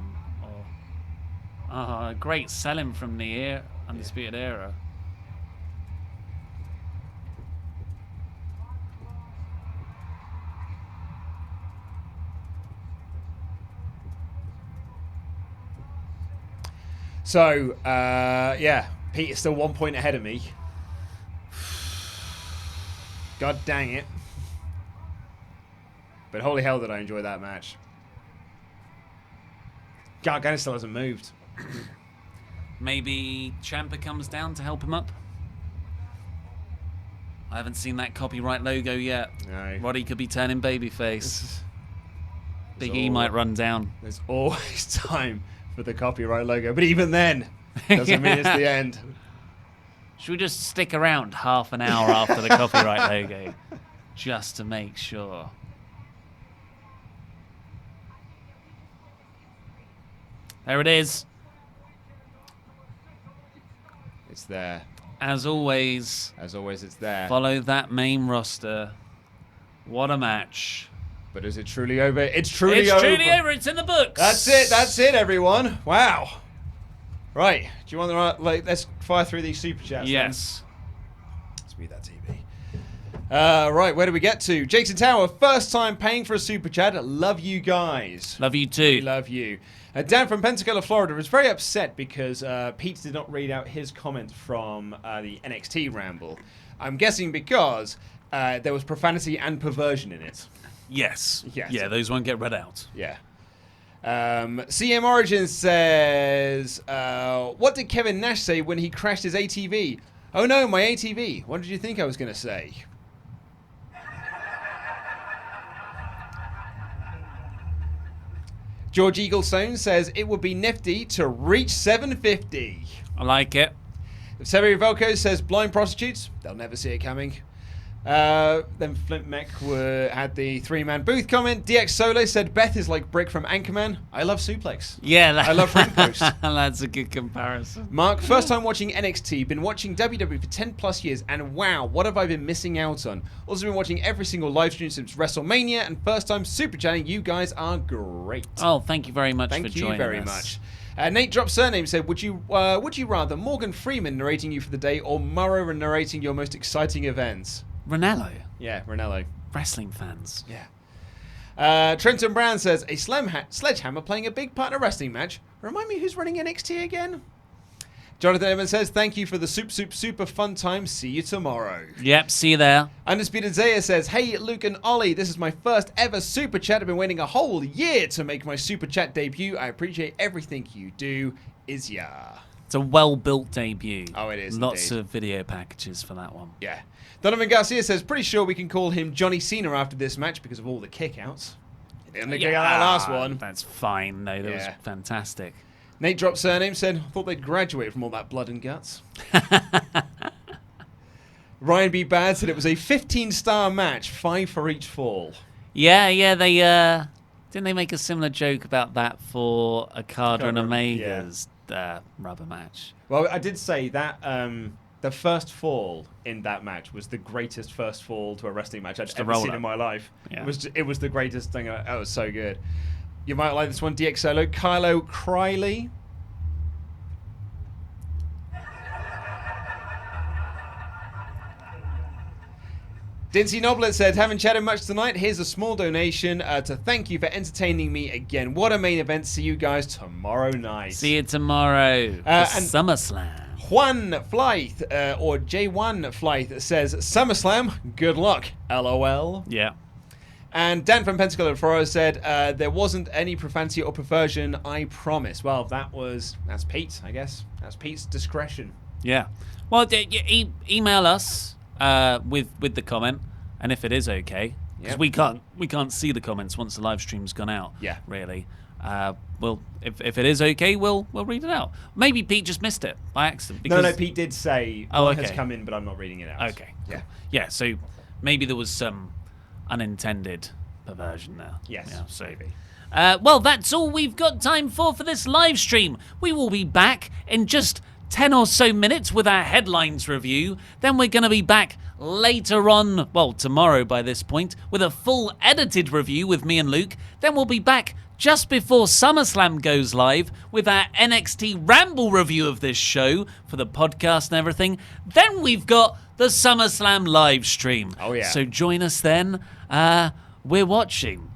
Or great selling from the Undisputed Era. So, yeah, Pete is still 1 point ahead of me. God dang it. But holy hell did I enjoy that match. Gargano still hasn't moved. Maybe Ciampa comes down to help him up. I haven't seen that copyright logo yet. No. Roddy could be turning babyface. Big E all- might run down. There's always time for the copyright logo. But even then, doesn't mean it's the end. Should we just stick around half an hour after the copyright logo? Just to make sure. There it is. It's there. As always, As always, it's there. follow that main roster. What a match. But is it truly over? It's truly It's over. truly over. It's in the books. That's it, everyone. Wow. Right. Do you want the let's fire through these super chats? then. Yes. Let's mute that TV. Right, where do we get to? Jason Tower, first time paying for a super chat. Love you guys. Love you We too. love you. Dan from Pensacola, Florida, was very upset because Pete did not read out his comment from the NXT Ramble. I'm guessing because there was profanity and perversion in it. Yes. Yes. Yeah, those won't get read out. Yeah. CM Origin says, what did Kevin Nash say when he crashed his ATV? Oh no, my ATV. What did you think I was going to say? George Eaglestone says, it would be nifty to reach 750. I like it. Severy Velko says, blind prostitutes. They'll never see it coming. Then Flint Mech had the three-man booth comment. DX Solo said, Beth is like Brick from Anchorman. I love suplex. Yeah, I love ring post. That's a good comparison. Mark, first time watching NXT, been watching WWE for 10 plus years, and wow, what have I been missing out on? Also been watching every single live stream since WrestleMania, and first time super chatting. You guys are great. Oh, thank you very much for Thank you joining very us. much. Nate Drop Surname said, would you rather Morgan Freeman narrating you for the day or Morrow narrating your most exciting events? Ranallo, Yeah, Ranello. wrestling fans. Yeah. Trenton Brown says, a sledgehammer playing a big part in a wrestling match. Remind me who's running NXT again? Jonathan Evans says, thank you for the super fun time. See you tomorrow. Yep, see you there. Undisputed Zaya says, hey, Luke and Ollie, this is my first ever Super Chat. I've been waiting a whole year to make my Super Chat debut. I appreciate everything you do. Izya. It's a well-built debut. Oh, it is. Lots indeed. of video packages for that one. Yeah. Donovan Garcia says, pretty sure we can call him Johnny Cena after this match because of all the kickouts. Didn't kick out that last one. That's fine. No, that Yeah. was fantastic. Nate dropped surname, said, I thought they'd graduate from all that blood and guts. Ryan B. Bad said it was a 15-star match, 5 for each fall. Yeah, they didn't they make a similar joke about that for Okada and Omega's rubber match? Well, I did say that the first fall in that match was the greatest first fall to a wrestling match I'd ever seen in my life. Yeah. It was the greatest thing. It was so good. You might like this one, DX Solo. Kylo Criley. Dincy Noblet said, haven't chatted much tonight. Here's a small donation to thank you for entertaining me again. What a main event. See you guys tomorrow night. See you tomorrow for and SummerSlam. Juan Flythe, or J1 Flythe, says, SummerSlam, good luck, LOL. Yeah. And Dan from Pensacola Foro said, there wasn't any profanity or perversion, I promise. Well, that's Pete, I guess. That's Pete's discretion. Yeah. Well, email us with the comment, and if it is okay, because we can't see the comments once the live stream's gone out. Yeah. Really. Well, if it is okay, we'll read it out. Maybe Pete just missed it by accident. No, Pete did say one has okay. come in, but I'm not reading it out. Okay. Yeah. Yeah. So maybe there was some unintended perversion there. Yes. Yeah, so. Maybe. Well, that's all we've got time for this live stream. We will be back in just 10 or so minutes with our headlines review. Then we're going to be back later on, well, tomorrow by this point, with a full edited review with me and Luke. Then we'll be back just before SummerSlam goes live with our NXT Ramble review of this show for the podcast and everything. Then we've got the SummerSlam live stream. Oh, yeah. So join us then. We're watching.